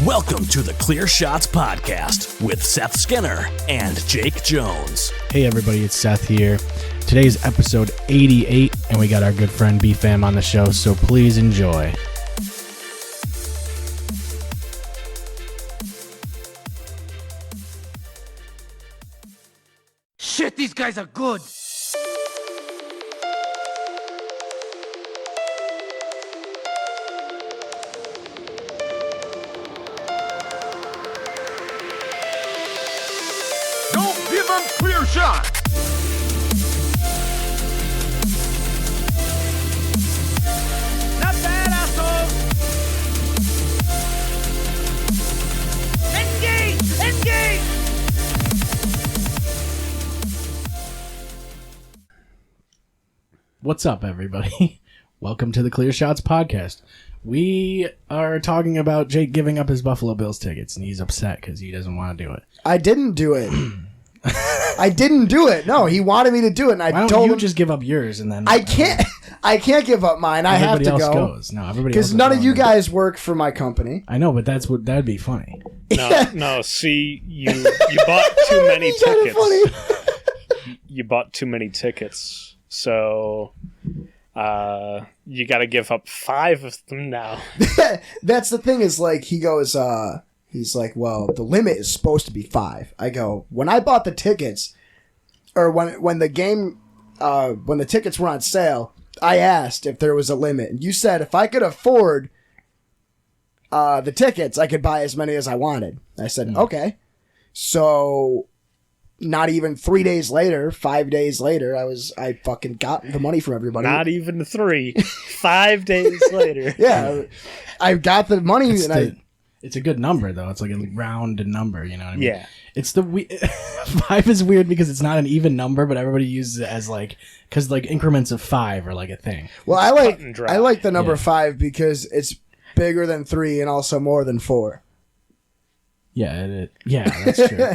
Welcome to the Clear Shots Podcast with Seth Skinner and Jake Jones. Hey everybody, it's Seth here. Today's episode 88, and we got our good friend BFam on the show, so please enjoy. Shit, these guys are good. Don't give them clear shots. Not bad, assholes. Engage! Engage! What's up, everybody? Welcome to the Clear Shots Podcast. We are talking about Jake giving up his Buffalo Bills tickets, and he's upset because he doesn't want to do it. I didn't do it. I didn't do it. No, he wanted me to do it, and Why don't you just give up yours and then I can't. I can't give up mine. I have to everybody else go. goes. No, everybody else Because is none of going you then. guys work for my company. I know, but that'd be funny. No. See, you bought too many It's kinda tickets. You bought too many tickets, so you got to give up 5 of them now. That's the thing. Is like he goes. He's like, well, the limit is supposed to be 5. I go, when I bought the tickets, or when the game, when the tickets were on sale, I asked if there was a limit. And you said if I could afford the tickets, I could buy as many as I wanted. I said, okay. So not even 3 days later, 5 days later, I fucking got the money from everybody. Not even 3. 5 days later. Yeah, I got the money It's a good number, though. It's like a round number, you know what I mean? Yeah. It's 5 is weird because it's not an even number, but everybody uses it as because increments of 5 are like a thing. Well, cut and dry. I like the number Yeah. 5 because it's bigger than 3 and also more than 4. Yeah, that's true.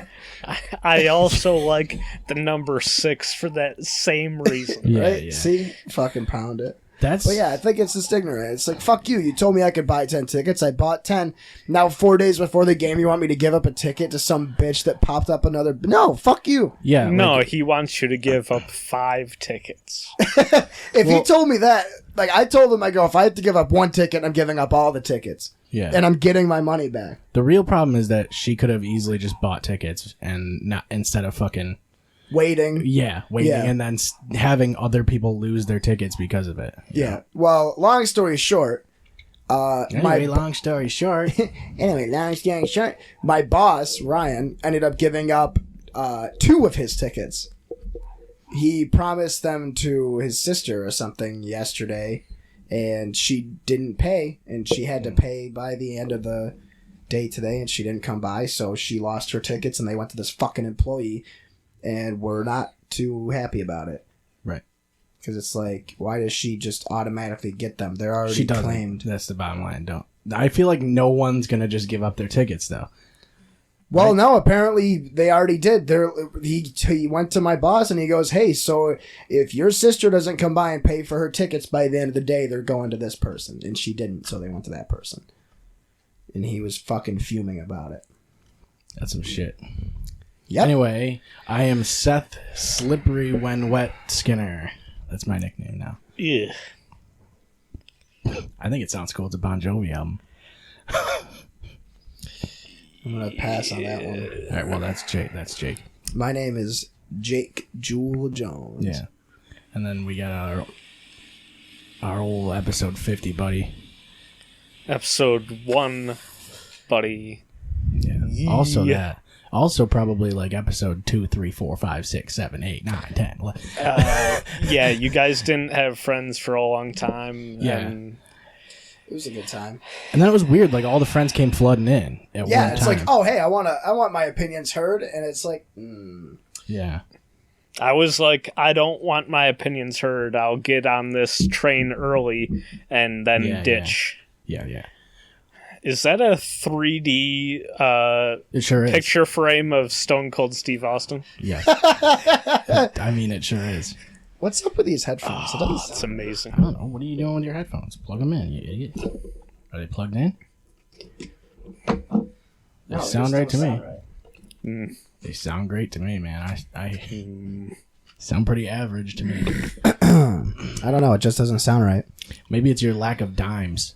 I also like the number 6 for that same reason. Yeah, Right? yeah. See? Fucking pound it. That's But yeah, I think it's just ignorant. It's like, fuck you. You told me I could buy 10 tickets. I bought 10. Now 4 days before the game, you want me to give up a ticket to some bitch that popped up another... No, fuck you. yeah. No, he wants you to give up 5 tickets. If he told me that, like I told him, I go, if I have to give up 1 ticket, I'm giving up all the tickets. Yeah. And I'm getting my money back. The real problem is that she could have easily just bought tickets and not instead of fucking Waiting. waiting Yeah. and then having other people lose their tickets because of it. Yeah. Well, long story short, Anyway, long story short, my boss, Ryan, ended up giving up 2 of his tickets. He promised them to his sister or something yesterday, and she didn't pay, and she had to pay by the end of the day today, and she didn't come by, so she lost her tickets, and they went to this fucking employee, and we're not too happy about it. right? Because it's like, why does she just automatically get them? They're already She doesn't. claimed. That's the bottom line. Don't. I feel like no one's gonna just give up their tickets though. Well, no, apparently they already did. He went to my boss and he goes, hey, so if your sister doesn't come by and pay for her tickets by the end of the day, they're going to this person. And she didn't, so they went to that person. And he was fucking fuming about it. That's some shit. Yep. Anyway, I am Seth Slippery When Wet Skinner. That's my nickname now. Yeah. I think it sounds cool. It's a Bon Jovi album. I'm going to pass on that one. All right, well, that's Jake. My name is Jake Jewel Jones. Yeah. And then we got our old episode 50, buddy. Episode 1, buddy. Yeah. Also that. Also probably like episode 2, 3, 4, 5, 6, 7, 8, 9, 10. Yeah, you guys didn't have friends for a long time. Yeah. And It was a good time. And then it was weird. Like all the friends came flooding in at Yeah, one it's time. like, oh, hey, I want my opinions heard. And it's like, Yeah. I was like, I don't want my opinions heard. I'll get on this train early and then ditch. Yeah. Is that a 3D It sure is. picture frame of Stone Cold Steve Austin? Yeah. I mean, it sure is. What's up with these headphones? It doesn't Oh, it's amazing. I don't know. What are you doing with your headphones? Plug them in, you idiot. Are they plugged in? No, sound right to me. sound right. They sound great to me, man. I sound pretty average to me. I don't know. It just doesn't sound right. Maybe it's your lack of dimes.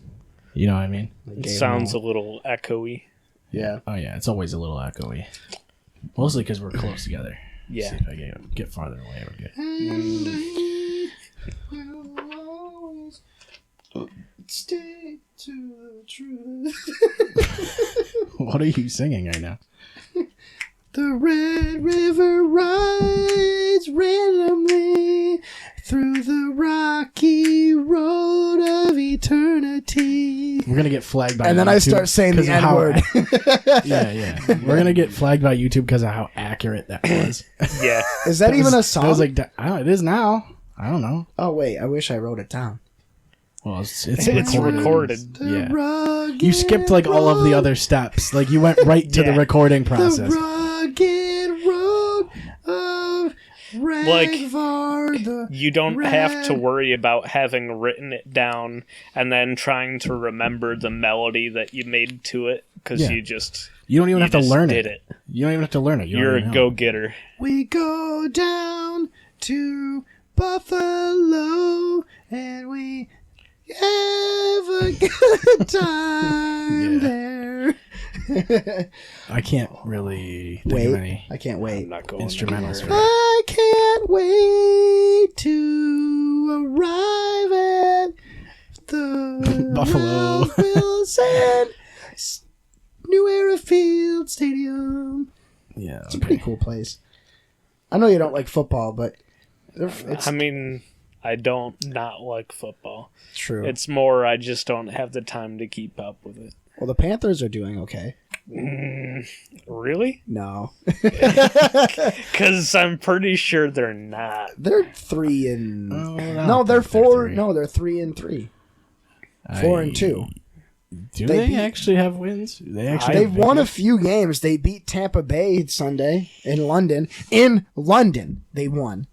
You know what I mean? It sounds a little echoey. Yeah. Oh yeah, it's always a little echoey. Mostly because we're close together. Yeah. See if I get farther away, we're good. Stay to the truth. What are you singing right now? The Red River rides randomly through the rocky road of eternity. We're gonna get flagged by And then YouTube I start saying the 'cause of how- N-word. Yeah. We're gonna get flagged by YouTube because of how accurate that was. Yeah. Is that even a song? I was like, I don't, it is now. I don't know. Oh, wait. I wish I wrote it down. Well, it's recorded. Yeah. Rugged You skipped like all of the road, other steps. Like you went right to the Yeah. recording the process. rugged road of Ragvar. You don't have to worry about having written it down and then trying to remember the melody that you made to it because Yeah. you just You don't even have to just learn did it. You don't even have to learn it. You You're already a know. go-getter. We go down to Buffalo and we have a good time there. I can't really think of any I can't wait. I'm not going instrumentals for anywhere. that. I can't wait to arrive at the Buffalo. Ralph Wilson New Era Field Stadium. Yeah, It's a pretty cool place. I know you don't like football, but it's I mean, I don't not like football. true. It's more I just don't have the time to keep up with it. Well, the Panthers are doing okay. Really? No, Because I'm pretty sure they're not. they're 3 and Oh, I no, don't they're think they're 4. three. No, they're 3 and 3. 4 and 2. Do They they, beat- actually have wins? They actually They've have won a victories? few games. They beat Tampa Bay Sunday in London. In London, they won.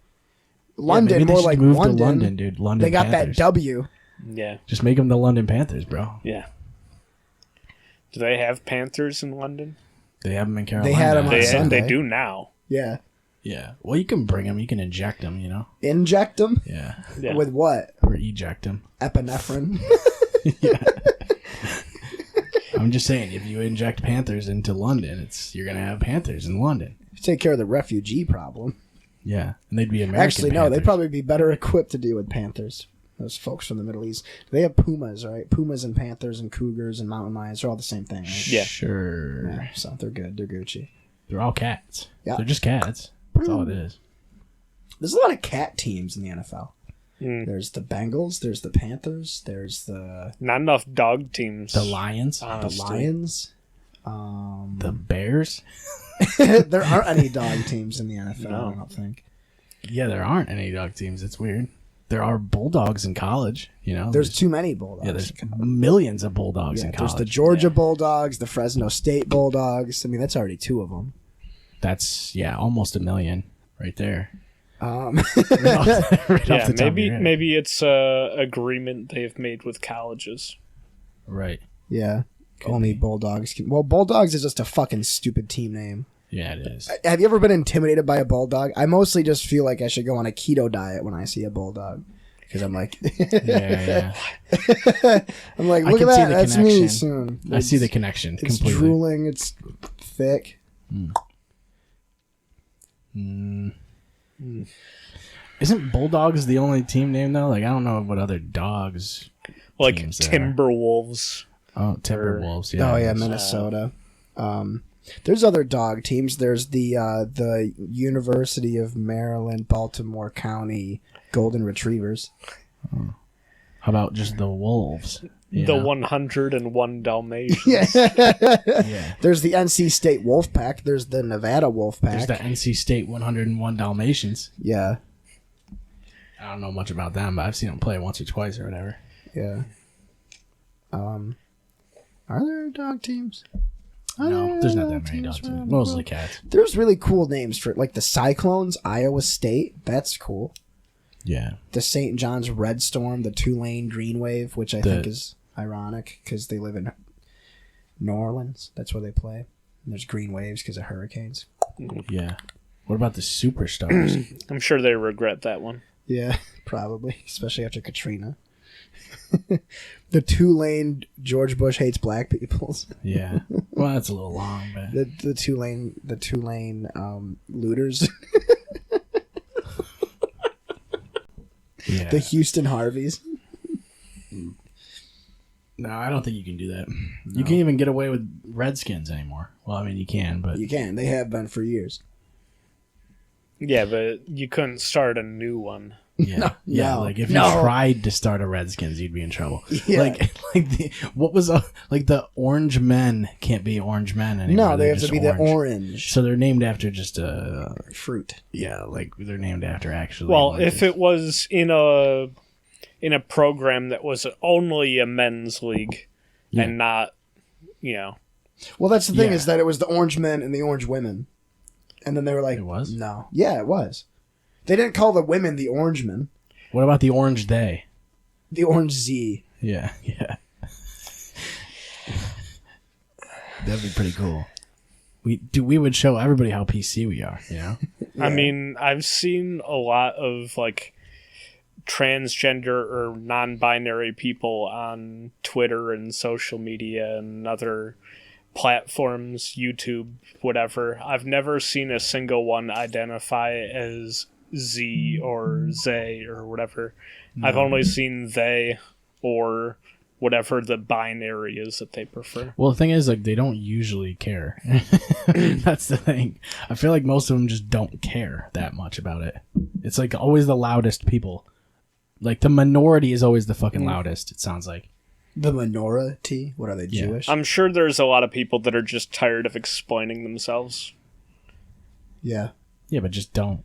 London, maybe they more should like move London. to London, dude. London. They got Panthers. that W. Yeah. Just make them the London Panthers, bro. Yeah. Do they have Panthers in London? They have them in Carolina. had 'em on They Sunday. they do now. Yeah. Yeah. Well, you can bring them. You can inject them. You know. Inject them Yeah. with what? Or eject them. Epinephrine. I'm just saying, if you inject Panthers into London, you're gonna have Panthers in London. Take care of the refugee problem. Yeah, and they'd be American. Actually, no, Panthers. they'd probably be better equipped to deal with Panthers. Those folks from the Middle East. They have pumas, right? Pumas and panthers and cougars and mountain lions are all the same thing, right? Yeah. Sure. Yeah, so they're good. They're Gucci. They're all cats. Yeah. They're just cats. That's all it is. There's a lot of cat teams in the NFL. Mm. There's the Bengals. There's the Panthers. There's the Not enough dog teams. The Lions, honestly. Lions. the Bears. There aren't any dog teams in the NFL, No. I don't think. Yeah, there aren't any dog teams. It's weird. There are Bulldogs in college. You know, There's too many Bulldogs. yeah, there's millions of Bulldogs Yeah, in there's college. the Georgia Bulldogs, the Fresno State Bulldogs. I mean, that's already 2 of them. That's almost 1 million right there. Um, Right off the Yeah, top of your head. maybe it's a agreement they've made with colleges. Right. yeah, only Bulldogs can. Well, Bulldogs is just a fucking stupid team name. Yeah, it is. Have you ever been intimidated by a bulldog? I mostly just feel like I should go on a keto diet when I see a bulldog. Because I'm like, Yeah. I'm like, I look can at see that. the That's me connection. soon. I see the connection It's completely. drooling. It's thick. Isn't Bulldogs the only team name though? Like I don't know what other dogs. Like Teams there. Timberwolves. Oh, Timberwolves. Yeah. Oh yeah, Minnesota. There's other dog teams. There's the University of Maryland, Baltimore County Golden Retrievers. How about just the Wolves? You The know? 101 Dalmatians. Yeah. There's the NC State Wolfpack. There's the Nevada Wolfpack. There's the NC State 101 Dalmatians. Yeah, I don't know much about them, but I've seen them play once or twice or whatever. yeah. Are there dog teams? No, there's not that many dogs. around the Mostly world? cats. There's really cool names for it, like the Cyclones, Iowa State. That's cool. Yeah. The St. John's Red Storm, the Tulane Green Wave, which I think is ironic because they live in New Orleans. That's where they play. And there's green waves because of hurricanes. Yeah. What about the superstars? I'm sure they regret that one. Yeah, probably, especially after Katrina. The 2-lane George Bush hates black people. Yeah. Well, that's a little long, but The 2-lane looters. yeah. The Houston Harveys. No, I don't think you can do that. You can't even get away with Redskins anymore. Well, I mean, you can, but You can. They have been for years. Yeah, but you couldn't start a new one. yeah, yeah. no, Like if you no. tried to start a Redskins, you'd be in trouble. Yeah. What was like the Orange Men can't be Orange Men anymore. No, they They're have to just be the orange So they're named after just a fruit. yeah, like they're named after actually. Well, oranges. if it was in a program that was only a men's league Yeah. and not, Well, that's the thing Yeah. is that it was the orange men and the orange women. And then they were like, It was? No. Yeah, it was. They didn't call the women the orange men. What about the Orange They? The orange Z. Yeah, yeah. That'd be pretty cool. We would show everybody how PC we are, you know? I mean, I've seen a lot of like transgender or non-binary people on Twitter and social media and other platforms, YouTube, whatever. I've never seen a single one identify as Z or Zay or whatever. I've only seen they or whatever the binary is that they prefer. Well, the thing is, like, they don't usually care. That's the thing. I feel like most of them just don't care that much about it. It's like always the loudest people. Like the minority is always the fucking loudest, it sounds like. The minority? What are they, Yeah. Jewish? I'm sure there's a lot of people that are just tired of explaining themselves. Yeah. Yeah, but just don't.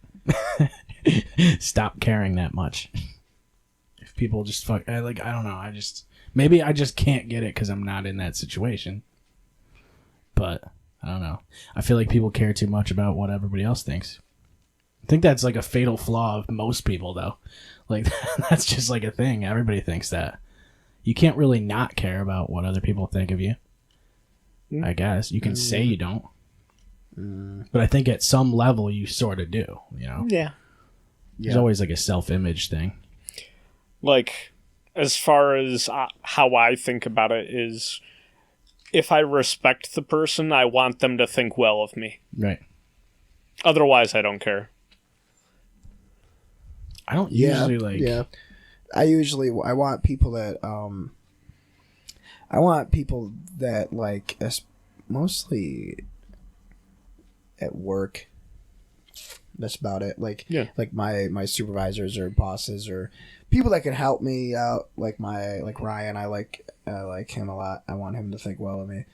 Stop caring that much. If people just I don't know. Maybe I just can't get it because I'm not in that situation. But I don't know. I feel like people care too much about what everybody else thinks. I think that's like a fatal flaw of most people, though. Like that's just like a thing. Everybody thinks that. You can't really not care about what other people think of you. I guess you can say you don't. But I think at some level you sort of do, you know? Yeah. There's always like a self-image thing. Like, as far as how I think about it is, if I respect the person, I want them to think well of me. Right. Otherwise, I don't care. I don't usually Yeah. I want people that like mostly at work. That's about it. Like my supervisors or bosses or people that can help me out. Like Ryan, I like him a lot. I want him to think well of me.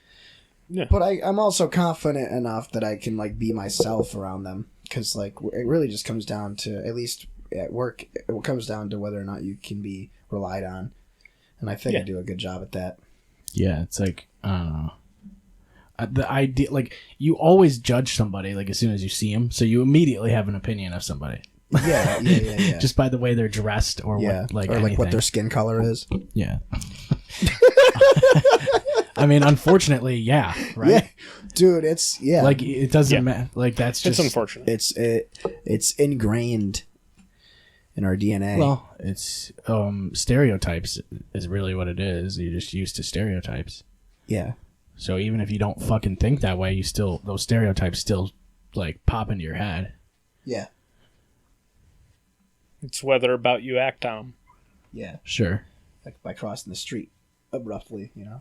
Yeah. But I'm also confident enough that I can like be myself around them because like it really just comes down to, at least at work, it comes down to whether or not you can be relied on, and I think I do a good job at that. Yeah, it's like, I don't know. The idea, like, you always judge somebody, like, as soon as you see them, so you immediately have an opinion of somebody. Yeah. Just by the way they're dressed or yeah, what, like, or like anything. what their skin color is. Yeah. I mean, unfortunately, yeah, right? Yeah, dude, it's Like, it doesn't matter. Like, that's just... It's unfortunate. It's ingrained in our DNA. Well, it's stereotypes is really what it is. You're just used to stereotypes. Yeah. So even if you don't fucking think that way, you still, those stereotypes still like pop into your head. Yeah. It's whether about you act on 'em. Yeah. Sure. Like by crossing the street abruptly, you know.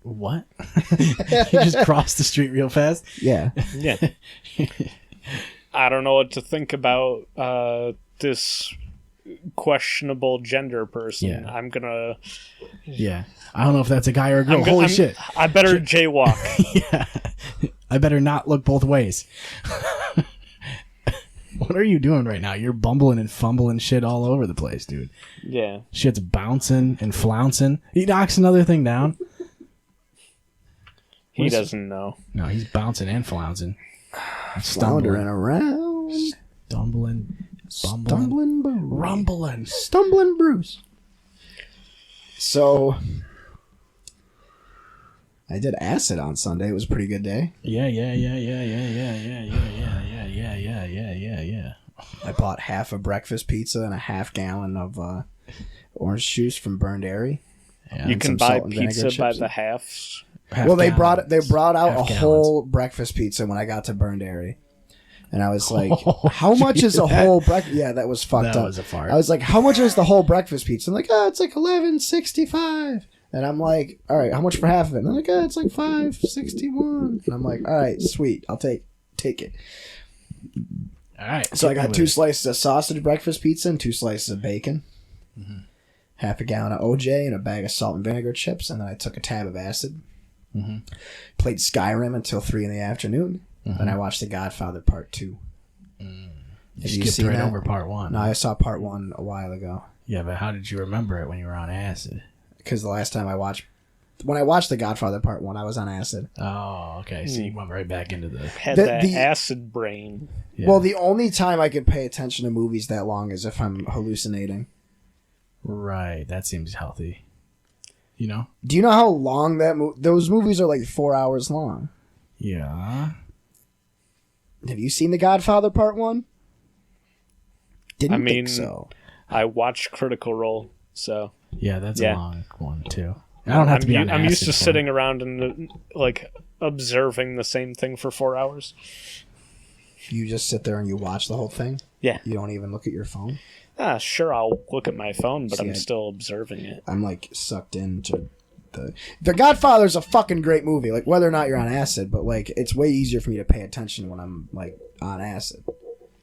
What? You just crossed the street real fast? Yeah. Yeah. I don't know what to think about this questionable gender person. Yeah. I'm gonna. Yeah. I don't know if that's a guy or a girl. Holy shit. I better jaywalk. Yeah. I better not look both ways. What are you doing right now? You're bumbling and fumbling shit all over the place, dude. Yeah. Shit's bouncing and flouncing. He knocks another thing down. He doesn't know. No, he's bouncing and flouncing. Floundering around. Stumbling. Bumbling. Stumbling Bruce. Rumbling. Stumbling Bruce. So, I did acid on Sunday. It was a pretty good day. Yeah. I bought half a breakfast pizza and a half gallon of orange juice from Burned Airy. Yeah. You and can some buy salt and pizza vinegar by chips. the halves. Half They gallons. brought out a Half whole breakfast pizza when I got to Burned Airy. And I was like, Oh, how much is a gee, whole breakfast? Yeah, that was fucked That up. was a fart. I was like, how much is the whole breakfast pizza? I'm like, it's like $11.65. And I'm like, all right, how much for half of it? And I'm like, it's like $5.61. And I'm like, all right, sweet, I'll take it. All right. So I got 2 slices of sausage breakfast pizza and 2 slices of bacon, half a gallon of OJ, and a bag of salt and vinegar chips. And then I took a tab of acid. Played Skyrim until 3 in the afternoon. Then I watched The Godfather Part 2. Have You you skipped seen right that? over part 1. No, I saw Part 1 a while ago. Yeah, but how did you remember it when you were on acid? Because the last time when I watched The Godfather Part 1, I was on acid. Oh, okay. So you went right back into the... Had The- that the- acid brain. Yeah. Well, the only time I can pay attention to movies that long is if I'm hallucinating. Right. That seems healthy. You know? Do you know how long those movies are? Like 4 hours long. Yeah. Have you seen The Godfather Part 1? Didn't I mean, think so. I watched Critical Role, so Yeah, that's Yeah. a long one, too. I don't have to be on I'm used acid to for it. sitting around and like observing the same thing for 4 hours. You just sit there and you watch the whole thing? Yeah. You don't even look at your phone? Sure, I'll look at my phone, but See, I'm still observing it. I'm like sucked into The Godfather's a fucking great movie. Like whether or not you're on acid, but like it's way easier for me to pay attention when I'm like on acid.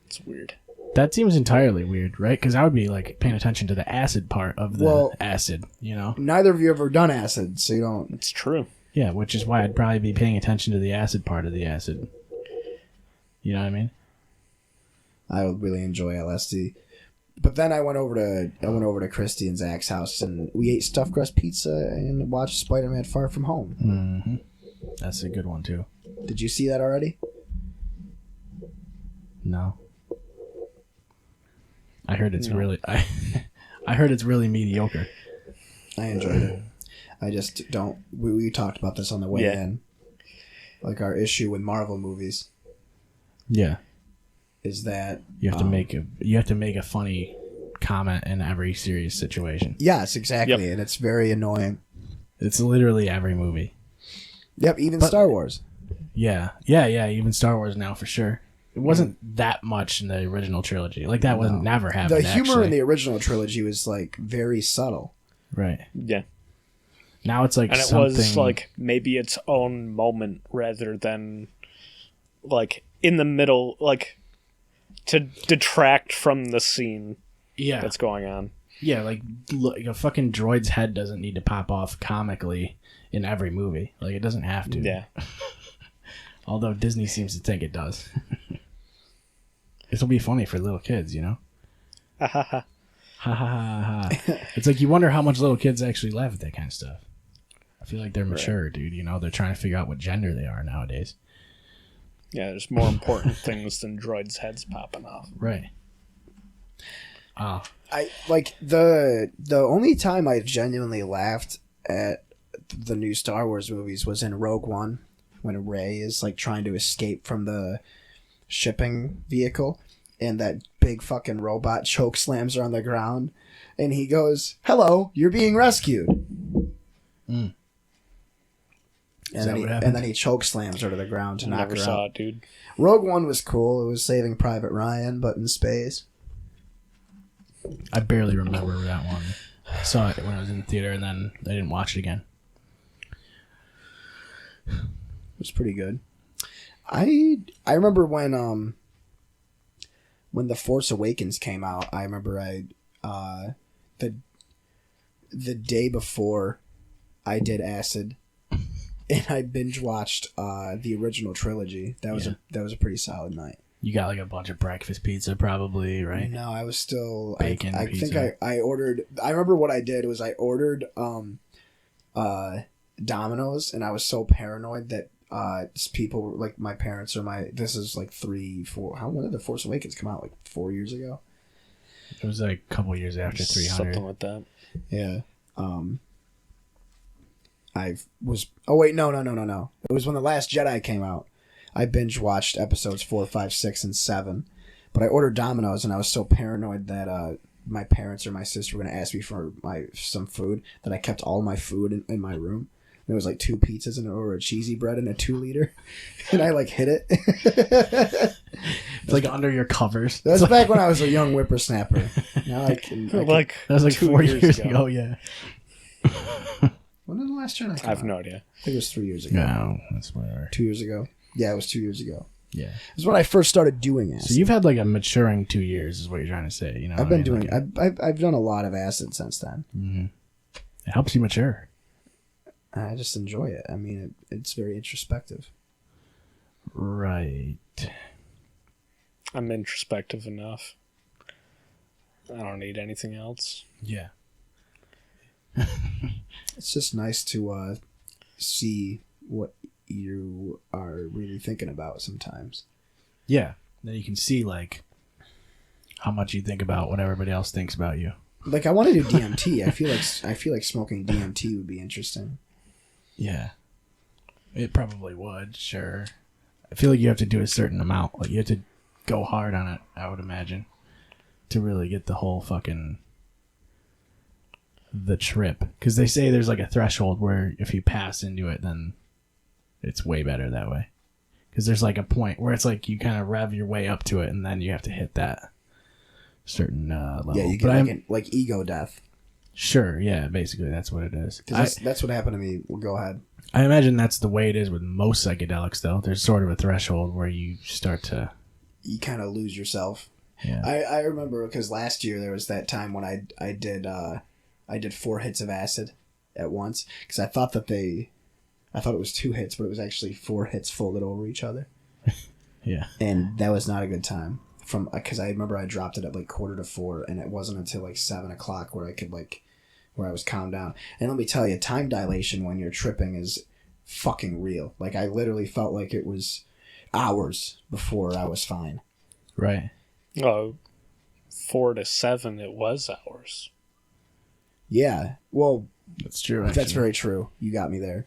It's weird. That seems entirely weird, right? Because I would be like paying attention to the acid part of the Well- acid, you know? Neither of you ever done acid, so you don't. It's true. Yeah, which is why I'd probably be paying attention to the acid part of the acid. You know what I mean? I would really enjoy LSD. But then I went over to Christy and Zach's house and we ate stuffed crust pizza and watched Spider-Man Far From Home. Mm-hmm. That's a good one, too. Did you see that already? No. I heard it's really... I heard it's really mediocre. I enjoyed it. I just don't. We talked about this on the way in. Like our issue with Marvel movies Yeah. is that You have to make a funny comment in every serious situation. yes, exactly, Yep. and it's very annoying. It's literally every movie. Yep, even Star Wars. Yeah. Even Star Wars now for sure. It wasn't that much in the original trilogy. Like that wasn't never happened. The humor actually. in the original trilogy was like very subtle. right Yeah. now it's like And it something was like maybe its own moment rather than like in the middle, like to detract from the scene yeah that's going on. yeah like look, a fucking droid's head doesn't need to pop off comically in every movie. Like it doesn't have to. Yeah. Although Disney seems to think it does. This will be funny for little kids, you know. Ha ha ha. It's like you wonder how much little kids actually laugh at that kind of stuff. I feel like they're mature, dude. You know, they're trying to figure out what gender they are nowadays. Yeah, there's more important things than droids' heads popping off. Right. Oh, I like the only time I genuinely laughed at the new Star Wars movies was in Rogue One when Rey is like trying to escape from the shipping vehicle and that big fucking robot choke slams her on the ground and he goes, "Hello, you're being rescued." Mm. And then he choke slams her to the ground to knock Never her saw out. it, dude. Rogue One was cool. It was Saving Private Ryan, but in space. I barely remember that one. I saw it when I was in the theater, and then I didn't watch it again. It was pretty good. I remember when The Force Awakens came out. I remember the day before I did acid, and I binge watched the original trilogy. That was a pretty solid night. You got like a bunch of breakfast pizza, probably, right? No, I was still Bacon I pizza. think I ordered. I remember what I did was I ordered Domino's, and I was so paranoid that people were, like my parents or this is like 3-4. When did The Force Awakens come out? Like 4 years ago. It was like a couple years after 300. Something like that. Yeah. Oh wait, no. It was when The Last Jedi came out. I binge watched episodes 4, 5, 6, and 7, but I ordered Domino's and I was so paranoid that my parents or my sister were going to ask me for some food that I kept all my food in my room. There was like 2 pizzas and a cheesy bread and a 2-liter, and I like hid it. It's like under your covers. That was back when I was a young whippersnapper. Now I can Like That was like 2 4 years ago. Yeah. when did The Last Jedi come I have out? no idea. I think it was 3 years ago. No, that's whatever. 2 years ago. Yeah, it was 2 years ago. Yeah. It was when I first started doing acid. So you've had like a maturing 2 years, is what you're trying to say. You know, I've been doing. I've done a lot of acid since then. It helps you mature. I just enjoy it. I mean, it's very introspective. Right. I'm introspective enough. I don't need anything else. Yeah. It's just nice to see what you are really thinking about sometimes. Yeah. Then you can see like how much you think about what everybody else thinks about you. Like I want to do DMT. I feel like smoking DMT would be interesting. Yeah. It probably would, sure. I feel like you have to do a certain amount. Like you have to go hard on it, I would imagine, to really get the whole fucking the trip. Because they say there's like a threshold where if you pass into it, then it's way better that way. Because there's like a point where it's like you kind of rev your way up to it, and then you have to hit that certain level. Yeah, you get like ego death. Sure, yeah, basically that's what it is. That's what happened to me. Well, go ahead. I imagine that's the way it is with most psychedelics, though. There's sort of a threshold where you start to... You kind of lose yourself. Yeah. I remember because last year there was that time when I did 4 hits of acid at once because I thought it was 2 hits, but it was actually 4 hits folded over each other. Yeah. And that was not a good time because I remember I dropped it at like 3:45, and it wasn't until like 7:00 where I was calmed down. And let me tell you, time dilation when you're tripping is fucking real. Like I literally felt like it was hours before I was fine. Right. Oh, 4 to 7, it was hours. Yeah. Well, That's true, actually. that's very true. You got me there.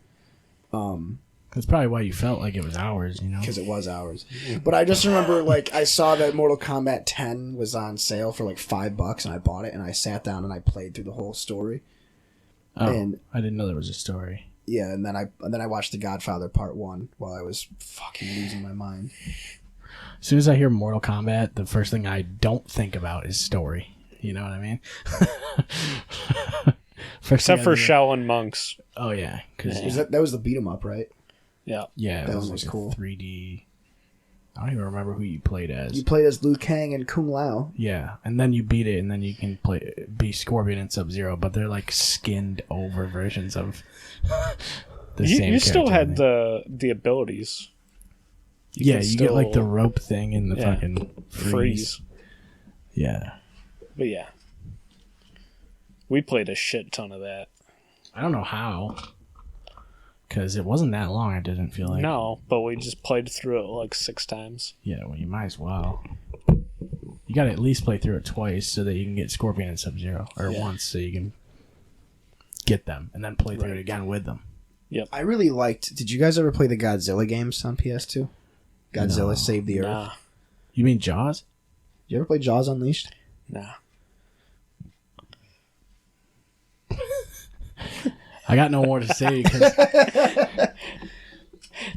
That's probably why you felt like it was hours, you know? Because it was hours. But I just remember, like, I saw that Mortal Kombat 10 was on sale for like $5, and I bought it, and I sat down and I played through the whole story. Oh, and I didn't know there was a story. Yeah, and then I watched The Godfather Part 1 while I was fucking losing my mind. As soon as I hear Mortal Kombat, the first thing I don't think about is story. You know what I mean? Except for Shaolin monks. Oh, yeah. Cause, That was the beat 'em up, right? Yeah. Yeah, That it was one was like cool. 3D. I don't even remember who you played as. You played as Liu Kang and Kung Lao. Yeah, and then you beat it, and then you can be Scorpion and Sub-Zero, but they're like skinned over versions of the same You still character, had the abilities. You can get like the still- rope thing and the Yeah. fucking Freeze. Yeah. But yeah. We played a shit ton of that. I don't know how. Because it wasn't that long, I didn't feel like. No, but we just played through it like 6 times. Yeah, well, you might as well. You gotta at least play through it twice so that you can get Scorpion and Sub-Zero. Or once so you can get them, and then play through it again with them. I really liked... Did you guys ever play the Godzilla games on PS2? Godzilla No. Save the Earth. Nah. You mean Jaws? You ever play Jaws Unleashed? Nah. I got no more to say because...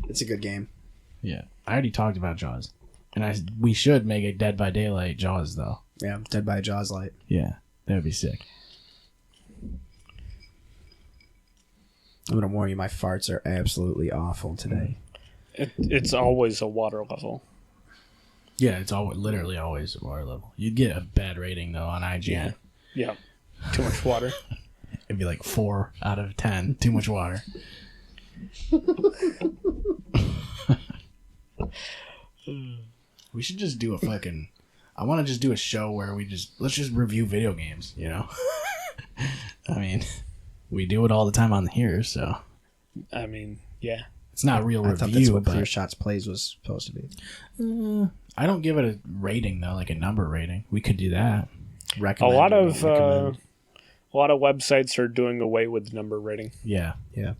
It's a good game. Yeah, I already talked about Jaws. And we should make a Dead by Daylight Jaws, though. Yeah, Dead by Jaws Light. Yeah, that would be sick. I'm going to warn you, my farts are absolutely awful today. It's always a water level. Yeah, it's literally always a water level. You'd get a bad rating, though, on IGN. Yeah. Too much water. It'd be like 4 out of 10. Too much water. We should just do a fucking... I want to just do a show where let's just review video games, you know? I mean, we do it all the time on here, so... I mean, yeah. It's not real I review, thought that's what but... Clear Shots Plays was supposed to be. I don't give it a rating, though, like a number rating. We could do that. Recommend. A lot or of don't recommend. websites are doing away with number rating. Yeah. Yeah.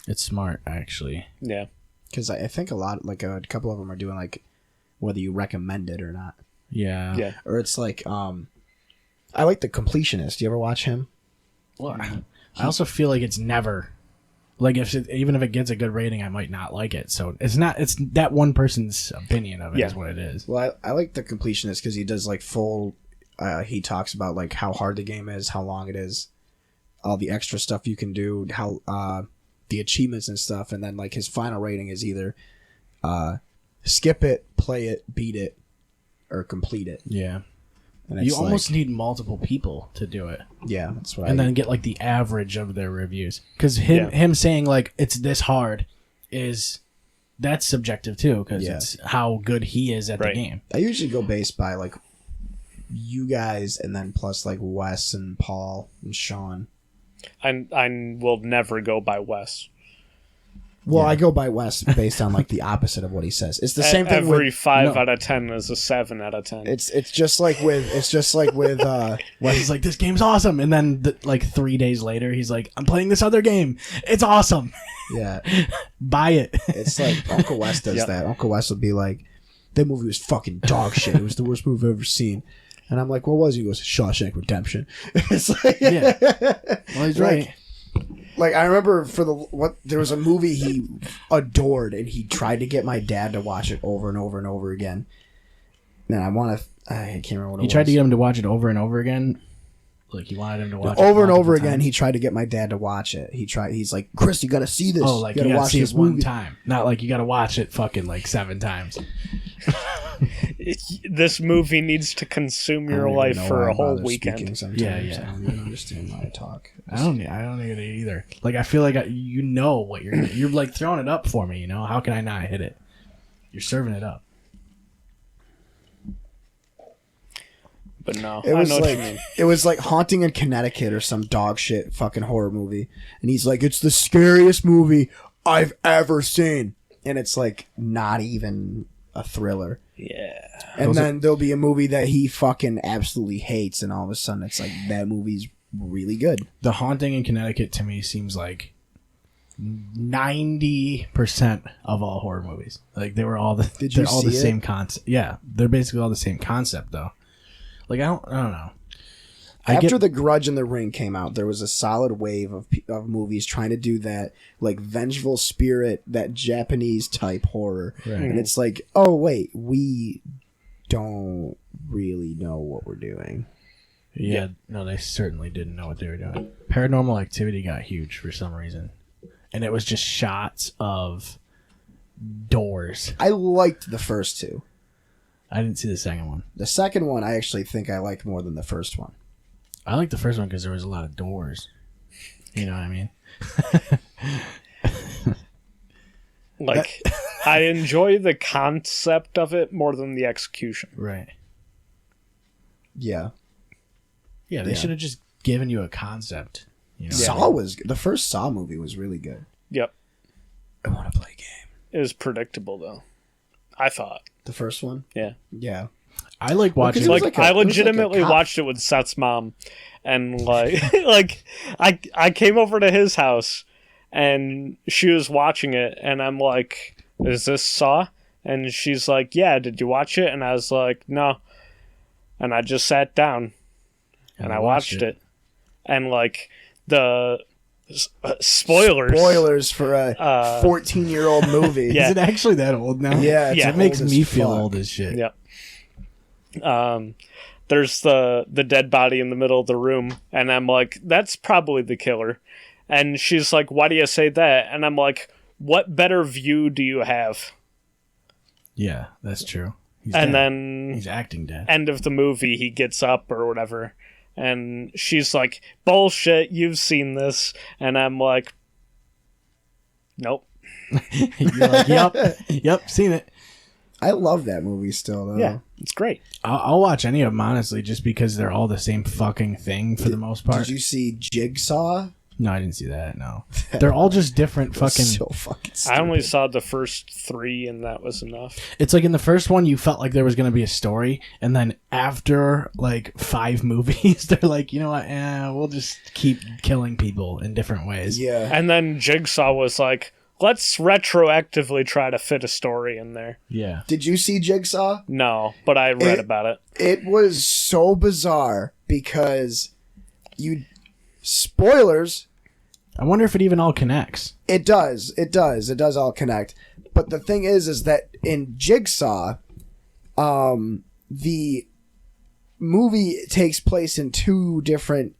It's smart, actually. Yeah. Because I think a couple of them are doing like whether you recommend it or not. Yeah. Yeah. Or it's like, I like The Completionist. You ever watch him? Well, I also feel like it's never like even if it gets a good rating, I might not like it. So it's that one person's opinion of it is what it is. Well, I like The Completionist because he does like full. He talks about like how hard the game is, how long it is, all the extra stuff you can do, how the achievements and stuff, and then like his final rating is either skip it, play it, beat it, or complete it. Yeah. And You it's almost like, need multiple people to do it. yeah, that's what And I then get like the average of their reviews. Because him saying like it's this hard that's subjective too, because it's how good he is at the game. I usually go based by like you guys and then plus like Wes and Paul and Sean. I will never go by Wes. Well, I go by Wes based on like the opposite of what he says. It's the same thing. Every 5 out of 10 is a 7 out of 10. It's just like with Wes is like, this game's awesome, and then like 3 days later he's like, I'm playing this other game, it's awesome. Yeah. Buy it. It's like Uncle Wes does that. Uncle Wes will be like, that movie was fucking dog shit. It was the worst movie I've ever seen. And I'm like, what was it? He goes, Shawshank Redemption. It's like, Well, he's right. Like I remember there was a movie he adored, and he tried to get my dad to watch it over and over and over again. And I can't remember what it was. He tried to get him to watch it over and over again. Like he wanted him to watch it over and over multiple again. times. He tried to get my dad to watch it. He's like, Chris, you got to see this. Oh, like you gotta watch see it one time, not like you gotta watch it fucking like 7 times. This movie needs to consume your life for a whole weekend. Yeah. I don't even understand why I talk. I don't get it either. Like I feel like what you're like throwing it up for me. You know, how can I not hit it? You're serving it up. But no, it was like Haunting in Connecticut or some dog shit fucking horror movie, and he's like, it's the scariest movie I've ever seen, and it's like not even a thriller. Yeah. And then there'll be a movie that he fucking absolutely hates, and all of a sudden it's like that movie's really good. The Haunting in Connecticut to me seems like 90% of all horror movies. Like they were all the same concept. Yeah, they're basically all the same concept though. Like I don't know. After The Grudge and The Ring came out, there was a solid wave of movies trying to do that, like Vengeful Spirit, that Japanese type horror. Right. And it's like, oh wait, we don't really know what we're doing. Yeah, no, they certainly didn't know what they were doing. Paranormal Activity got huge for some reason. And it was just shots of doors. I liked the first two. I didn't see the second one. The second one I actually think I liked more than the first one. I liked the first one because there was a lot of doors. You know what I mean? Like, I enjoy the concept of it more than the execution. Right. Yeah. Yeah, they should have just given you a concept. You know? Saw the first Saw movie was really good. Yep. I want to play a game. It was predictable, though. I thought. The first one? Yeah. Yeah. I like watching. I legitimately watched it with Seth's mom, and like, I came over to his house, and she was watching it, and I'm like, "Is this Saw?" And she's like, "Yeah, did you watch it?" And I was like, "No," and I just sat down, and I watched it, and like the spoilers for a 14-year-old movie. Yeah. Is it actually that old now? Yeah, it makes me feel old as shit. Yeah. There's the dead body in the middle of the room, and I'm like, that's probably the killer. And she's like, why do you say that? And I'm like, what better view do you have? Yeah, that's true. Then he's acting dead. End of the movie, he gets up or whatever, and she's like, bullshit, you've seen this. And I'm like, nope. You're like, yep, seen it. I love that movie still, though. Yeah, it's great. I'll watch any of them, honestly, just because they're all the same fucking thing for the most part. Did you see Jigsaw? No, I didn't see that. No, they're all just different fucking. So fucking I stupid. only saw the first 3, and that was enough. It's like in the first one, you felt like there was going to be a story, and then after like 5 movies, they're like, you know what? We'll just keep killing people in different ways. Yeah. And then Jigsaw was like, let's retroactively try to fit a story in there. Yeah. Did you see Jigsaw? No, but I read about it. It was so bizarre because spoilers. I wonder if it even all connects. It does all connect. But the thing is that in Jigsaw, the movie takes place in 2 different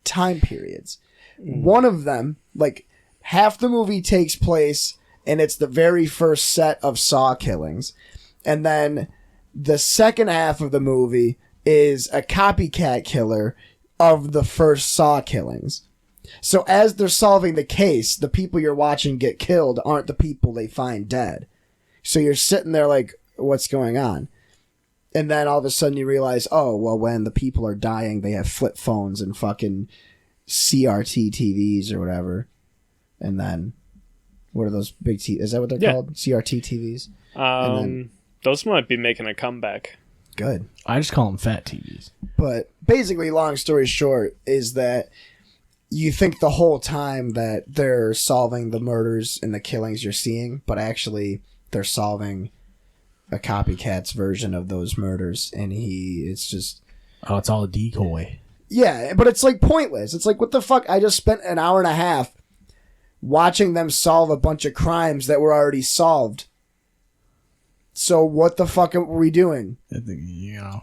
time periods. One of them, like half the movie takes place, and it's the very first set of Saw killings, and then the second half of the movie is a copycat killer of the first Saw killings. So as they're solving the case, the people you're watching get killed aren't the people they find dead. So you're sitting there like, what's going on? And then all of a sudden you realize, oh, well, when the people are dying, they have flip phones and fucking CRT TVs or whatever. And then, what are those big TVs? Is that what they're called? CRT TVs? Those might be making a comeback. Good. I just call them fat TVs. But basically, long story short, is that you think the whole time that they're solving the murders and the killings you're seeing, but actually they're solving a copycat's version of those murders, and it's just... Oh, it's all a decoy. Yeah, but it's like pointless. It's like, what the fuck? I just spent an hour and a half watching them solve a bunch of crimes that were already solved. So what the fuck are we doing? You know,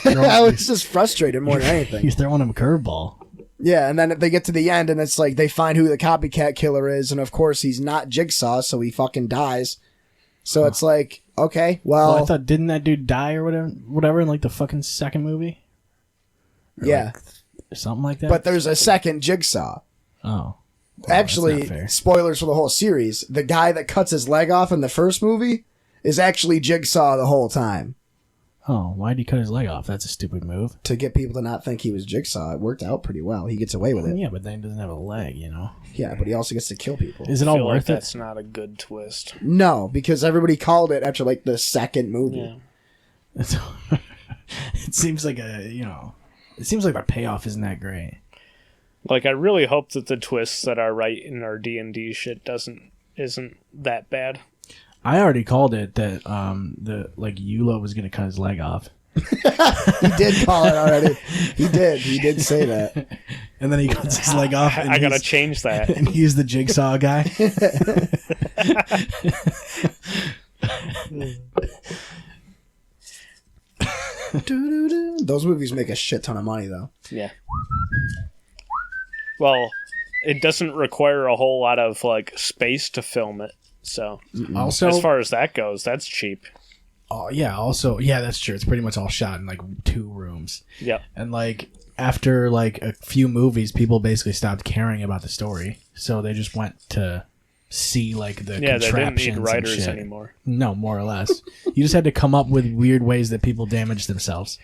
I was just frustrated more than anything. You're throwing them a curveball. Yeah, and then they get to the end, and it's like they find who the copycat killer is, and of course he's not Jigsaw, so he fucking dies. So it's like, okay, well, I thought, didn't that dude die or whatever in like the fucking second movie? Or yeah, something like that. but there's a second Jigsaw. Oh, well, Actually, that's not fair. spoilers for the whole series. The guy that cuts his leg off in the first movie is actually Jigsaw the whole time. Oh, why'd he cut his leg off? That's a stupid move. To get people to not think he was Jigsaw. It worked out pretty well. He gets away with it. Yeah, but then he doesn't have a leg, you know. Yeah, but he also gets to kill people. Is it I all feel like worth it? that's not a good twist. No, because everybody called it after like the second movie. Yeah. It seems like it seems like the payoff isn't that great. Like, I really hope that the twists that are right in our D&D shit isn't that bad. I already called it that Yulo was gonna cut his leg off. He did call it already. He did say that. And then he cuts his leg off and I gotta change that. and he's the Jigsaw guy. Those movies make a shit ton of money though. Yeah. Well, it doesn't require a whole lot of like space to film it. So Also, as far as that goes, that's cheap. oh yeah, that's true. It's pretty much all shot in like 2 rooms. Yep. And like after like a few movies, people basically stopped caring about the story, so they just went to see like the Yeah, they didn't contraptions need and writers shit. anymore. No, more or less. You just had to come up with weird ways that people damage themselves.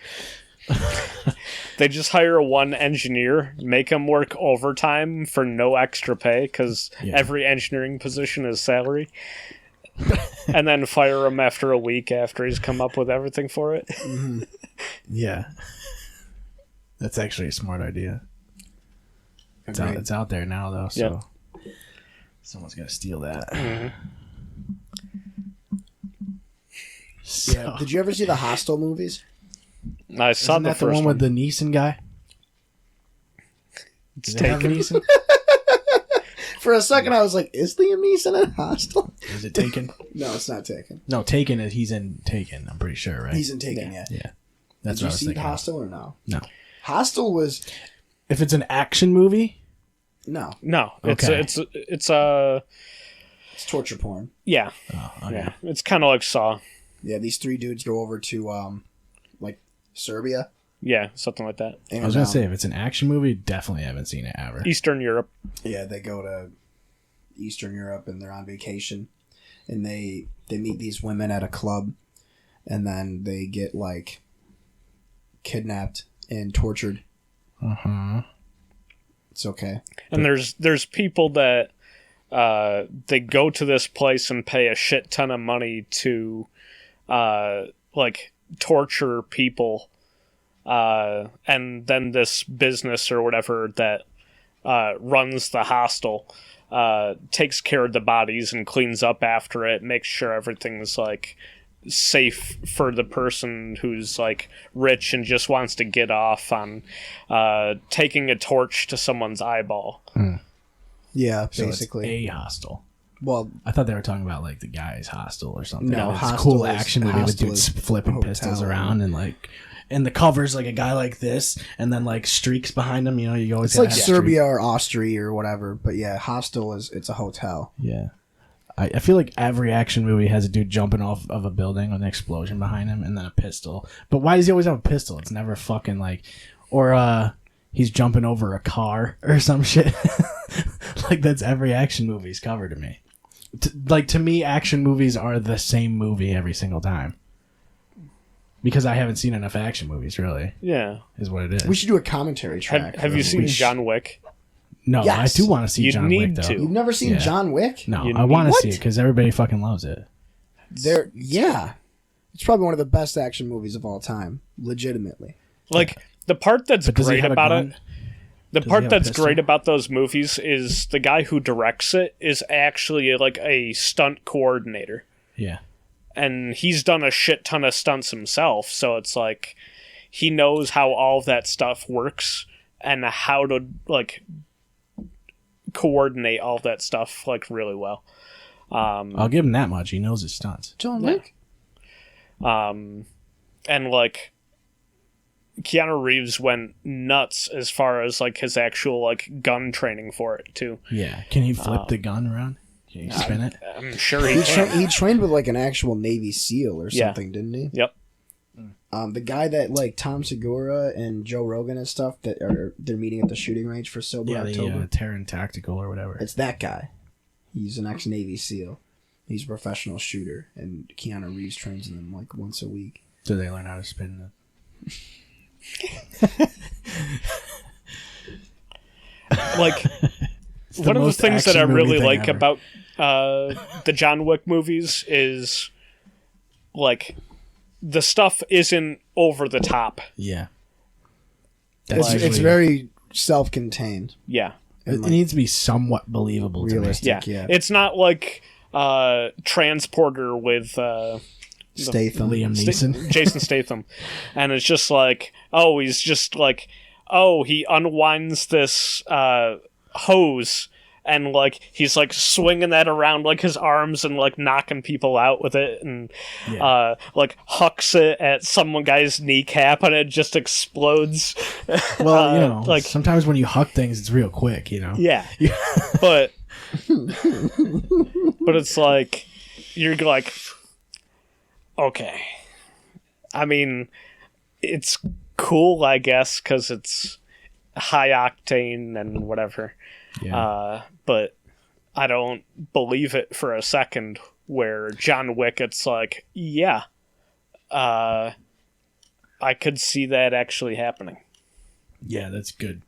They just hire one engineer, make him work overtime for no extra pay because Yeah. every engineering position is salary, and then fire him after a week after he's come up with everything for it. Yeah, that's actually a smart idea. It's out there now though, so someone's gonna steal that. So, Yeah. Did you ever see the Hostel movies? I saw isn't the that the first one with the Neeson guy? It's Does it have taken. Neeson? For a second, I was like, "Is Liam Neeson in Hostel?" Is it Taken? No, it's not Taken. No, Taken is he's in Taken. I'm pretty sure, right? He's in Taken. Yeah. Yeah. Yeah, that's Did what I you was see thinking. Hostel or no? No, Hostel was if it's an action movie, no. No, Okay. it's It's torture porn. yeah, oh, okay. yeah. It's kind of like Saw. Yeah, these 3 dudes go over to like Serbia. Yeah, something like that. And, I was gonna say if it's an action movie, definitely haven't seen it ever. Eastern Europe. yeah, they go to Eastern Europe and they're on vacation, and they meet these women at a club, and then they get like kidnapped and tortured It's okay. And there's people that they go to this place and pay a shit ton of money to like torture people, and then this business or whatever that runs the hostel takes care of the bodies and cleans up after it, makes sure everything's like safe for the person who's like rich and just wants to get off on taking a torch to someone's eyeball. Yeah, So basically. it's a hostel. Well, I thought they were talking about like the guy's hostel or something. No, it's a Hostel cool is- action movie with Hostel dudes is flipping hotel. pistols around and like, and the cover's like a guy like this, and then like streaks behind him. You know, you always it's gotta like have Serbia or Austria or whatever. But yeah, Hostel it's a hotel. Yeah. I feel like every action movie has a dude jumping off of a building with an explosion behind him and then a pistol. But why does he always have a pistol? It's never fucking like... Or he's jumping over a car or some shit. Like, that's every action movie's cover to me. To me, action movies are the same movie every single time. Because I haven't seen enough action movies, really, Yeah. is what it is. We should do a commentary track. Have you seen John Wick? No, Yes. I do want to see You'd John need Wick, though. to. You've never seen Yeah. John Wick? No, You I want to need- see it because everybody fucking loves it. Yeah. It's probably one of the best action movies of all time. Legitimately. Like, the part that's But does he great have a about gun? it... The Does he part have a that's pistol? great about those movies is the guy who directs it is actually like a stunt coordinator. Yeah. And he's done a shit ton of stunts himself, so it's like he knows how all of that stuff works and how to like coordinate all of that stuff like really well. I'll give him that much. He knows his stunts. John Wick? And like Keanu Reeves went nuts as far as like his actual like gun training for it too. Yeah. Can he flip the gun around? Can he spin it? I'm sure he He, can. he trained with like an actual Navy SEAL or Yeah. something, didn't he? Yep. The guy that like Tom Segura and Joe Rogan and stuff they're meeting at the shooting range for Sober Yeah, October. the Terran Tactical or whatever. It's that guy. He's an ex-Navy SEAL. He's a professional shooter, and Keanu Reeves trains them like once a week. So they learn how to spin Like the one of the most things that I action movie really thing like ever. about the John Wick movies is like the stuff isn't over the top. Yeah. It's usually- very self-contained. Yeah. It needs to be somewhat believable Realistic. to me. Yeah. Yeah. It's not like Transporter with Statham. Liam Neeson. Jason Statham. And it's just like, oh, he's just like, oh, he unwinds this hose and like he's like swinging that around like his arms and like knocking people out with it and Yeah. like hucks it at some guy's kneecap and it just explodes. Well, you know, like sometimes when you huck things, it's real quick, you know? yeah. But it's like you're like okay. I mean, it's cool, I guess, because it's high octane and whatever. Yeah. But I don't believe it for a second. Where John Wick, it's like, yeah, I could see that actually happening. Yeah, that's good.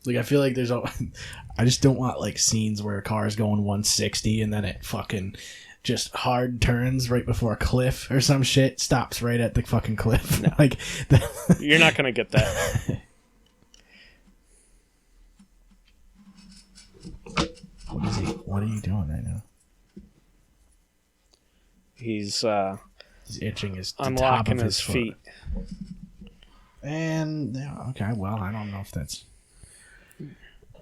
Like, I feel like there's I just don't want, like, scenes where a car is going 160 and then it fucking just hard turns right before a cliff or some shit, stops right at the fucking cliff. No. Like, You're not gonna get that. What are you doing right now? He's He's itching his the top unlocking of his foot. feet. And, yeah, okay, well, I don't know if that's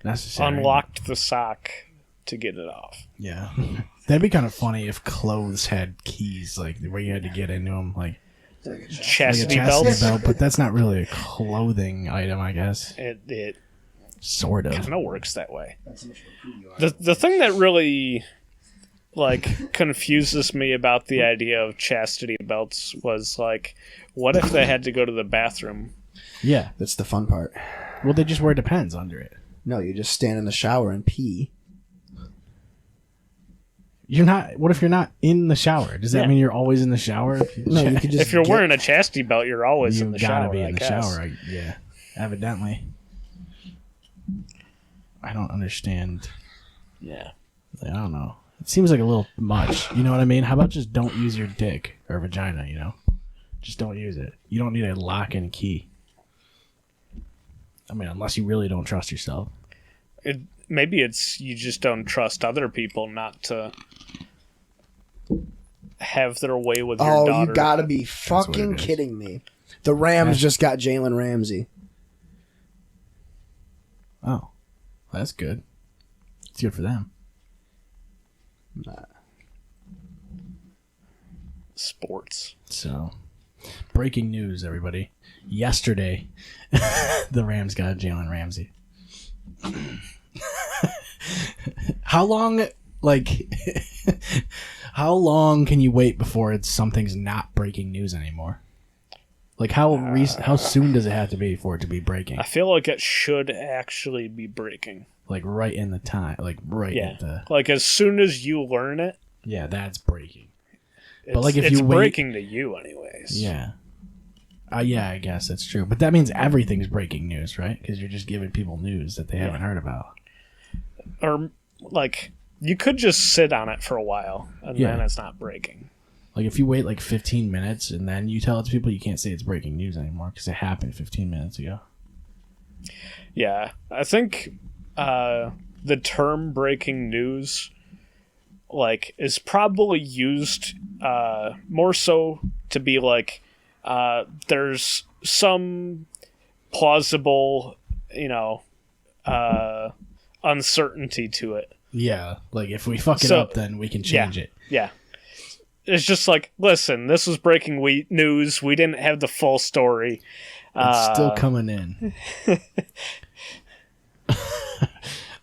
necessary. Unlocked the sock to get it off. Yeah. That'd be kind of funny if clothes had keys, like, where you had to get into them, like a Chastity chastity belts. belt, but that's not really a clothing item, I guess. It Sort of. kind of works that way. The thing that really like confuses me about the idea of chastity belts was like, what if they had to go to the bathroom? Yeah. That's the fun part. Well, they just wear Depends under it. No, you just stand in the shower and pee. You're not. What if you're not in the shower? Does that Yeah. mean you're always in the shower? No, you could just If you're get- wearing a chastity belt, you're always you in the gotta shower. be I in the guess. shower. Yeah, evidently. I don't understand. Yeah. I don't know. It seems like a little much. You know what I mean? How about just don't use your dick or vagina, you know? Just don't use it. You don't need a lock and key. I mean, unless you really don't trust yourself. Maybe it's you just don't trust other people not to have their way with your daughter. Oh, you gotta be fucking kidding me. The Rams just got Jalen Ramsey. Oh, that's good. It's good for them. Sports. So, breaking news, everybody. Yesterday, the Rams got Jalen Ramsey. How long, how long can you wait before something's not breaking news anymore? Like, how soon does it have to be for it to be breaking? I feel like it should actually be breaking. Like, right in the time. Like, right Yeah. at the... Like, as soon as you learn it, Yeah, that's breaking. it's, like, if it's you wait- breaking to you anyways. Yeah. Yeah, I guess that's true. But that means everything's breaking news, right? Because you're just giving people news that they haven't heard about. Or, like, you could just sit on it for a while, and Yeah. then it's not breaking. Like, if you wait, 15 minutes and then you tell it to people, you can't say it's breaking news anymore because it happened 15 minutes ago. Yeah. I think the term breaking news, is probably used more so to be there's some plausible, uncertainty to it. Yeah, if we fuck it up, then we can change it. Yeah. It's just listen, this was breaking news. We didn't have the full story. It's still coming in.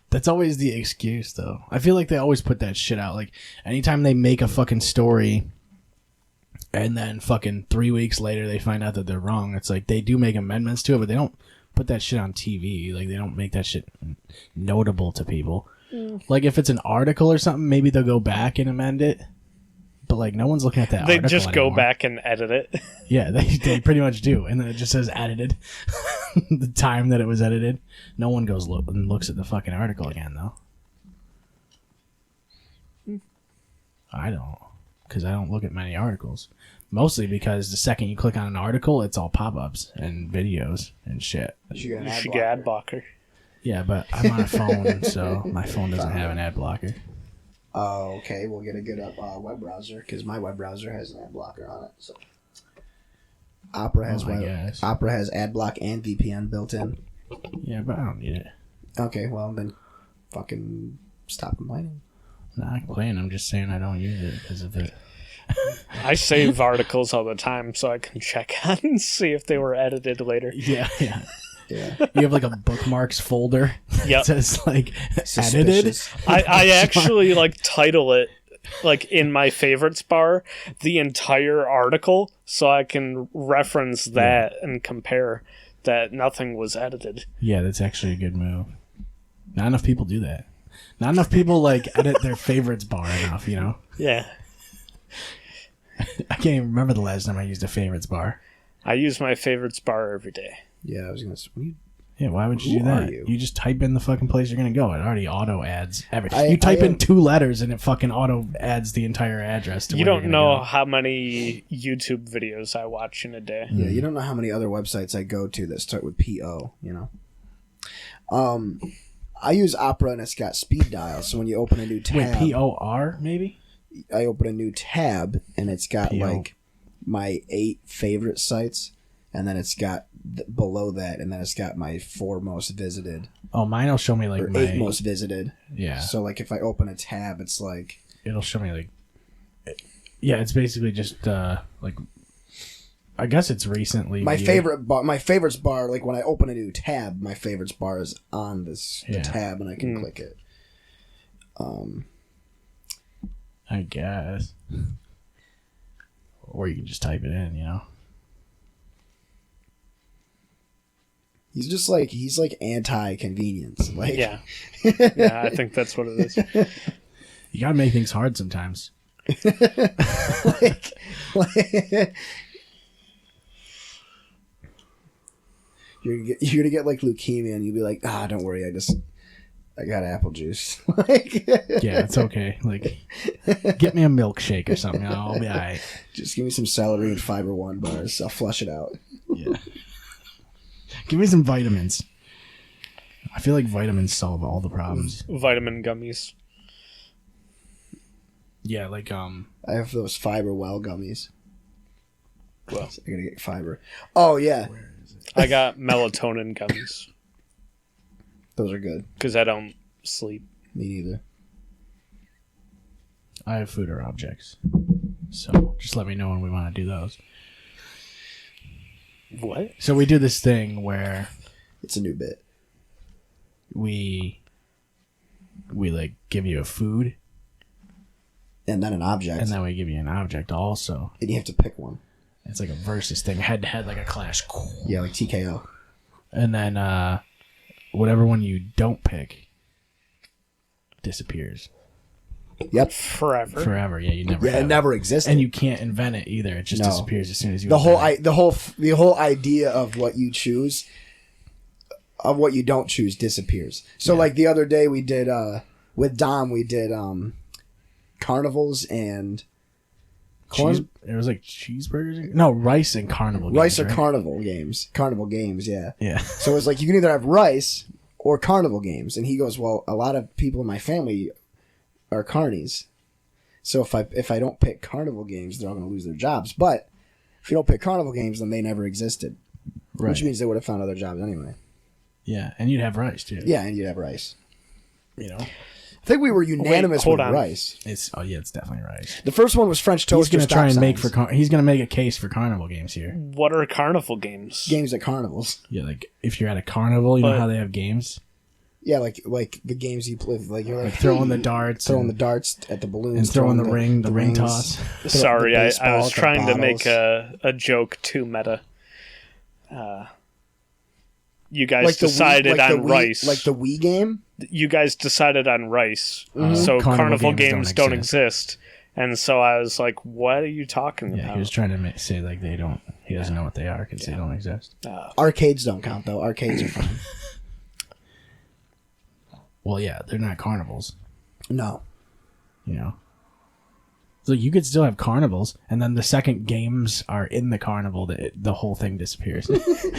That's always the excuse, though. I feel like they always put that shit out. Anytime they make a fucking story and then fucking 3 weeks later they find out that they're wrong, it's they do make amendments to it, but they don't put that shit on TV. They don't make that shit notable to people. If it's an article or something, maybe they'll go back and amend it. But no one's looking at that. They article just go anymore. back and edit it. Yeah, they pretty much do, and then it just says edited. The time that it was edited. No one goes and looks at the fucking article again, though. I don't, because I don't look at many articles. Mostly because the second you click on an article, it's all pop-ups and videos and shit. You should get ad blocker. Yeah, but I'm on a phone, so my phone doesn't have an ad blocker. Oh, okay. We'll get a good web browser because my web browser has an ad blocker on it. So Opera has ad block and VPN built in. Yeah, but I don't need it. Okay, well then, fucking stop complaining. I'm not complaining. I'm just saying I don't use it because of it. I save articles all the time so I can check on and see if they were edited later. Yeah. Yeah. You have a bookmarks folder Yep. that says edited. Suspicious. I actually title it in my favorites bar the entire article so I can reference that and compare that nothing was edited. Yeah, that's actually a good move. Not enough people do that. Not enough people edit their favorites bar enough, you know? Yeah. I can't even remember the last time I used a favorites bar. I use my favorites bar every day. Yeah, I was gonna. Yeah, why would you Who do that? are you? You just type in the fucking place you're gonna go. It already auto adds everything. I You type in am- 2 letters and it fucking auto adds the entire address to You where you're don't gonna know go. how many YouTube videos I watch in a day. Yeah, you don't know how many other websites I go to that start with PO. I use Opera and it's got speed dial. So when you open a new tab, Wait, POR maybe? I open a new tab and it's got PO. my 8 favorite sites, and then it's got below that, and then it's got my 4 most visited Oh, mine will show me or my 8 most visited. yeah. So if I open a tab, it's It'll show me yeah, it's basically just I guess it's recently my viewed. favorite bar. My favorites bar. When I open a new tab, my favorites bar is on the Yeah. tab, and I can click it. I guess. Or you can just type it in, you know. He's just he's anti-convenience. Yeah. Yeah, I think that's what it is. You gotta make things hard sometimes. like you're gonna get leukemia, and you'll be like, don't worry, I just I got apple juice. Like, Yeah, it's okay. Like, get me a milkshake or something. I'll be all right. just give me some celery and Fiber One bars. I'll flush it out. Yeah. Give me some vitamins. I feel like vitamins solve all the problems. Vitamin gummies. Yeah, like I have those Fiber Well gummies. Well, I gotta get fiber. Oh yeah, I got melatonin gummies those are good. because I don't sleep. Me neither. I have food or objects. So just let me know when we want to do those. What? So we do this thing where It's a new bit. we like give you a food And then an object. and then we give you an object also. And you have to pick one. It's like a versus thing, head to head, like a clash. Yeah, like TKO. And then whatever one you don't pick disappears Yep. Forever. Yeah, you never. Yeah, have it never existed. And you can't invent it either. It just No. disappears as soon as you. the whole invent it. the whole idea of what you choose, of what you don't choose, disappears. So like the other day we did with Dom, we did carnivals and corn. It was like cheeseburgers. No, rice and carnival. Rice games, or right? carnival games, yeah. Yeah. So it's like you can either have rice or carnival games, and he goes, "Well, a lot of people in my family are carnies, so if I don't pick carnival games, they're all going to lose their jobs. But if you don't pick carnival games, then they never existed, Right. which means they would have found other jobs anyway. Yeah, and you'd have rice too. Yeah, and you'd have rice. You know, I think we were unanimous hold with on. rice. it's definitely rice. The first one was French He's toast. gonna or try stop and make signs. he's gonna make a case for carnival games here. What are carnival games? games at carnivals. Yeah, like if you're at a carnival, you know But- how they have games, Yeah, like the games you play, like you're like throwing the darts, throwing the and, darts at the balloons, and throwing the ring rings. toss. Sorry, I baseball was at the trying to make bottles. a joke too meta. You guys Like the Wii- decided like the on Wii- rice. like the Wii game. You guys decided on rice. Mm-hmm. So Carnival carnival games games don't don't exist. And so I was like, what are you talking Yeah, about? he was trying to say like they don't. He doesn't know what they are because they don't exist. Arcades don't count though. Arcades are fine. Well, yeah, they're not carnivals. No. You know. So you could still have carnivals, and then the second games are in the carnival, the whole thing disappears.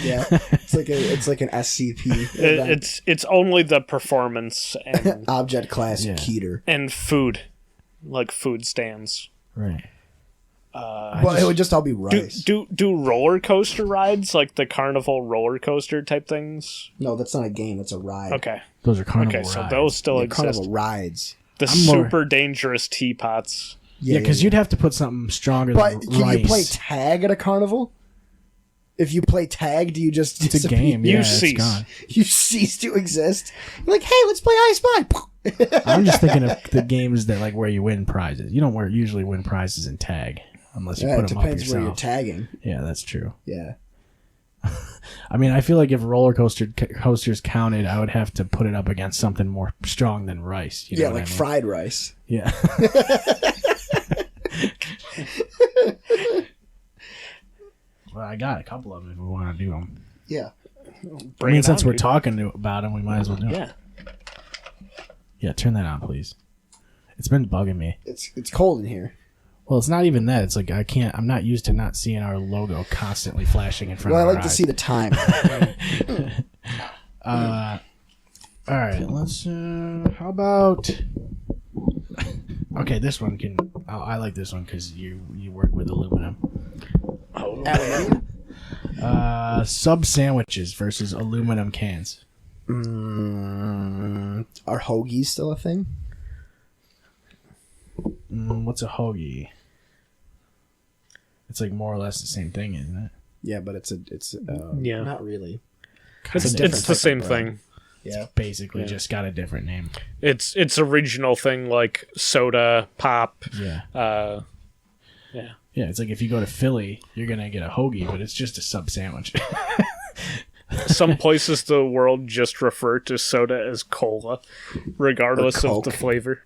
Yeah, it's like an SCP event. It's only the performance and Object class Yeah. Keter. and food, like food stands. Right. Well, it would just all be rice. Do roller coaster rides like the carnival roller coaster type things? No, that's not a game. That's a ride. Okay, Those are carnival okay, so rides. those still Yeah, exist. carnival rides. The I'm more- super dangerous teapots. Yeah, because you'd have to put something stronger But than can rice. you play tag at a carnival? If you play tag, do you just It's a disappear? game. You Yeah, it's cease. gone. You cease to exist. You're like, hey, let's play I Spy. I'm just thinking of the games that like where you win prizes. You don't usually win prizes in tag unless you Yeah, put it them up depends yourself. where you're tagging. Yeah, that's true. Yeah. I mean, I feel like if roller coasters counted, I would have to put it up against something more strong than rice. You know Yeah, what like I mean? fried rice. Yeah. Well, I got a couple of them if we want to do them. Yeah. I mean, since we're talking about them, we might as well do them. Yeah. Yeah, turn that on, please. It's been bugging me. It's cold in here. Well, it's not even that. It's like I'm not used to not seeing our logo constantly flashing in front Well, I of our like to eyes. see the time. All right, let's. How about? Okay, this one can. I like this one because you work with aluminum. Aluminium? Sub sandwiches versus aluminum cans. Are hoagies still a thing? What's a hoagie? It's like more or less the same thing, isn't it? Yeah, but it's Yeah. not really. It's different the type same of bread. thing. Yeah. Basically, just got a different name. It's a regional thing like soda, pop. Yeah. Yeah. Yeah, it's like if you go to Philly, you're gonna get a hoagie, but it's just a sub sandwich. Some places the world just refer to soda as cola, regardless Or of the Coke. flavor.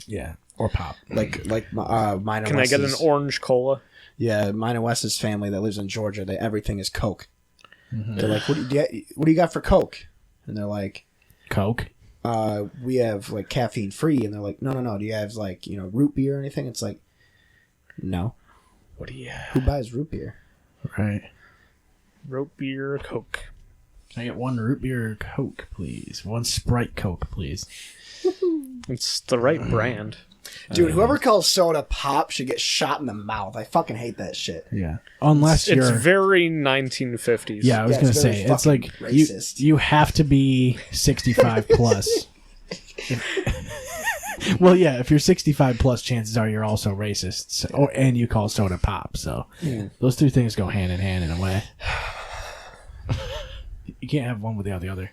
Yeah, or pop. Like mine and Can I get an Wes's- orange cola? Yeah, mine and Wes's family that lives in Georgia, everything is Coke. They're like, what do you got for Coke? And they're like, Coke. we have like caffeine free, and they're like, no. Do you have like root beer or anything? It's like, no. What do you have? Who buys root beer? Right. Root beer, Coke. Can I get one root beer Coke, please? One Sprite Coke, please. It's the right brand. Dude, whoever calls soda pop should get shot in the mouth. I fucking hate that shit. Yeah. Unless It's you're... very 1950s. Yeah, I was going to very say, it's fucking like racist. you have to be 65 plus. Well, yeah, if you're 65 plus, chances are you're also racist. So, and you call soda pop. So those two things go hand in hand in a way. You can't have one without the other.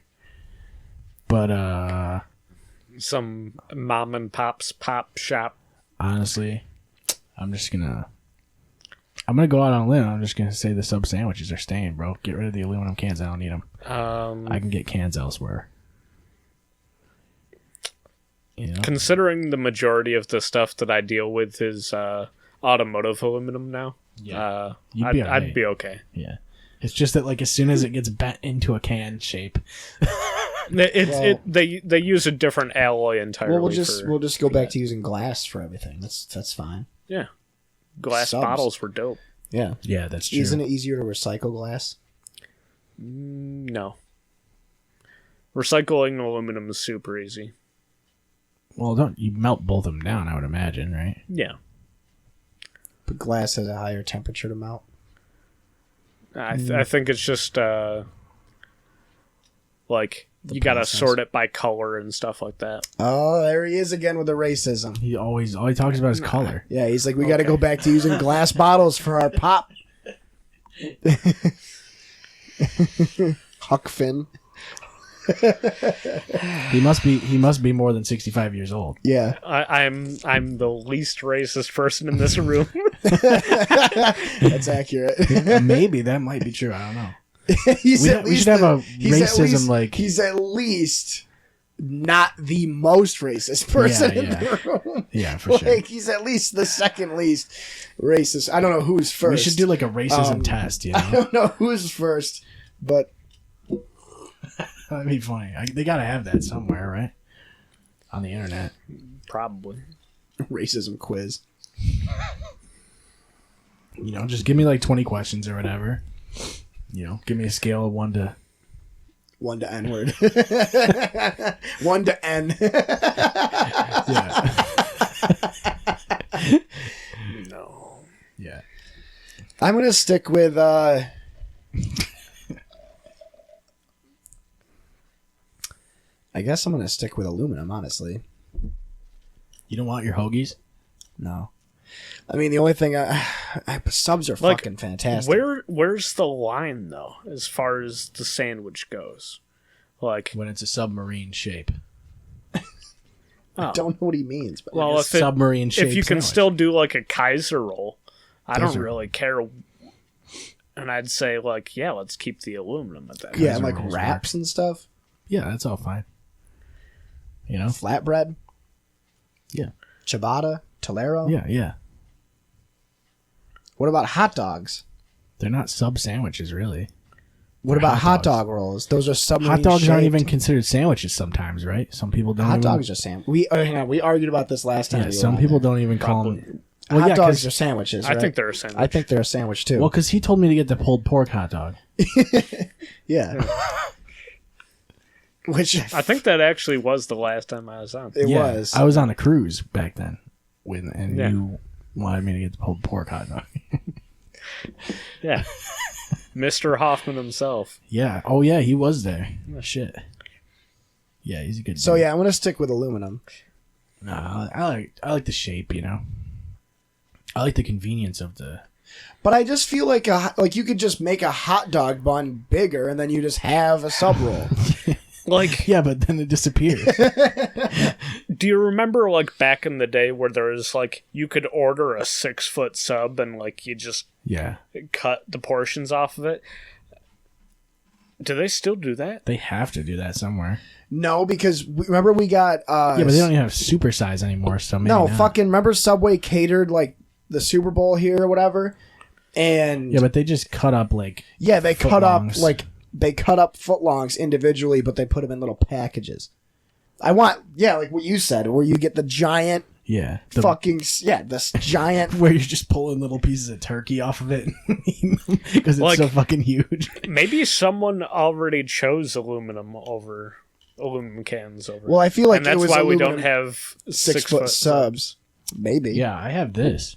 But, Some mom and pop's pop shop. honestly, I'm gonna go out on a limb. I'm just gonna say the sub sandwiches are staying, bro. Get rid of the aluminum cans. I don't need them. I can get cans elsewhere. Considering the majority of the stuff that I deal with is automotive aluminum now, You'd be I'd alright. be okay. Yeah. It's just that, like, as soon as it gets bent into a can shape, They use a different alloy entirely. Well, we'll just go back to using glass for everything. That's fine. Yeah, glass Subs. bottles were dope. Yeah. yeah, that's true. Isn't it easier to recycle glass? No, recycling aluminum is super easy. Well, don't you melt both of them down? I would imagine, right? Yeah, But glass has a higher temperature to melt. I think it's just like you gotta process. sort it by color and stuff like that. Oh, there he is again with the racism. All he talks about is color. Yeah, he's like, we got to go back to using glass bottles for our pop. Huck Finn. He must be more than 65 years old. Yeah. I'm the least racist person in this room. That's accurate. Maybe that might be true. I don't know. He's We at should least have a he's at racism, least- like- he's at least not the most racist person in the room. Yeah, for sure. Like, he's at least the second least racist. I don't know who's first. We should do like a racism test. I don't know who's first, but That'd be funny. They gotta have that somewhere, right? On the internet. Probably. racism quiz. Just give me like 20 questions or whatever. Give me a scale of 1 to... 1 to N word. 1 to N. Yeah. No. Yeah. I'm going to stick with... I guess I'm going to stick with aluminum, honestly. You don't want your hoagies? No. I mean, the only thing... subs are Like, fucking fantastic. Where's the line though, as far as the sandwich goes? Like, When it's a submarine shape. I don't know what he means. But well, if Submarine shape if you can sandwich. still do like a Kaiser roll, I don't Those are- really care. And I'd say like, yeah, let's keep the aluminum at that. yeah, Kaiser like rolls wraps and stuff. Yeah, that's all fine. Flatbread. Yeah. Ciabatta. Tolero. Yeah. What about hot dogs? They're not sub sandwiches, really. What They're about hot dogs. dog rolls? Those are submarine Hot dogs aren't shaped. even considered sandwiches sometimes, right? Some people don't Hot even... dogs are sandwiches. We argued about this last time. Yeah, we were some on people there. don't even call them... Well, Hot yeah, dogs 'cause- are sandwiches. I Right? think they're a sandwich. I think they're a sandwich too. Well, because he told me to get the pulled pork hot dog. Yeah. Which I think that actually was the last time I was on. it Yeah, was. I was on a cruise back then, and Yeah. you wanted me to get the pulled pork hot dog. Yeah, Mr. Hoffman himself. Yeah. Oh, yeah, he was there. Shit. Yeah, he's a good So dude. yeah, I'm gonna stick with aluminum. Nah, I like the shape, I like the convenience of the... But I just feel like you could just make a hot dog bun bigger and then you just have a sub roll. Like, Yeah, but then it disappears. do you remember like back in the day where there was like you could order a 6-foot sub and like you just Yeah. cut the portions off of it? Do they still do that? They have to do that somewhere. No, because remember we got Yeah, but they don't even have supersize anymore, so maybe no not. fucking remember Subway catered like the Super Bowl here or whatever, and Yeah, but they just cut up like... yeah, they cut up footlongs. like they cut up footlongs individually, but they put them in little packages. I want, like what you said, where you get the giant Yeah. this giant. Where you're just pulling little pieces of turkey off of it because it's Like- so fucking huge. Maybe someone already chose aluminum cans over. Well, I feel like and that's it was why we aluminum don't have 6 foot subs. Maybe. Yeah, I have this,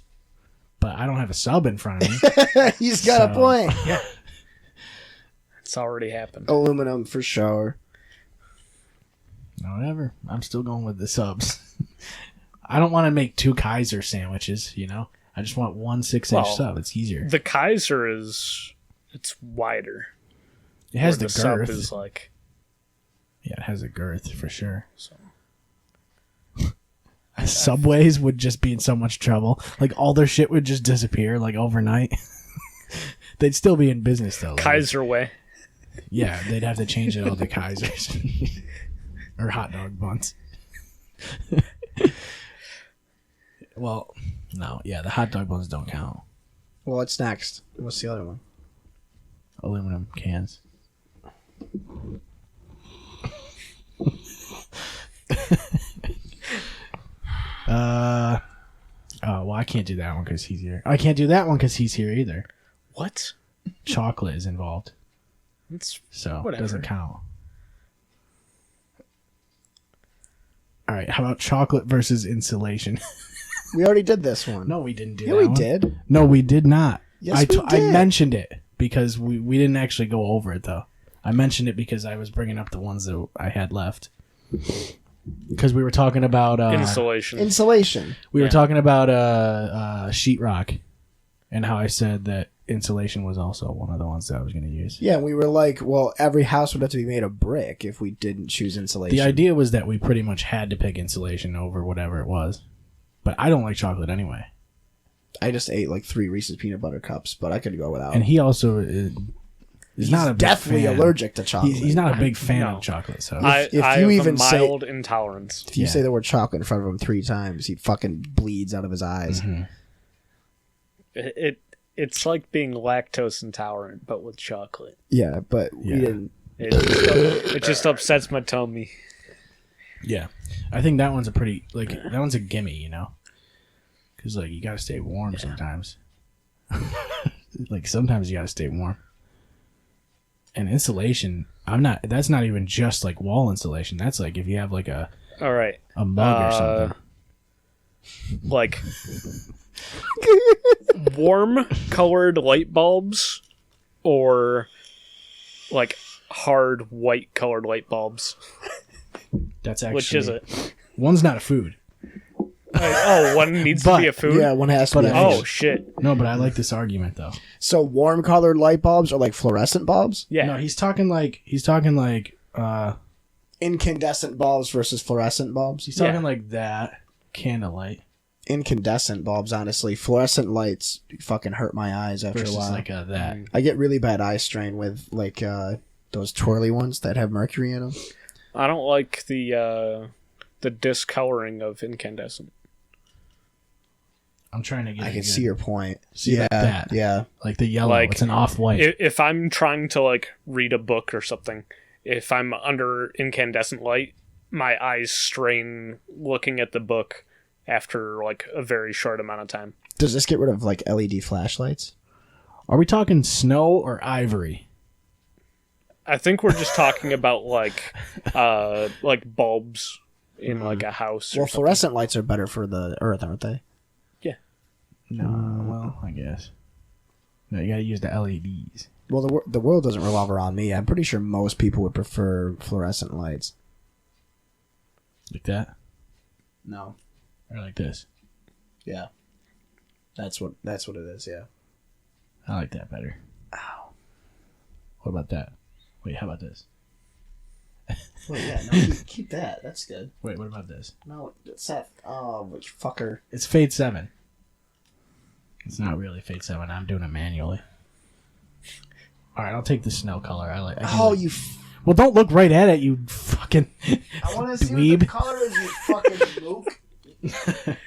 but I don't have a sub in front of me. He's got a So- point. It's already happened. Aluminum for sure. Whatever. I'm still going with the subs. I don't want to make 2 Kaiser sandwiches, you know? I just want 1 6-inch Well, sub. It's easier. The Kaiser it's wider. It has where the sub girth. is like Yeah, it has a girth for sure. so. Subways would just be in so much trouble. Like, all their shit would just disappear, like, overnight. They'd still be in business, though. Like, Kaiser way. yeah, they'd have to change it all to Kaisers. Or hot dog buns. Well, no. Yeah, the hot dog buns don't count. Well, what's next? What's the other one? Aluminum cans. Well, I can't do that one because he's here. I can't do that one because he's here either. What? Chocolate is involved, It's so it Whatever. doesn't count. All right, how about chocolate versus insulation? We already did this one. No, we didn't do Yeah, that we one. did. No, we did not. Yes, I we I did. mentioned it because we didn't actually go over it, though. I mentioned it because I was bringing up the ones that I had left. Because we were talking about... insulation. Insulation. We were Yeah. talking about sheetrock and how I said that insulation was also one of the ones that I was going to use. Yeah, we were like, well, every house would have to be made of brick if we didn't choose insulation. The idea was that we pretty much had to pick insulation over whatever it was. But I don't like chocolate anyway. I just ate like 3 Reese's peanut butter cups, but I could go without. And he also is he's not a big definitely fan. allergic to chocolate. He's not a big fan No. of chocolate, so... I if I you have even a say- mild intolerance. If you Yeah. say the word chocolate in front of him 3 times, he fucking bleeds out of his eyes. Mm-hmm. It's like being lactose intolerant, but with chocolate. Yeah, but Yeah. we didn't. It just upsets my tummy. Yeah, I think that one's a pretty that one's a gimme, you know, because like you gotta stay warm sometimes. Like sometimes you gotta stay warm. And insulation, that's not even just like wall insulation. That's like if you have like a All right, mug or something. like warm colored light bulbs, or like hard white colored light bulbs. That's actually Which is it? One's not a food. One needs to be a food. Yeah, one has to be. But a Oh food. shit! No, but I like this argument though. So warm colored light bulbs are like fluorescent bulbs? Yeah. No, he's talking like Incandescent bulbs versus fluorescent bulbs? he's talking Yeah. like that candlelight Incandescent bulbs, honestly. Fluorescent lights fucking hurt my eyes after versus a while. like that. I get really bad eye strain with like those twirly ones that have mercury in them. I don't like the discoloring of incandescent. I'm trying to get. I a can good- see your point. See, yeah, like that. yeah. like the yellow. Like, it's an off-white. If I'm trying to like read a book or something, if I'm under incandescent light, my eyes strain looking at the book after like a very short amount of time. Does this get rid of like LED flashlights? Are we talking snow or ivory? I think we're just talking about like bulbs in like a house. Or Well, something. fluorescent lights are better for the earth, aren't they? No, well, I guess. No, you gotta use the LEDs. Well, the world doesn't revolve around me. I'm pretty sure most people would prefer fluorescent lights. Like that? No. Or like this? Yeah. That's what it is. Yeah. I like that better. Ow. What about that? Wait, how about this? Well, yeah. No, keep that. That's good. Wait, what about this? No, Seth. Oh, which fucker. It's Fade 7. It's not really Fade 7. I'm doing it manually. Alright, I'll take the snow color. I do Oh, like- you. Well, don't look right at it, you fucking I want to see what dweeb. the color is. You fucking mook.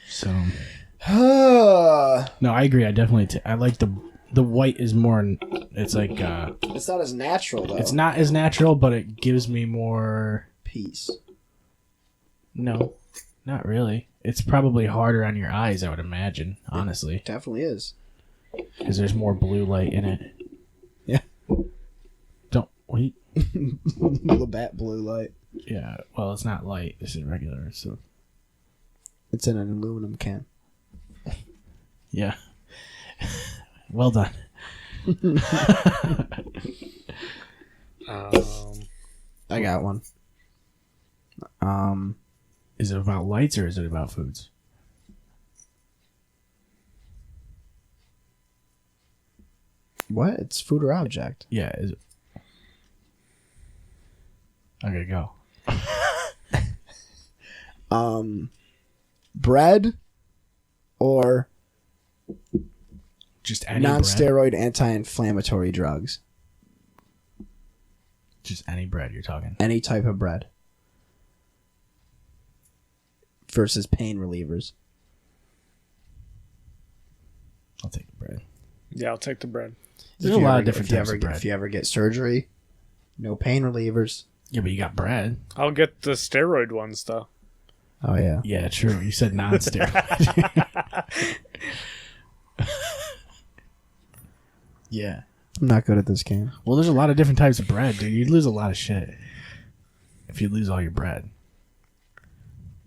So, Oh, no, I agree. I definitely I like the white is more It's like It's not as natural though. it's not as natural, but it gives me more. Peace. No, not really. It's probably harder on your eyes, I would imagine. Honestly, Definitely is. because there's more blue light in it. Yeah. Don't wait. Labatt blue light. Yeah. Well, it's not light. This is regular. So It's in an aluminum can. yeah. Well done. I got one. Is it about lights or is it about foods? What? It's food or object. Yeah. Is it... Okay, go. Bread or Just any bread. non-steroid anti-inflammatory drugs. Just any bread you're talking. Any type of bread. Versus pain relievers. I'll take the bread. Yeah, I'll take the bread. There's a lot of different types of bread. If you ever get surgery, no pain relievers. Yeah, but you got bread. I'll get the steroid ones though. Oh yeah. Yeah, true. You said non-steroid. Yeah. I'm not good at this game. Well, there's a lot of different types of bread, dude. You'd lose a lot of shit if you lose all your bread.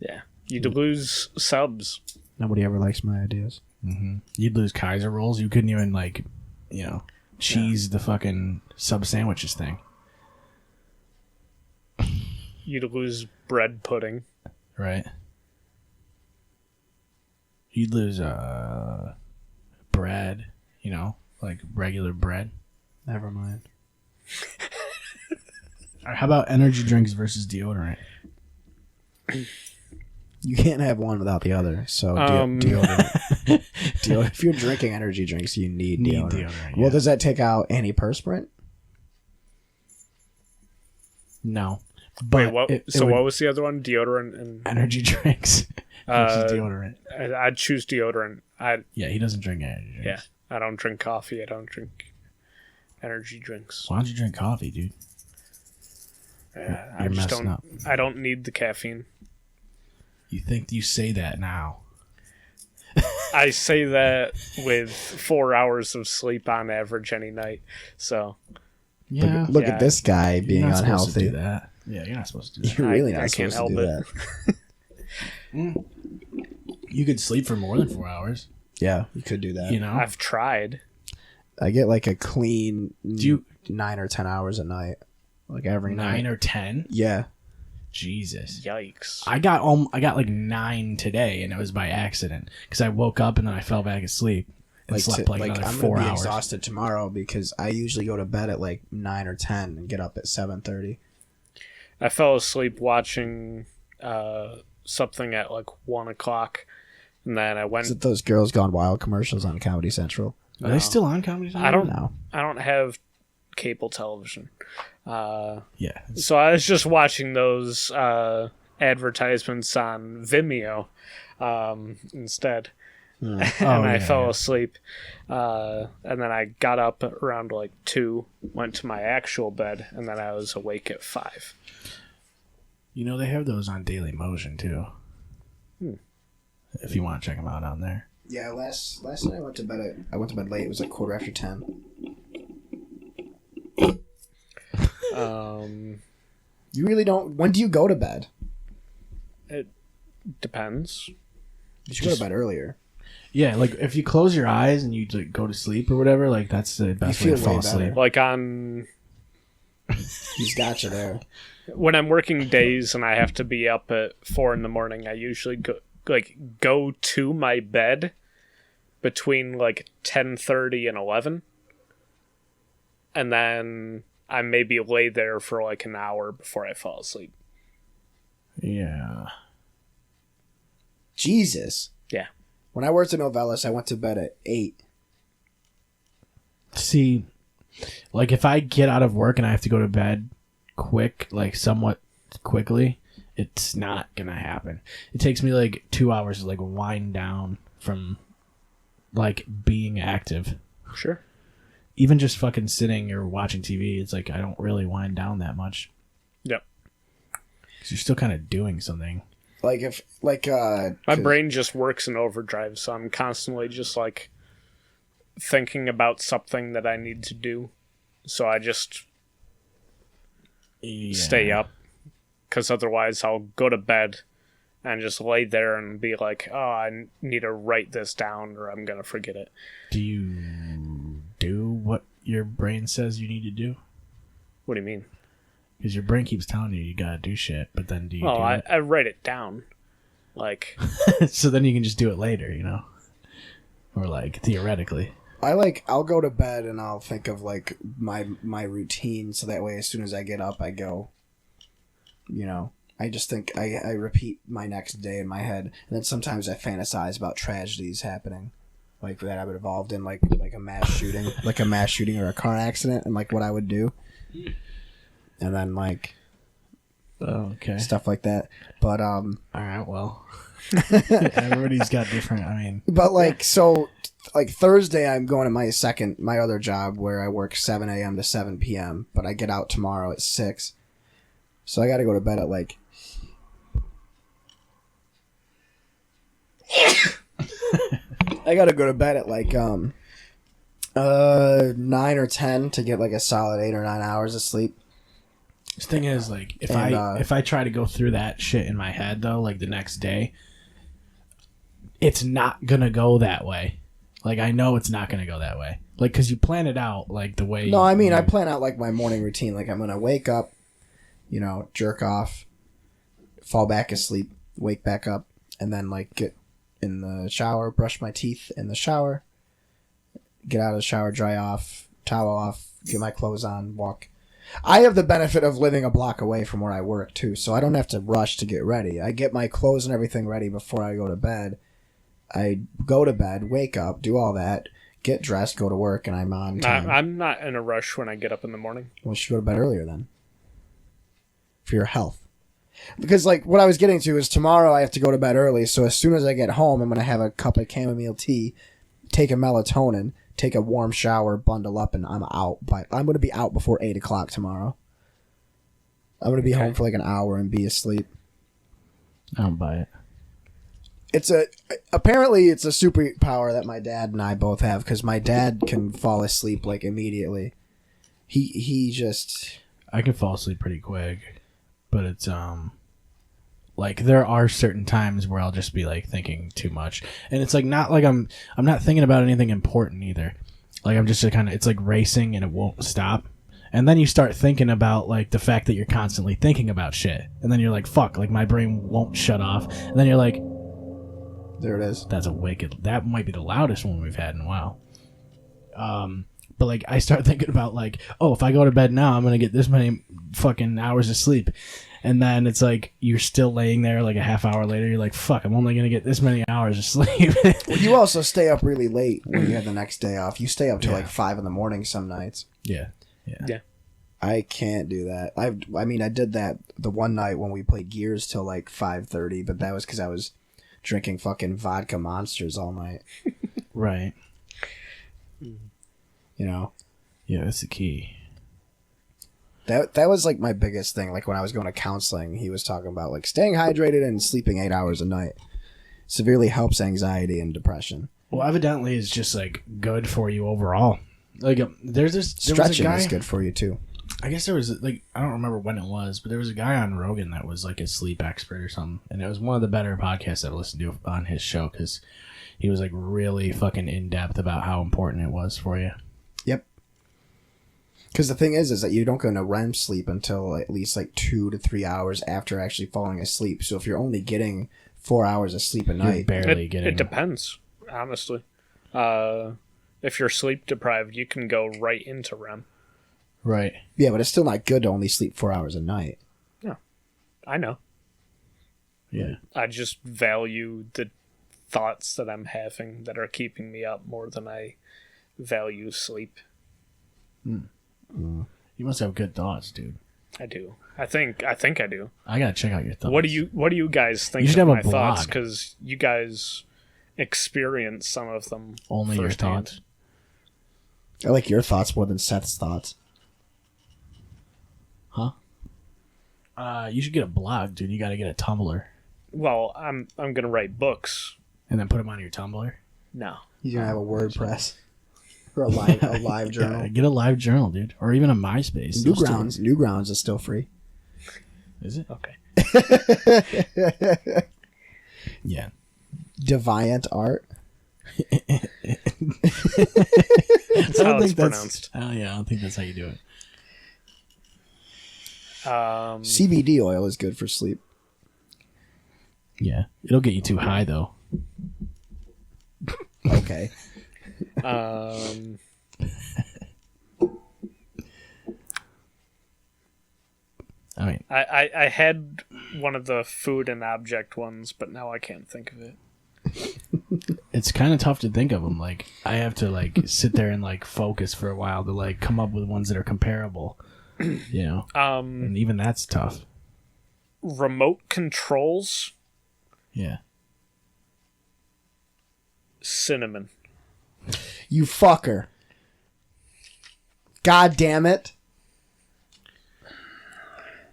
Yeah, you'd lose subs. Nobody ever likes my ideas. Mm-hmm. You'd lose Kaiser rolls. You couldn't even cheese the fucking sub sandwiches thing. You'd lose bread pudding. Right. You'd lose bread, like regular bread. Never mind. How about energy drinks versus deodorant? You can't have one without the other. So deodorant. If you're drinking energy drinks, you need deodorant. Yeah. Well, does that take out antiperspirant? No. Wait, But what? What was the other one? Deodorant and energy drinks versus deodorant. I'd choose deodorant. Yeah, he doesn't drink energy drinks. Yeah, I don't drink coffee. I don't drink energy drinks. Why don't you drink coffee, dude? I You're just messing don't. up. I don't need the caffeine. You think you say that now? I say that with 4 hours of sleep on average any night. So Yeah. Look Yeah. at this guy being You're not supposed to unhealthy. do that. Yeah, you're not supposed to do that. You're really I not can't supposed to help do it. that. You could sleep for more than 4 hours. Yeah, you could do that. I've tried. I get like a clean you- 9 or 10 hours a night, like every 9 night. or 10? Yeah. Jesus. Yikes. I got like 9 today, and it was by accident because I woke up and then I fell back asleep and slept like another I'm 4 gonna be hours. exhausted tomorrow because I usually go to bed at like 9 or 10 and get up at 7:30. I fell asleep watching something at like 1 o'clock, and then I went. Is it those Girls Gone Wild commercials on Comedy Central? Are they still on Comedy Central? I don't have cable television. Yeah. So I was just watching those advertisements on Vimeo instead. And I fell asleep. And then I got up around like 2, went to my actual bed, and then I was awake at 5. They have those on Daily Motion too. If you want to check them out on there. Yeah, last night I went to bed late. It was like 10:15. You really don't. When do you go to bed? It depends. You should go to bed earlier. Yeah, like if you close your eyes and you like go to sleep or whatever, like that's the best way to feel fall way asleep. better. Like on He's got you there. when I'm working days and I have to be up at 4 a.m, I usually go to my bed between like 10:30 and 11, and then I maybe lay there for like an hour before I fall asleep. Yeah. Jesus. Yeah. When I worked at Novellis, I went to bed at 8. See, like if I get out of work and I have to go to bed quick, like somewhat quickly, it's not gonna happen. It takes me like 2 hours to like wind down from like being active. Sure. even just fucking sitting or watching TV, it's like I don't really wind down that much. Yep. Because you're still kind of doing something. Like if like my brain just works in overdrive, so I'm constantly just like thinking about something that I need to do. So I just stay up, because otherwise I'll go to bed and just lay there and be like, oh, I need to write this down or I'm going to forget it. Do you do what your brain says you need to do? What do you mean? Because your brain keeps telling you gotta do shit, but then do you do it? I write it down. Like, so then you can just do it later, you know? Or like, theoretically. I'll go to bed and I'll think of like my routine, so that way as soon as I get up I go, you know, I just think I repeat my next day in my head, and then sometimes I fantasize about tragedies happening, like that I would involved in like a mass shooting, or a car accident, and like what I would do, and then like okay, stuff like that. But all right, well, everybody's got different. I mean, but like so. Like Thursday, I'm going to my other job where I work 7 a.m. to 7 p.m., but I get out tomorrow at 6. So I got to go to bed at like... I got to go to bed at like 9 or 10 to get like a solid 8 or 9 hours of sleep. The thing is, like, if I try to go through that shit in my head, though, like the next day, it's not going to go that way. Like, I know it's not going to go that way. Like, because you plan it out, like, the way... No, I mean, I plan out, like, my morning routine. Like, I'm going to wake up, you know, jerk off, fall back asleep, wake back up, and then, like, get in the shower, brush my teeth in the shower, get out of the shower, dry off, towel off, get my clothes on, walk. I have the benefit of living a block away from where I work, too, so I don't have to rush to get ready. I get my clothes and everything ready before I go to bed. I go to bed, wake up, do all that, get dressed, go to work, and I'm on time. I'm not in a rush when I get up in the morning. Well, you should go to bed earlier then. For your health. Because, like, what I was getting to is tomorrow I have to go to bed early, so as soon as I get home, I'm going to have a cup of chamomile tea, take a melatonin, take a warm shower, bundle up, and I'm out. I'm going to be out before 8 o'clock tomorrow. I'm going to be home for like an hour and be asleep. I don't buy it. Apparently it's a superpower that my dad and I both have, because my dad can fall asleep like immediately. He just... I can fall asleep pretty quick, but it's like there are certain times where I'll just be like thinking too much, and it's like not like I'm not thinking about anything important either. Like I'm just kind of, it's like racing and it won't stop. And then you start thinking about like the fact that you're constantly thinking about shit, and then you're like, fuck, like my brain won't shut off, and then you're like, there it is. That might be the loudest one we've had in a while. But like I start thinking about like, oh, if I go to bed now, I'm gonna get this many fucking hours of sleep, and then it's like you're still laying there like a half hour later. You're like, fuck, I'm only gonna get this many hours of sleep. Well, you also stay up really late when you have the next day off. You stay up till like 5 a.m. some nights. Yeah. I can't do that. I mean, I did that the one night when we played Gears till like 5:30, but that was because I was drinking fucking vodka monsters all night. Right. You know? Yeah, that's the key. That was like my biggest thing. Like when I was going to counseling, he was talking about like staying hydrated and sleeping 8 hours a night severely helps anxiety and depression. Well, evidently it's just like good for you overall. Like there was a guy, is good for you too. I guess there was like, I don't remember when it was, but there was a guy on Rogan that was like a sleep expert or something, and it was one of the better podcasts I've listened to on his show, because he was like really fucking in depth about how important it was for you. Yep. Because the thing is that you don't go into REM sleep until at least like 2 to 3 hours after actually falling asleep. So if you're only getting 4 hours of sleep a night, it depends, honestly. If you're sleep deprived, you can go right into REM. Right. Yeah, but it's still not good to only sleep 4 hours a night. No, I know. Yeah. I just value the thoughts that I'm having that are keeping me up more than I value sleep. You must have good thoughts, dude. I do. I think I do. I gotta check out your thoughts. What do you guys think of my a blog. thoughts? Because you guys experience some of them. Only firsthand. your thoughts. I like your thoughts more than Seth's thoughts. Huh? You should get a blog, dude. You got to get a Tumblr. Well, I'm gonna write books. And then put them on your Tumblr? No. He's gonna have a WordPress or a live journal. Yeah, get a live journal, dude. Or even a MySpace. Newgrounds is still free. Is it? Okay. Yeah. Deviant Art. That's how it's pronounced. Oh yeah, I don't think that's how you do it. CBD oil is good for sleep. Yeah, it'll get you too high though. Okay. I mean, I had one of the food and object ones, but now I can't think of it. it's kind of tough to think of them. Like, I have to like sit there and like focus for a while to like come up with ones that are comparable. You know, and even that's tough. Remote controls. Yeah. Cinnamon. You fucker. God damn it.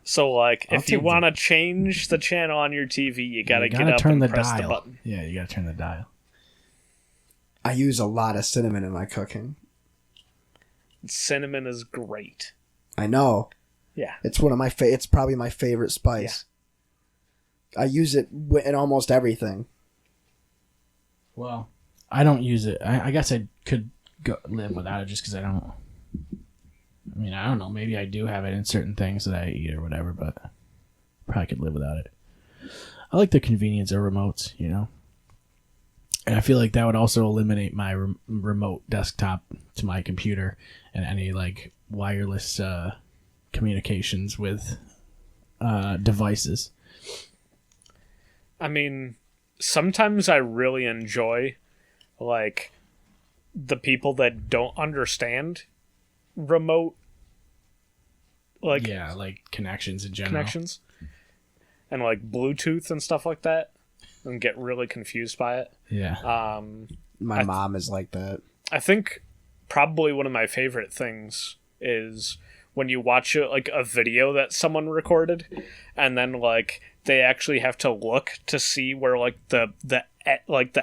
So, like, I'll if you take want to change the channel on your TV, you gotta get up turn and the press dial. the button. Yeah, you gotta turn the dial. I use a lot of cinnamon in my cooking. Cinnamon is great. I know. Yeah. It's one of my it's probably my favorite spice. I use it in almost everything. Well, I don't use it. I guess I could live without it just because I don't. I mean, I don't know. Maybe I do have it in certain things that I eat or whatever, but probably could live without it. I like the convenience of remotes, you know? And I feel like that would also eliminate my remote desktop to my computer and any, like, wireless communications with devices. I mean, sometimes I really enjoy, like, the people that don't understand remote, like, yeah, like connections in general. connections and like Bluetooth and stuff like that, and get really confused by it. Yeah. My mom is like that. I think probably one of my favorite things is when you watch like a video that someone recorded, and then like they actually have to look to see where like the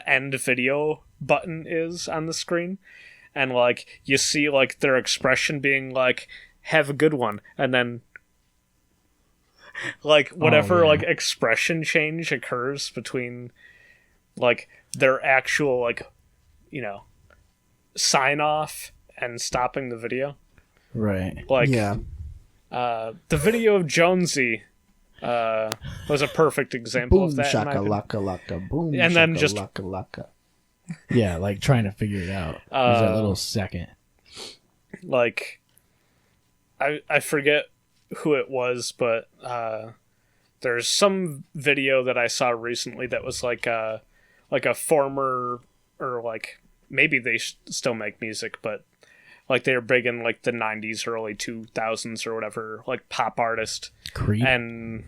end video button is on the screen. And, like, you see, like, their expression being, like, have a good one. And then, like, whatever, like, expression change occurs between, like, their actual, like, you know, sign-off and stopping the video. Right. Like, Yeah. the video of Jonesy was a perfect example Boom of that. in my shaka opinion. laka laka. Boom And shaka then just- laka laka. Yeah, like trying to figure it out. There's that little second. Like, I forget who it was, but there's some video that I saw recently that was like a former, or like maybe they still make music, but like they were big in like the 90s, early 2000s or whatever, like pop artist. Creep. And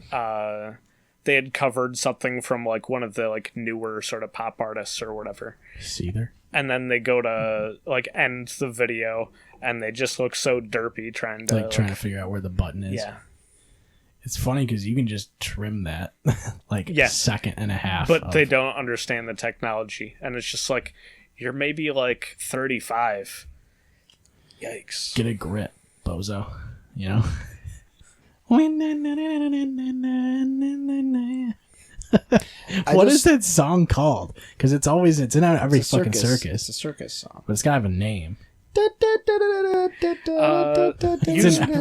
they had covered something from like one of the like newer sort of pop artists or whatever. Seether. And then they go to like end the video and they just look so derpy trying to Trying to figure out where the button is. yeah. It's funny because you can just trim that like a second and a half. But they don't understand the technology, and it's just like, you're maybe like 35. Yikes. Get a grip, bozo. You know? What is that song called? Because it's in every fucking circus. It's a circus song. But it's gotta have a name.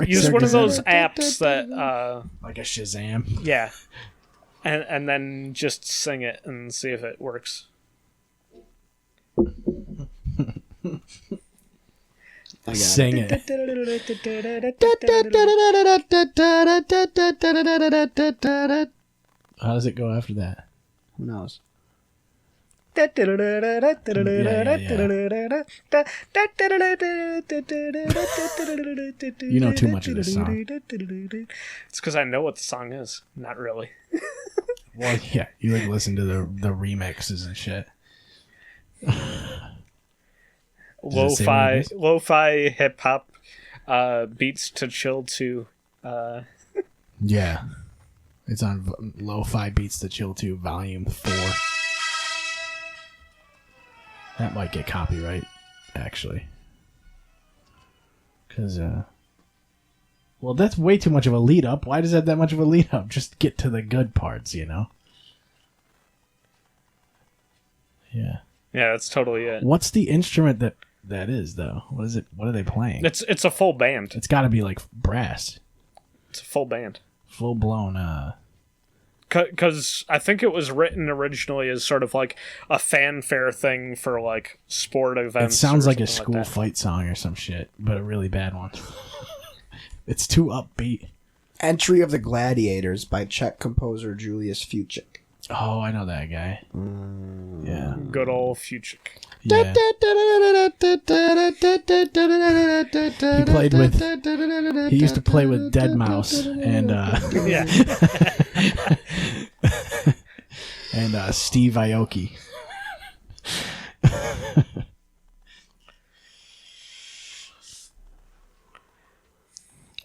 Use one of those apps that Like a Shazam. yeah, and then just sing it and see if it works. Sing it. How does it go after that? Who knows? You know too much of this song. It's because I know what the song is. Not really. Well, yeah, you like listen to the remixes and shit. lo-fi hip hop beats to chill to. Yeah. It's on Lo-Fi Beats to Chill to Volume 4. That might get copyright, actually. Because, well, that's way too much of a lead-up. Why does that much of a lead-up? Just get to the good parts, you know? Yeah. Yeah, that's totally it. What's the instrument that is, though? What is it? What are they playing? It's a full band. It's got to be, like, brass. It's a full band. Full-blown, Because I think it was written originally as sort of like a fanfare thing for like sport events. It sounds like a something school that. fight song or some shit, but a really bad one. It's too upbeat. Entry of the Gladiators by Czech composer Julius Fučík. Oh, I know that guy. Yeah. Good old Fuchik. Yeah. He used to play with Dead Mouse and Yeah. and Steve Aoki.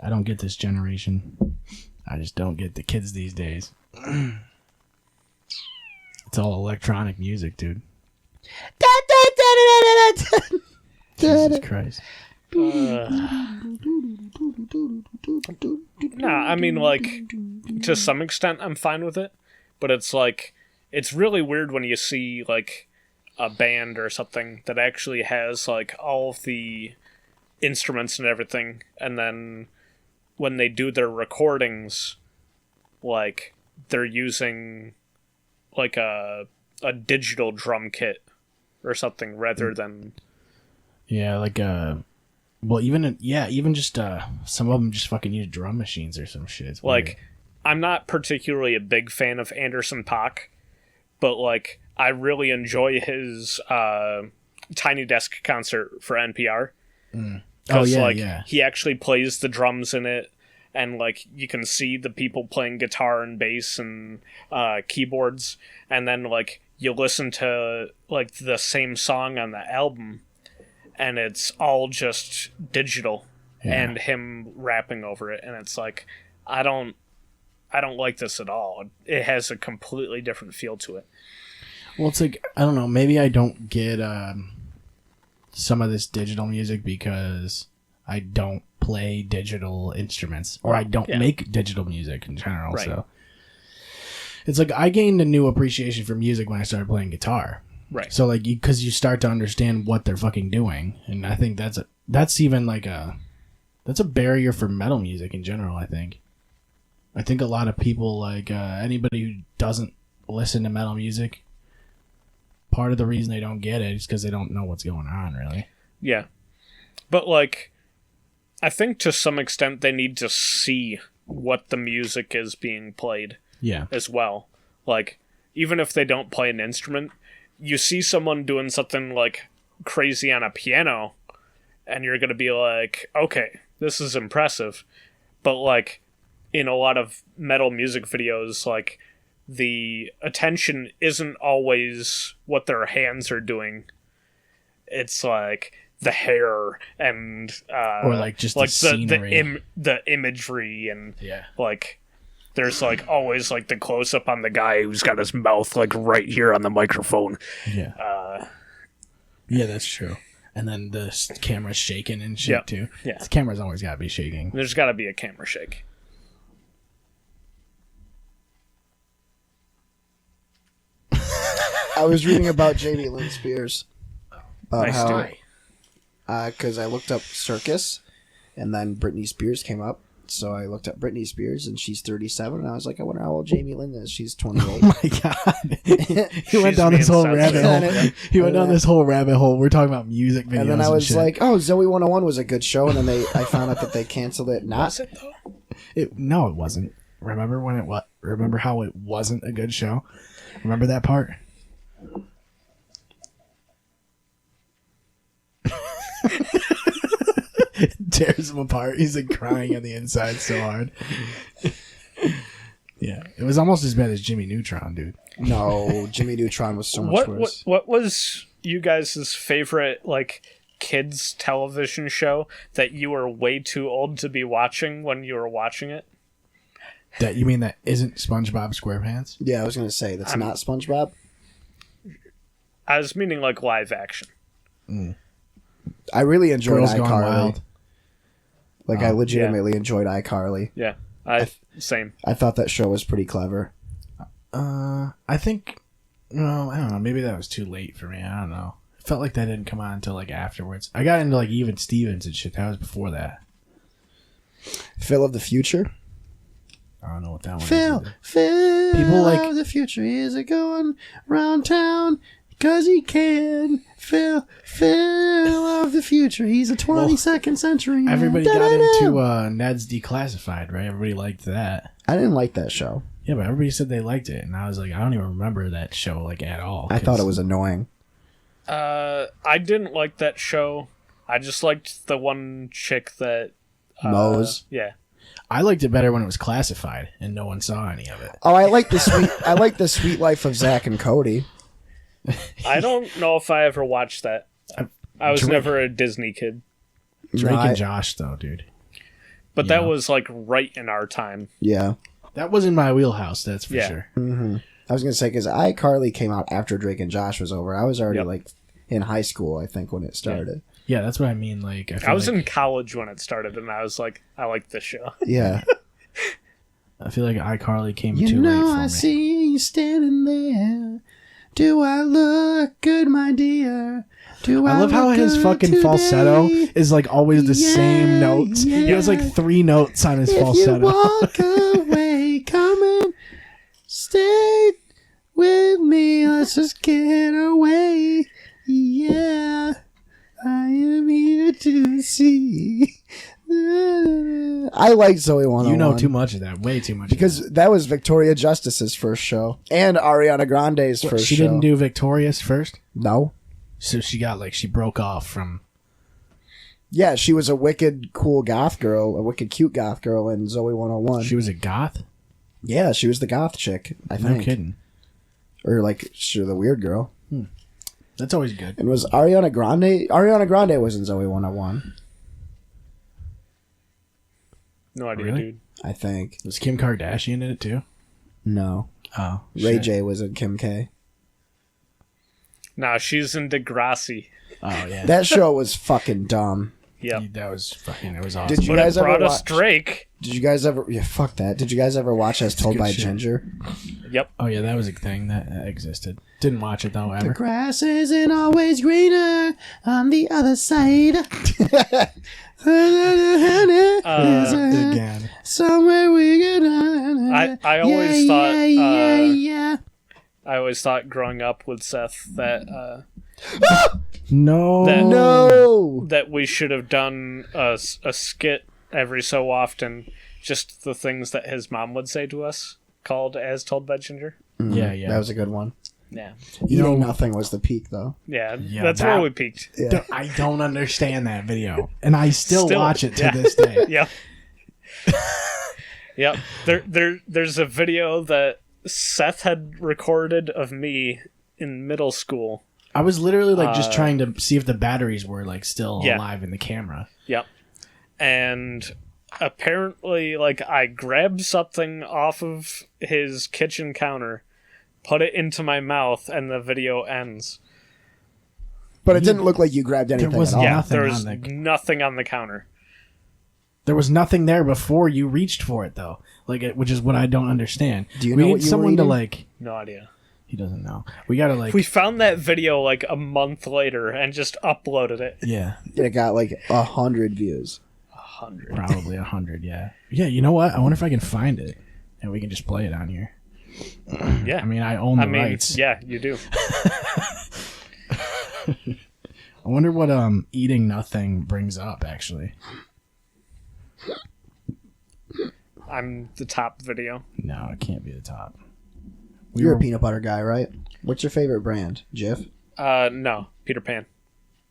I don't get this generation. I just don't get the kids these days. It's all electronic music, dude. Jesus Christ. Nah, I mean, like, to some extent, I'm fine with it. But it's like, it's really weird when you see, like, a band or something that actually has, like, all of the instruments and everything. And then when they do their recordings, like, they're using, like, a digital drum kit or something rather than... Yeah, like, well, even just, some of them just fucking use drum machines or some shit. It's like, weird. I'm not particularly a big fan of Anderson .Paak, but, like, I really enjoy his Tiny Desk concert for NPR. Because, he actually plays the drums in it, and, like, you can see the people playing guitar and bass and keyboards, and then, like, you listen to, like, the same song on the album, and it's all just digital and him rapping over it, and it's like, I don't like this at all. It has a completely different feel to it. Well, it's like, I don't know, maybe I don't get some of this digital music because I don't play digital instruments, or I don't make digital music in general, Right. so it's like I gained a new appreciation for music when I started playing guitar. Right. So, like, because you start to understand what they're fucking doing, and I think that's even like that's a barrier for metal music in general. I think a lot of people, like anybody who doesn't listen to metal music, part of the reason they don't get it is because they don't know what's going on, really. Yeah. But, like, I think to some extent they need to see what the music is being played. Yeah. As well. Like, even if they don't play an instrument, you see someone doing something, like, crazy on a piano, and you're gonna be like, okay, this is impressive. But, like, in a lot of metal music videos, like, the attention isn't always what their hands are doing. It's, like, the hair and... or, like, just like the scenery. The imagery and, Yeah. like... There's, like, always, like, the close-up on the guy who's got his mouth, like, right here on the microphone. Yeah. Yeah, that's true. And then the camera's shaking and shit, too. Yeah. The camera's always got to be shaking. There's got to be a camera shake. I was reading about Jamie Lynn Spears. About Nice how, story. because I looked up Circus, and then Britney Spears came up. So I looked up Britney Spears, and she's 37, and I was like, I wonder how old Jamie Lynn is. She's 28. Oh my god. He went She's down this whole being rabbit censored. hole. He went down this whole rabbit hole. We're talking about music videos. And then I was shit. like, oh, Zoe 101 was a good show, and then I found out that they canceled it. Was it, though? No, it wasn't. Remember when it was? Remember how it wasn't a good show? Remember that part? Tears him apart. He's like crying on the inside so hard. Yeah, it was almost as bad as Jimmy Neutron, dude. No, Jimmy Neutron was so much worse. What was you guys' favorite, like, kids television show that you were way too old to be watching when you were watching it? That you mean that isn't SpongeBob SquarePants? Yeah, I was gonna say that's not SpongeBob. I was meaning like live action. I really enjoyed Girls Gone iCarly. Wild. Like I legitimately enjoyed iCarly. Yeah, same. I thought that show was pretty clever. I think, no, I don't know. Maybe that was too late for me. I don't know. It felt like that didn't come on until like afterwards. I got into like Even Stevens and shit. That was before that. Phil of the Future. I don't know what that one Phil is. People like of the Future is a going round town because he can. Phil of the Future. He's a 22nd century man. everybody got into Ned's Declassified, right? Everybody liked that. I didn't like that show. Yeah, but everybody said they liked it, and I was like, I don't even remember that show like at all. I thought it was annoying. I didn't like that show. I just liked the one chick that Moe's. Yeah. I liked it better when it was classified and no one saw any of it. Oh, I like the sweet life of Zach and Cody. I don't know if I ever watched that. I was never a Disney kid. Drake No, and Josh, though, dude. But that was like right in our time. Yeah. That was in my wheelhouse, that's for sure. Mm-hmm. I was gonna say because iCarly came out after Drake and Josh was over. I was already like in high school, I think, when it started. Yeah, that's what I mean. Like I was in college when it started, and I was like, I like this show. Yeah. I feel like iCarly came too late for me. I see you standing there. Do I look good, my dear? I love how his fucking falsetto is like always the same notes. He has like 3 notes on his falsetto. If you walk away, come and stay with me. Let's just get away. Yeah, I am here to see. I like Zoe 101. You know too much of that. Way too much. Because that was Victoria Justice's first show. And Ariana Grande's first show. She didn't do Victorious first? No. So she got like, she broke off from... Yeah, she was a wicked cool goth girl, a wicked cute goth girl in Zoe 101. She was a goth? Yeah, she was the goth chick, I think. No kidding. Or like, she was the weird girl. That's always good. And was Ariana Grande? Ariana Grande was in Zoe 101. No idea, Really? dude. I think. Was Kim Kardashian in it too? No. Oh. Ray shit. J was in Kim K. Nah, she's in Degrassi. Oh, yeah. That show was fucking dumb. Yeah. That was fucking, it was awesome. Did you But guys it ever brought us watch? Drake. Did you guys ever? Yeah, fuck that. Did you guys ever watch As Told good by shit. Ginger? Yep. Oh, yeah, that was a thing that existed. Didn't watch it though, The ever. grass isn't always greener on the other side. Again. Somewhere we get. I always thought yeah. I always thought growing up with Seth that No. No. that we should have done a skit every so often, just the things that his mom would say to us, called As Told by Ginger. Yeah, yeah. That was a good one. Yeah. Eating Nothing was the peak, though. Yeah, Yeah, that's that- where we peaked. Yeah. I don't understand that video. And I still Still, watch it to yeah. this day. Yep. Yep. There's a video that Seth had recorded of me in middle school. I was literally like just trying to see if the batteries were like still alive in the camera. Yep. And apparently, like, I grabbed something off of his kitchen counter, put it into my mouth, and the video ends. But it didn't look like you grabbed anything was at all. Yeah, Nothing there was on the- nothing on the counter. There was nothing there before you reached for it though. Like which is what I don't understand. Do you we know need what you were someone to eating? like No idea. he doesn't know. We gotta like We found that video like a month later and just uploaded it. yeah. It got like 100 views. 100. Probably 100, yeah. Yeah, you know what? I wonder if I can find it and we can just play it on here. Yeah. I mean I own the rights. Yeah, you do. I wonder what eating nothing brings up actually. I'm the top video. No, it can't be the top. You're a peanut butter guy, right? What's your favorite brand? Jif? No, Peter Pan.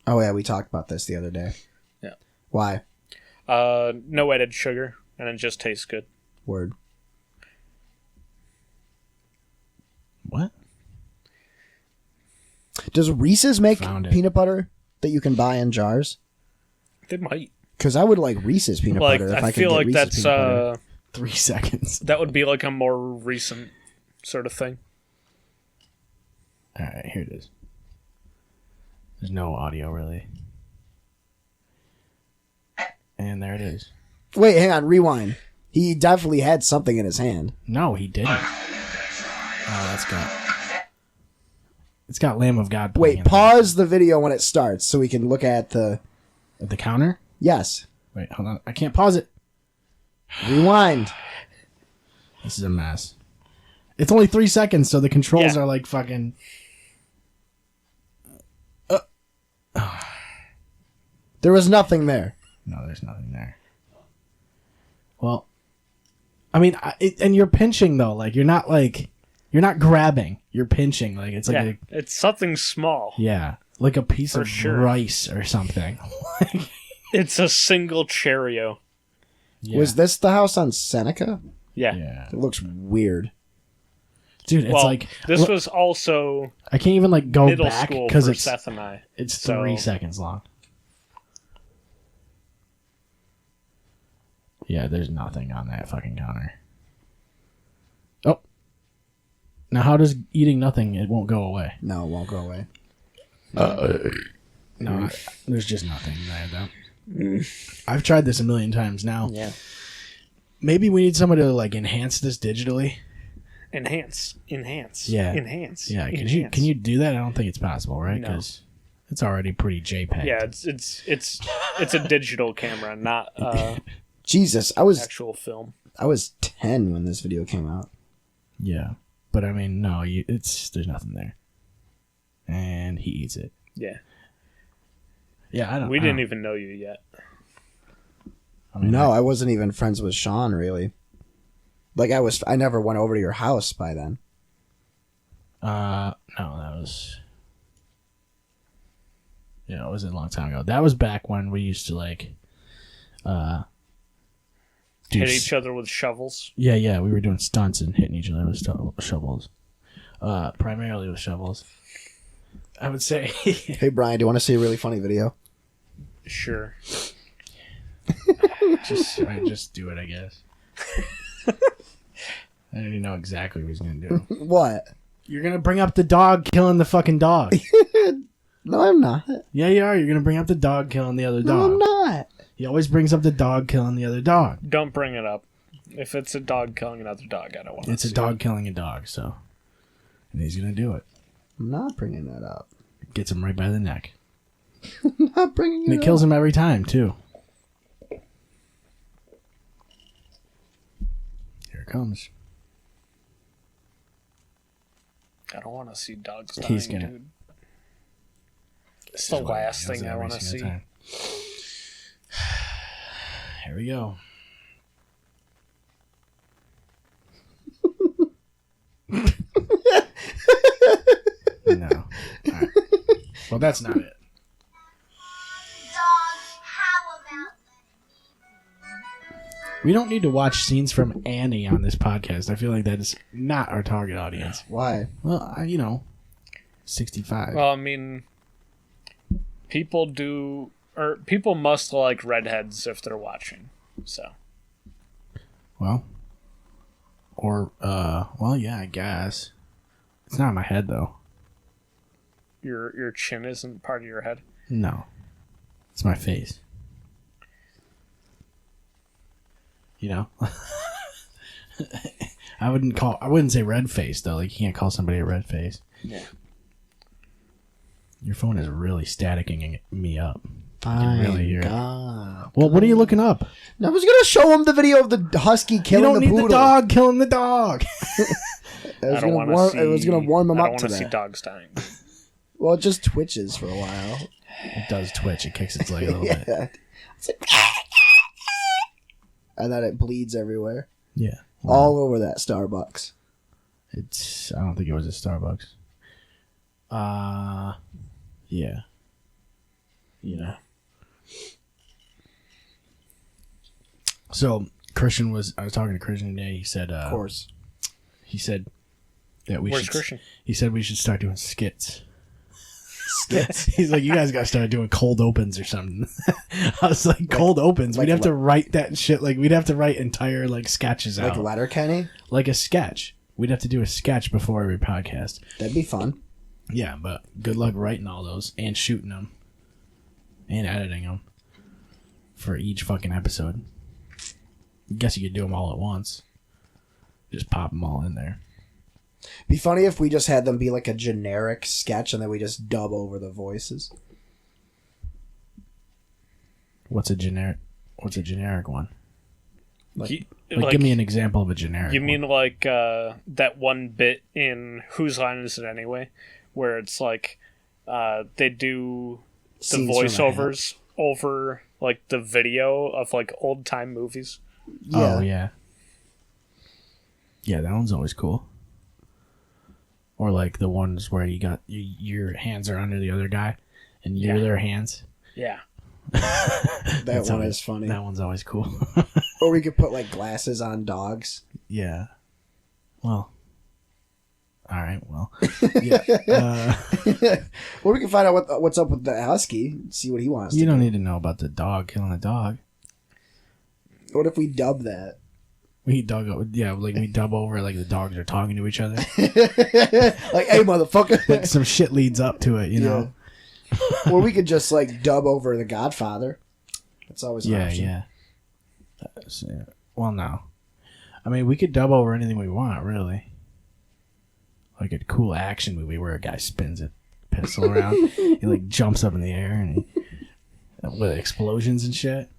Oh, yeah, we talked about this the other day. Yeah. Why? No added sugar, and it just tastes good. Word. What? Does Reese's make Found it. peanut butter that you can buy in jars? They might. Because I would like Reese's peanut Like, butter if I I could feel get like Reese's that's peanut butter. 3 seconds. that would be like a more recent sort of thing. All right, here it is. There's no audio really. And there it is. Wait, hang on, rewind. He definitely had something in his hand. No, he didn't. Oh, that's got. It's got Lamb of God. playing Wait, in the pause the video when it starts so we can look at the... At the counter? Yes. Wait, hold on. I can't pause it. Rewind. This is a mess. It's only 3 seconds, so the controls are like fucking... There was nothing there. No, there's nothing there. Well, I mean, and you're pinching though. Like you're not grabbing. You're pinching. Like it's like it's something small. like a piece of sure. rice or something. It's a single Cheerio. Yeah. Was this the house on Seneca? Yeah. Yeah, It looks weird. dude. It's Well, like this was also I can't even like go middle back school because for it's Seth and I. 3 seconds long. Yeah, there's nothing on that fucking counter. Oh. Now, how does eating nothing, it won't go away? No, it won't go away. No, there's just nothing there, though. I've tried this a million times now. Yeah. Maybe we need someone to, like, enhance this digitally. Enhance. Yeah. Enhance. Yeah, Enhance. can you do that? I don't think it's possible, right? No. Because it's already pretty JPEG. Yeah, it's a digital camera, not Jesus, I was actual film. 10 when this video came out. Yeah. But, I mean, no, there's nothing there. And he eats it. Yeah. Yeah, We didn't even know you yet. I mean, No, I wasn't even friends with Sean, really. Like, I never went over to your house by then. No, that was... Yeah, it was a long time ago. That was back when we used to, like... Hit each other with shovels. Yeah, we were doing stunts and hitting each other with shovels. Primarily with shovels. I would say... Hey, Brian, do you want to see a really funny video? Sure. just do it, I guess. I don't even know exactly what he's going to do. What? You're going to bring up the dog killing the fucking dog. No, I'm not. Yeah, you are. You're going to bring up the dog killing the other dog. No, I'm not. He always brings up the dog killing the other dog. Don't bring it up. If it's a dog killing another dog, I don't want to. It's a dog killing a dog, so... And he's going to do it. I'm not bringing that up. Gets him right by the neck. I'm not bringing And it it kills up. him every time, too. Here it comes. I don't want to see dogs dying, He's gonna- dude. It's the last thing I want to see. Here we go. No. All right. Well, that's not it. We don't need to watch scenes from Annie on this podcast. I feel like that is not our target audience. Why? Well, 65. Well, I mean, people must like redheads if they're watching. So, Well, yeah, I guess. It's not in my head, though. your chin isn't part of your head. No. It's my face. You know? I wouldn't say red face, though. Like, you can't call somebody a red face. Yeah. Your phone is really staticking me up. My really hear it. God. Well, what are you looking up? I was going to show him the video of the husky You killing don't the need poodle. the dog killing the dog. I was I don't gonna want to warm, see. I was going to warm him I up don't to want to see that. dogs dying. Well, it just twitches for a while. It does twitch. It kicks its leg a little bit. Yeah. It's like, and then it bleeds everywhere. Yeah. All over that Starbucks. I don't think it was a Starbucks. Yeah. You know. So I was talking to Christian today. He said, Of course. he said that Where's Christian? He said we should start doing skits. He's like, you guys got to start doing cold opens or something. I was like, cold opens? We'd have to write that shit. Like, we'd have to write entire, like, sketches out. Like Letterkenny? Like a sketch. We'd have to do a sketch before every podcast. That'd be fun. Yeah, but good luck writing all those and shooting them and editing them for each fucking episode. Guess you could do them all at once. Just pop them all in there. Be funny if we just had them be like a generic sketch and then we just dub over the voices. What's a generic one? Like, give me an example of a generic You one. mean like that one bit in Whose Line Is It Anyway? Where it's like they do the Scenes from voiceovers over like the video of like old time movies. Oh, yeah. Yeah, that one's always cool. Or like the ones where you got your hands are under the other guy and you're their hands. Yeah. That one is funny. That one's always cool. Or we could put like glasses on dogs. Yeah. Well. All right. Well. Yeah. Or we can find out what's up with the husky. See what he wants. You don't need to know about the dog killing a dog. What if we dub that? We dub over like the dogs are talking to each other. Like, hey, motherfucker. Like some shit leads up to it, you know. Or we could just like dub over The Godfather. That's always an option. Yeah. Well, no. I mean, we could dub over anything we want, really. Like a cool action movie where a guy spins a pistol around. He like jumps up in the air and with explosions and shit.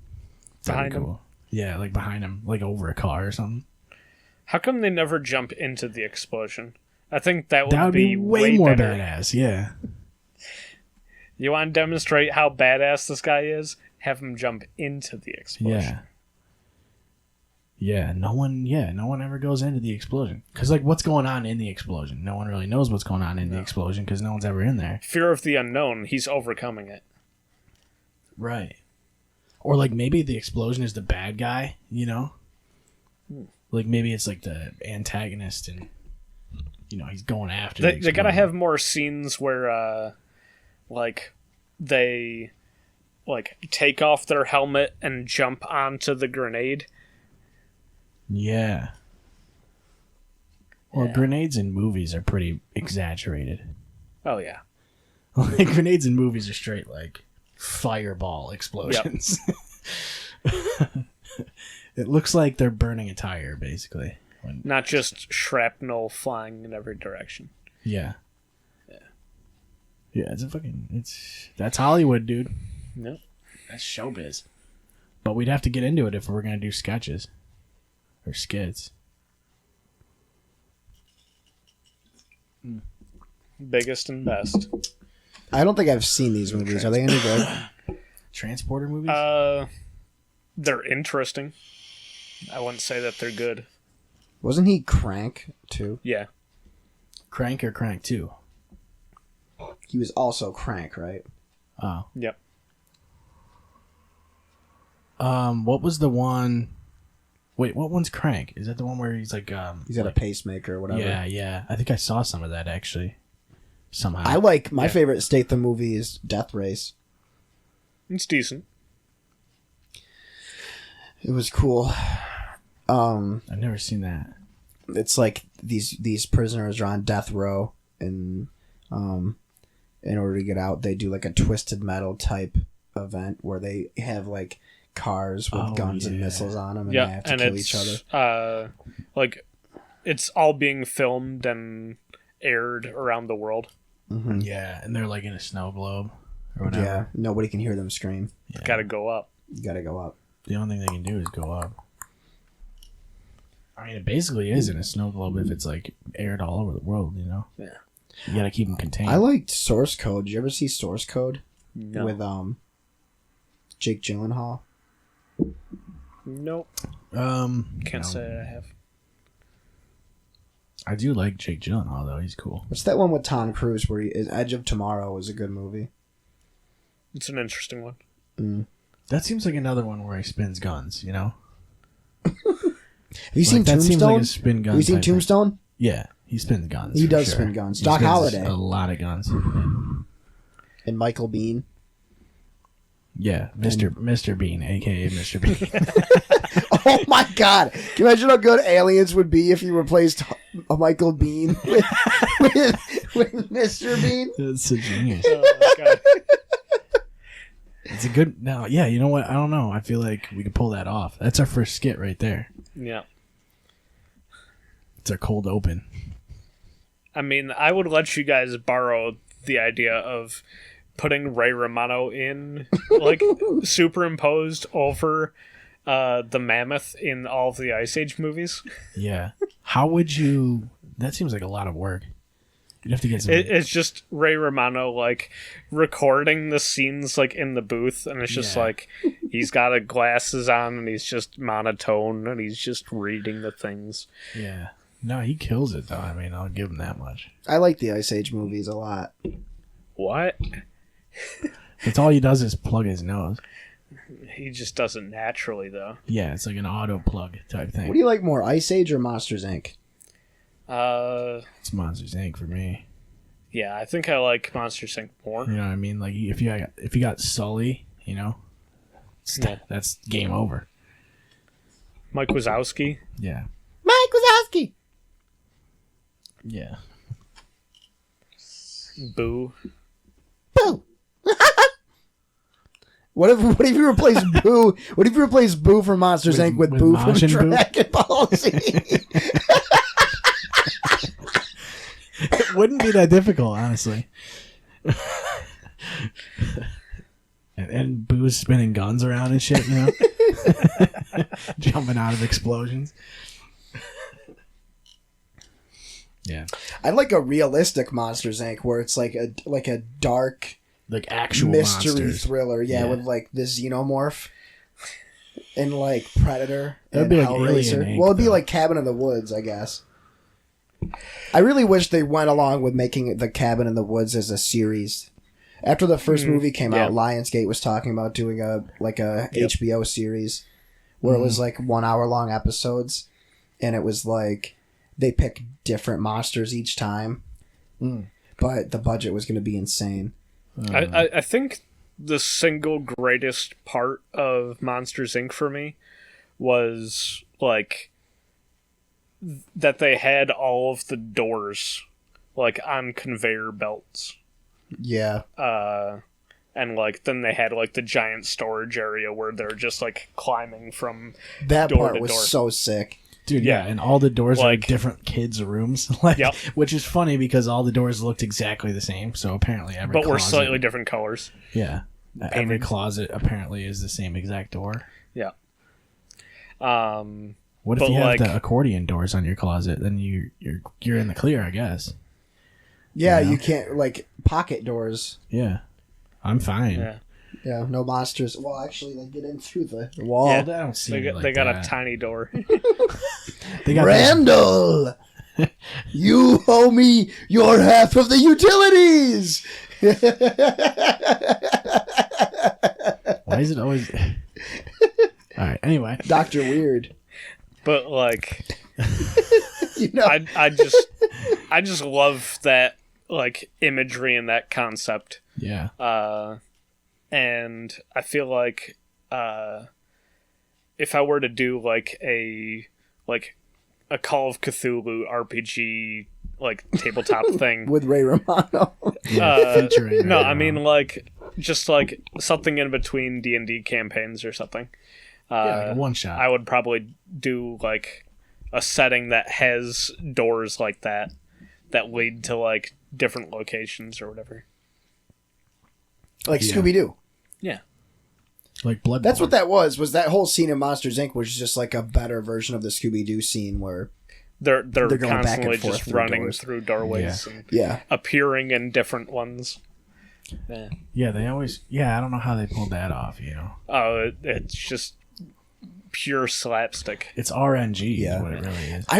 Behind him. Cool. Yeah, like behind him, like over a car or something. How come they never jump into the explosion? I think that would be way more better. badass. Yeah. You want to demonstrate how badass this guy is? Have him jump into the explosion. Yeah. Yeah, no one ever goes into the explosion. Because, like, what's going on in the explosion? No one really knows what's going on in the explosion because no one's ever in there. Fear of the unknown, he's overcoming it. Right. Or, like, maybe the explosion is the bad guy, you know? Like, maybe it's, like, the antagonist and, you know, he's going after the They gotta have more scenes where, like, they, like, take off their helmet and jump onto the grenade. Yeah. Well, grenades in movies are pretty exaggerated. Oh, yeah. Like, grenades in movies are straight, like, fireball explosions. Yep. It looks like they're burning a tire, basically. Not just shrapnel flying in every direction. Yeah. Yeah, that's Hollywood, dude. Nope. That's showbiz. But we'd have to get into it if we're going to do sketches. Or skits. Biggest and best. I don't think I've seen these movies. Are they any good? Transporter movies? They're interesting. I wouldn't say that they're good. Wasn't he Crank, too? Yeah. Crank or Crank 2? He was also Crank, right? Oh. Yep. What was the one... Wait, what one's Crank? Is that the one where he's like... he's got a pacemaker or whatever. Yeah. I think I saw some of that, actually. Somehow. I like... My favorite Statham movie is Death Race. It's decent. It was cool. I've never seen that. It's like these prisoners are on death row, and in order to get out, they do like a Twisted Metal type event where they have like cars with guns and missiles on them, and they have to kill each other. Like, it's all being filmed and aired around the world. Mm-hmm. Yeah, and they're like in a snow globe or whatever. Yeah, nobody can hear them scream. Yeah. Gotta go up. You gotta go up. The only thing they can do is go up. I mean, it basically is in a snow globe if it's like aired all over the world, you know? Yeah. You gotta keep them contained. I liked Source Code. Did you ever see Source Code? No. With Jake Gyllenhaal? Nope. Can't say I have. I do like Jake Gyllenhaal, though. He's cool. What's that one with Tom Cruise where Edge of Tomorrow was a good movie? It's an interesting one. Mm. That seems like another one where he spins guns, you know? Have you seen that seems Tombstone? like a spin gun Have you seen type thing. Tombstone? Yeah, he spins guns. He for does sure. spin guns. He Doc spins Holliday. A lot of guns. And Michael Bean. Yeah, Mr. Bean, aka Mr. Bean. Oh my god! Can you imagine how good Aliens would be if you replaced Michael Bean with Mr. Bean? That's so genius. Oh, God. It's a good. No, yeah. You know what? I don't know. I feel like we could pull that off. That's our first skit right there. Yeah. It's our cold open. I mean, I would let you guys borrow the idea of putting Ray Romano in, like, superimposed over the mammoth in all of the Ice Age movies. Yeah. How would you? That seems like a lot of work. You'd have to get some. It's just Ray Romano, like, recording the scenes, like, in the booth, and it's just, like, he's got a glasses on, and he's just monotone, and he's just reading the things. Yeah. No, he kills it, though. I mean, I'll give him that much. I like the Ice Age movies a lot. What? That's all he does is plug his nose. He just does it naturally, though. Yeah, it's like an auto plug type thing. What do you like more, Ice Age or Monsters, Inc.? It's Monsters Inc. for me. Yeah, I think I like Monsters Inc. more. You know what I mean? Like if you got Sully, you know, that's game over. Mike Wazowski. Yeah. Mike Wazowski! Yeah. Boo. Boo! What if you replace Boo? What if you replace Boo from Monsters Inc. with Boo from Majin Buu? Dragon Ball Z? It wouldn't be that difficult, honestly. and Boo's spinning guns around and shit, you know? Jumping out of explosions. Yeah. I like a realistic Monsters Inc. where it's like a dark Like actual mystery monsters. thriller, with like the Xenomorph and like Predator That'd and be like Hellraiser. Alien Inc., Well, it'd be though. like Cabin in the Woods, I guess. I really wish they went along with making the Cabin in the Woods as a series. After the first movie came out, Lionsgate was talking about doing a HBO series where it was like 1 hour long episodes, and it was like they pick different monsters each time, but the budget was going to be insane. I think the single greatest part of Monsters Inc. for me was, like, that they had all of the doors, like, on conveyor belts. Yeah. And, like, then they had, like, the giant storage area where they're just, like, climbing from That door part to was door. so sick. Dude, yeah, and all the doors are Like- different kids' rooms, like, Yep. which is funny because all the doors looked exactly the same. So apparently, every But we're closet, slightly different colors. yeah, every closet apparently is the same exact door. Yeah. What if But, you have like- the accordion doors on your closet? Then you're in the clear, I guess. Yeah, Yeah. you can't, like, pocket doors. Yeah, I'm fine. Yeah. Yeah, no monsters. Well, actually, they get in through the wall. I don't see it like They got that. a tiny door. They got Randall! You owe me your half of the utilities! Why is it always? All right. Anyway, Dr. Weird. But, like, You know, I just love that, like, imagery and that concept. yeah, And I feel like if I were to do like a Call of Cthulhu RPG like tabletop thing, with Ray Romano. featuring. no, Ray I mean Romano. like just like something in between D&D campaigns or something. Like a one shot. I would probably do like a setting that has doors like that lead to like different locations or whatever. Like Yeah. Scooby-Doo. Yeah. Like blood. That's what that was that whole scene in Monsters, Inc. was just like a better version of the Scooby-Doo scene where... They're going back and constantly forth just through running doors. through doorways and Yeah. appearing in different ones. Yeah. Yeah, they always. Yeah, I don't know how they pulled that off. You know, Oh, it's just pure slapstick. it's RNG. Yeah. Is what it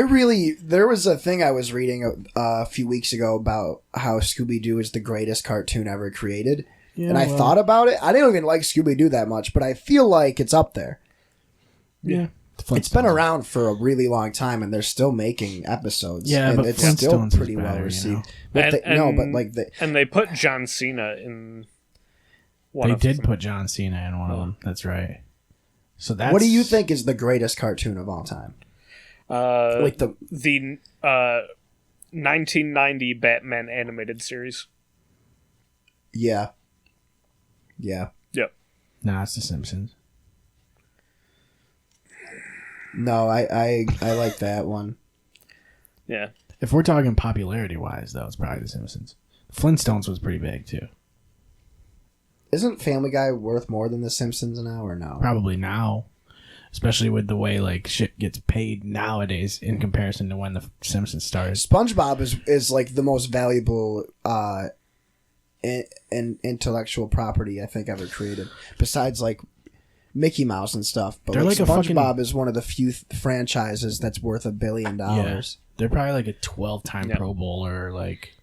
really is. There was a thing I was reading a few weeks ago about how Scooby-Doo is the greatest cartoon ever created. Yeah, And I well, thought about it. I didn't even like Scooby-Doo that much, but I feel like it's up there. Yeah, It's been around for a really long time, and they're still making episodes. Yeah, and but it's still Flintstones is pretty better, well you received. know? But And but like they put John Cena in one They of did them. put John Cena in one of them. That's right. So that's What do you think is the greatest cartoon of all time? Like the 1990 Batman animated series. yeah. Yep. Nah, it's The Simpsons. No, I like that one. Yeah. If we're talking popularity wise, though, it's probably The Simpsons. Flintstones was pretty big too. Isn't Family Guy worth more than The Simpsons now, or no? Probably now, especially with the way like shit gets paid nowadays in comparison to when The Simpsons started. SpongeBob is like the most valuable intellectual property I think ever created, besides like Mickey Mouse and stuff. But They're like like a SpongeBob is one of the few franchises that's worth $1 billion. They're probably like a 12-time Pro Bowler. Like,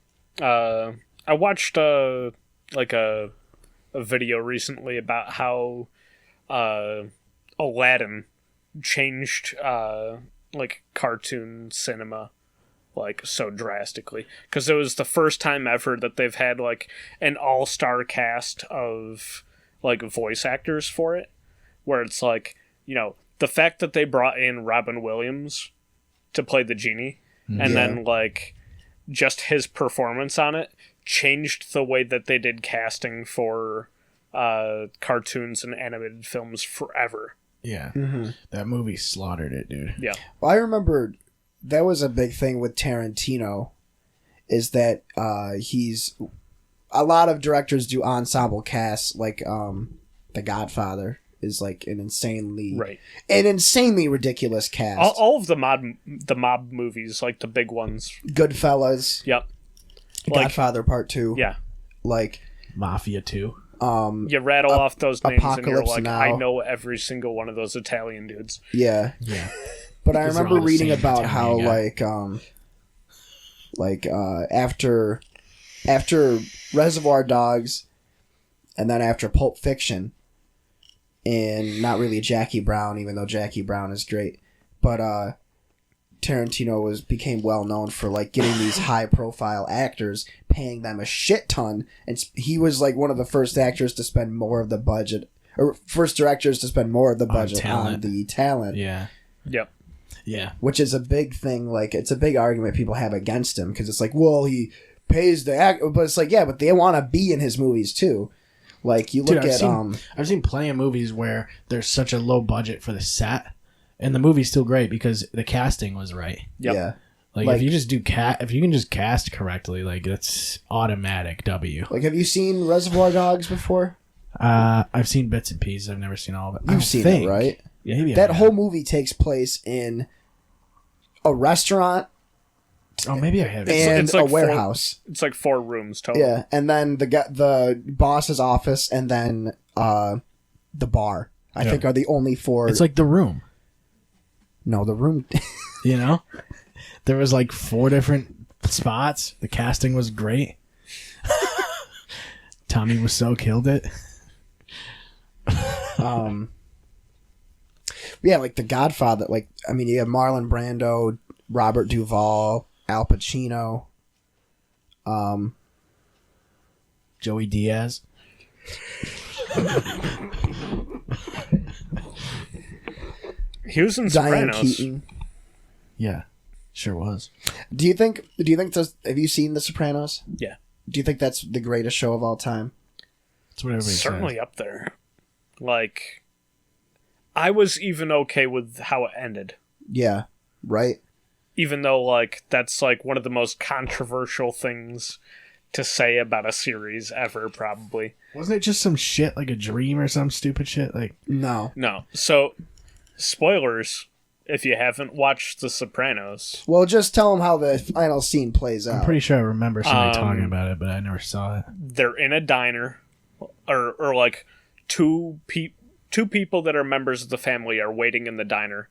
I watched like a video recently about how Aladdin changed like cartoon cinema like so drastically, because it was the first time ever that they've had like an all-star cast of like voice actors for it, where it's like, you know, the fact that they brought in Robin Williams to play the genie, and then like just his performance on it changed the way that they did casting for cartoons and animated films forever. yeah, that movie slaughtered it, dude. Yeah. Well, I remember that was a big thing with Tarantino, is that he's a lot of directors do ensemble casts, like The Godfather is like an insanely ridiculous cast. All of the mob movies, like the big ones. Goodfellas, Yep. Like, Godfather Part 2. yeah. Like Mafia 2. You rattle off those names and you're Apocalypse like, Now. I know every single one of those Italian dudes. yeah. Yeah. But I These are remember all the reading same about how Italian after Reservoir Dogs and then after Pulp Fiction, and not really Jackie Brown, even though Jackie Brown is great, but Tarantino became well known for like getting these high profile actors, paying them a shit ton, and he was like one of the first actors to spend more of the budget, or first directors to spend more of the budget on the talent. Yeah. Yep. Yeah. Which is a big thing. Like, it's a big argument people have against him, because it's like, well, he pays the act, but it's like, yeah, but they want to be in his movies too. Like, you look at I've seen plenty of movies where there's such a low budget for the set, and the movie's still great because the casting was right. Yep. yeah, Like, Like- if you just do if you can just cast correctly, like, that's automatic W. like, have you seen Reservoir Dogs before? I've seen bits and pieces. I've never seen all of it. You've seen it, right? Yeah, maybe I That have. whole movie takes place in a restaurant Oh, maybe I have. and it's like a warehouse. It's like 4 rooms total. Yeah, and then the boss's office, and then the bar. I think are the only 4. It's like The Room. no, the room. You know, there was like 4 different spots. The casting was great. Tommy Wiseau killed it. Yeah, like The Godfather. Like, I mean, you have Marlon Brando, Robert Duvall, Al Pacino. Joey Diaz. He was in Diane Sopranos. Keaton. Yeah, sure was. Do you think have you seen The Sopranos? Yeah. Do you think that's the greatest show of all time? That's what everybody Certainly says. up there. Like, I was even okay with how it ended. Yeah, right? Even though, like, that's, like, one of the most controversial things to say about a series ever, probably. Wasn't it just some shit, like a dream or some stupid shit? Like, No. No. So, spoilers, if you haven't watched The Sopranos. Well, just tell them how the final scene plays out. I'm pretty sure I remember somebody talking about it, but I never saw it. They're in a diner, or like, two people that are members of the family are waiting in the diner,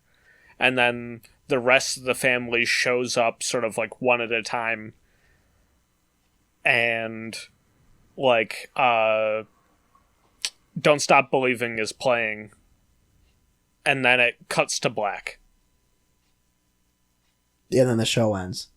and then the rest of the family shows up sort of like one at a time, and like Don't Stop Believing is playing, and then it cuts to black. Yeah, then the show ends.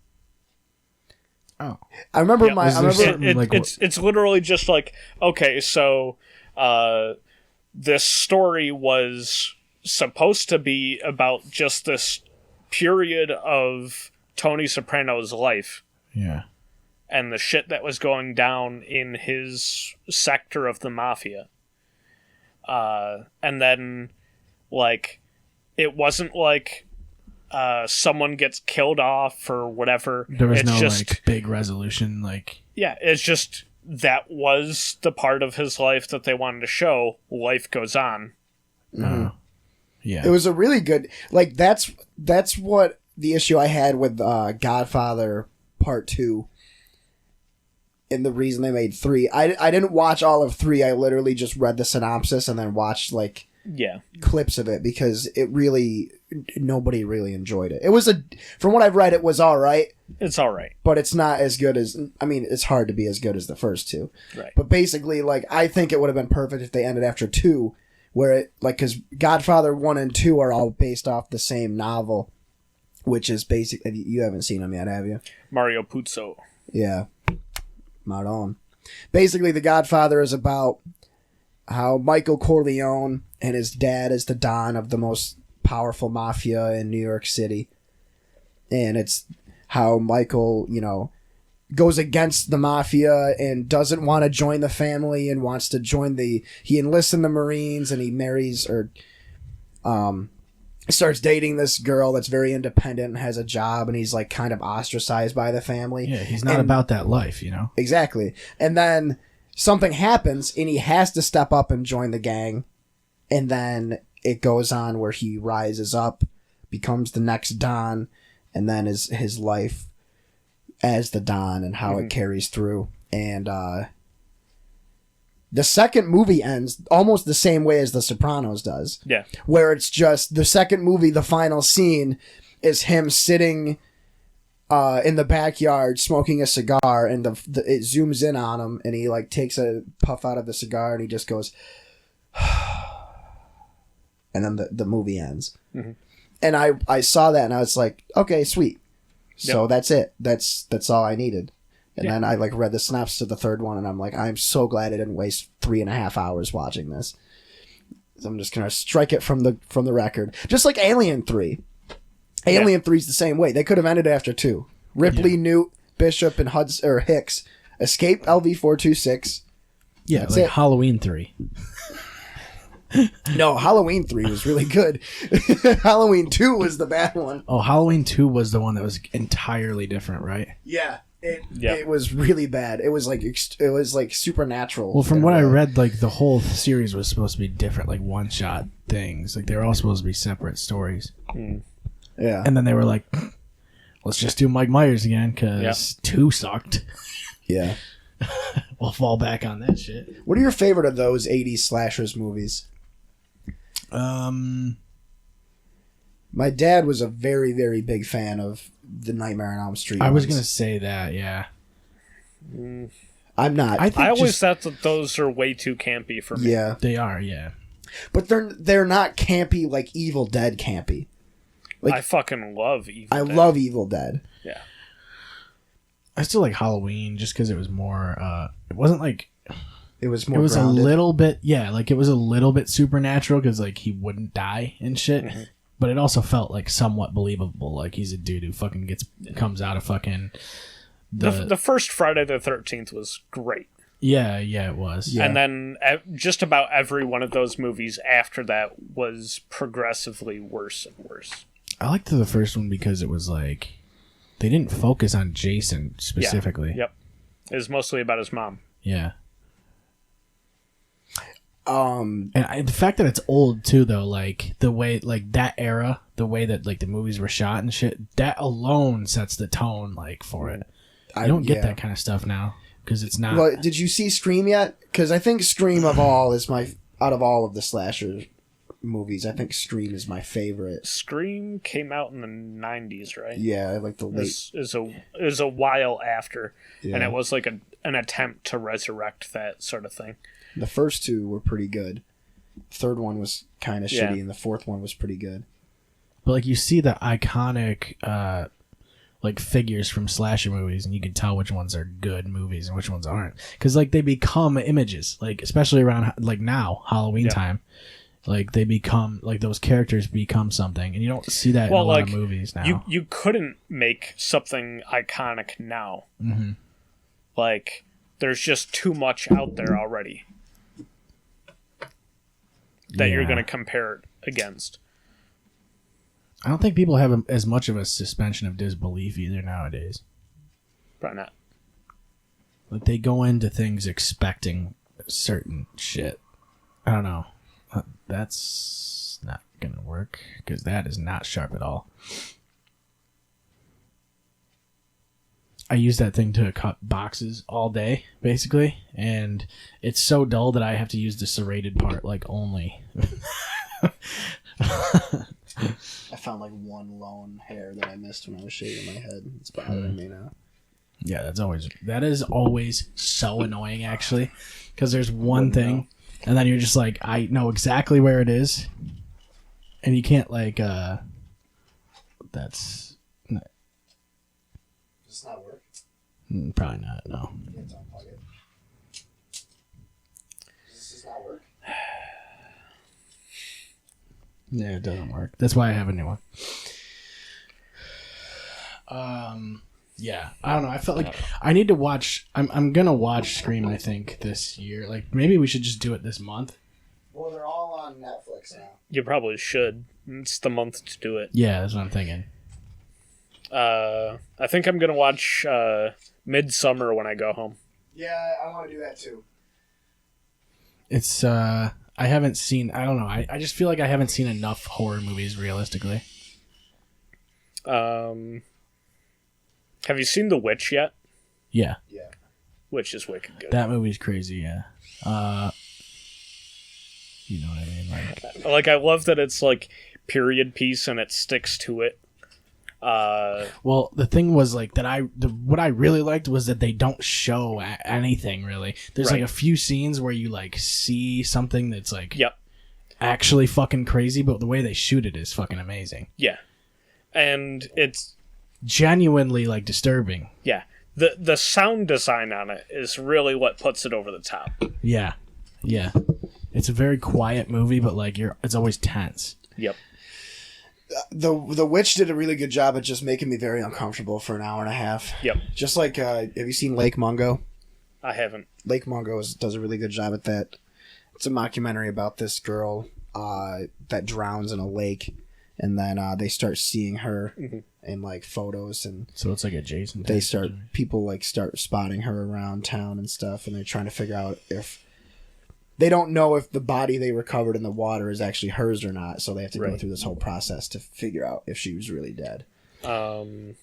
Oh. I remember Yeah. my. Was I there remember. certain- like, It's literally just like, okay, so This story was supposed to be about just this period of Tony Soprano's life. Yeah. And the shit that was going down in his sector of the mafia. And then, like, it wasn't like someone gets killed off or whatever. There was it's no, just, like, big resolution, like... Yeah, it's just that was the part of his life that they wanted to show. Life goes on. Yeah. It was a really good... Like, that's what the issue I had with Godfather Part 2. And the reason they made 3. I didn't watch all of 3. I literally just read the synopsis and then watched, like... Yeah. Clips of it because it really... Nobody really enjoyed it. It was from what I've read, it was all right. It's all right. But it's not as good as... I mean, it's hard to be as good as the first 2. Right. But basically, like, I think it would have been perfect if they ended after 2, where it... Like, because Godfather 1 and 2 are all based off the same novel, which is basically... You haven't seen them yet, have you? Mario Puzo. Yeah. Maron. Basically, The Godfather is about how Michael Corleone and his dad is the Don of the most powerful mafia in New York City. And it's how Michael, goes against the mafia and doesn't want to join the family and wants to join he enlists in the Marines and he marries or starts dating this girl that's very independent and has a job and he's like kind of ostracized by the family. Yeah, he's not about that life, Exactly. And then something happens and he has to step up and join the gang. And then it goes on where he rises up, becomes the next Don, and then his life as the Don and how it carries through. And the second movie ends almost the same way as The Sopranos does. Yeah. Where it's just the second movie, the final scene is him sitting in the backyard smoking a cigar, and it zooms in on him, and he like takes a puff out of the cigar, and he just goes, and then the movie ends. Mm-hmm. And I saw that, and I was like, okay, sweet. So that's it. That's all I needed. And then I like read the synopsis of the third one, and I'm like, I'm so glad I didn't waste 3.5 hours watching this. So I'm just gonna strike it from the record, just like Alien 3. Alien 3 is the same way. They could have ended after 2. Ripley, Newt, Bishop, and Hicks escape LV-426. Yeah, that's like it. Halloween 3. No, Halloween 3 was really good. Halloween 2 was the bad one. Oh, Halloween 2 was the one that was entirely different, right? Yeah. It was really bad. It was like supernatural. Well, from what I read, like the whole series was supposed to be different, like one-shot things. Like they were all supposed to be separate stories. Yeah. And then they were like, let's just do Mike Myers again because 2 sucked. Yeah. We'll fall back on that shit. What are your favorite of those 80s slashers movies? My dad was a very, very big fan of the Nightmare on Elm Street. I was going to say that, yeah. I'm not. I always thought that those are way too campy for me. Yeah. They are, yeah. But they're not campy like Evil Dead campy. Like, I fucking love Evil Dead. I love Evil Dead. Yeah. I still like Halloween just because it was more, it wasn't like... It was more It was grounded. a little bit, like it was a little bit supernatural because like he wouldn't die and shit. Mm-hmm. But it also felt like somewhat believable. Like he's a dude who fucking comes out of fucking... The first Friday the 13th was great. Yeah, it was. Yeah. And then just about every one of those movies after that was progressively worse and worse. I liked the first one because it was like... They didn't focus on Jason specifically. Yeah. Yep. It was mostly about his mom. Yeah. And the fact that it's old too, though, like the way, like that era, the way that like the movies were shot and shit, that alone sets the tone, like for it. I don't get that kind of stuff now because it's not. Well, did you see Scream yet? Because I think Scream of all is out of all of the slasher movies, I think Scream is my favorite. Scream came out in the 90s, right? Yeah, I like the late. This is a while after, Yeah. and it was like an attempt to resurrect that sort of thing. The first 2 were pretty good. The third one was kind of shitty, and the fourth one was pretty good. But like you see the iconic, like figures from slasher movies, and you can tell which ones are good movies and which ones aren't, because like they become images, like especially around like now Halloween time, like they become like those characters become something, and you don't see that in a lot of movies now. You couldn't make something iconic now. Mm-hmm. Like there's just too much out there already that you're going to compare it against. I don't think people have as much of a suspension of disbelief either nowadays. Probably not. Like they go into things expecting certain shit. I don't know. That's not gonna work because that is not sharp at all. I use that thing to cut boxes all day, basically, and it's so dull that I have to use the serrated part like only. I found like one lone hair that I missed when I was shaving my head. It's bothering me now. Yeah, that is always so annoying, actually, because there's one thing, and then you're just like, I know exactly where it is, and you can't like, that's. Does this not work? Probably not. No. You can't unplug it. Does this not work? Yeah, it doesn't work. That's why I have a new one. Yeah, I don't know. I felt like I need to watch. I'm gonna watch Scream. I think this year. Like maybe we should just do it this month. Well, they're all on Netflix now. You probably should. It's the month to do it. Yeah, that's what I'm thinking. I think I'm gonna watch Midsummer when I go home. Yeah, I want to do that too. It's I haven't seen. I don't know. I just feel like I haven't seen enough horror movies realistically. Have you seen The Witch yet? Yeah. Yeah. Witch is wicked good. That movie's crazy. Yeah. You know what I mean? Like I love that it's like period piece and it sticks to it. Well, the thing was like that. What I really liked was that they don't show anything really. There's like a few scenes where you like see something that's like actually fucking crazy, but the way they shoot it is fucking amazing. Yeah, and it's genuinely like disturbing. Yeah, the sound design on it is really what puts it over the top. Yeah, yeah. It's a very quiet movie, but like it's always tense. Yep. The Witch did a really good job at just making me very uncomfortable for an hour and a half. Yep. Just like, have you seen Lake Mungo? I haven't. Lake Mungo does a really good job at that. It's a mockumentary about this girl that drowns in a lake, and then they start seeing her in like photos, and so it's like a Jason. People start spotting her around town and stuff, and they're trying to figure out if. They don't know if the body they recovered in the water is actually hers or not, so they have to go through this whole process to figure out if she was really dead. You've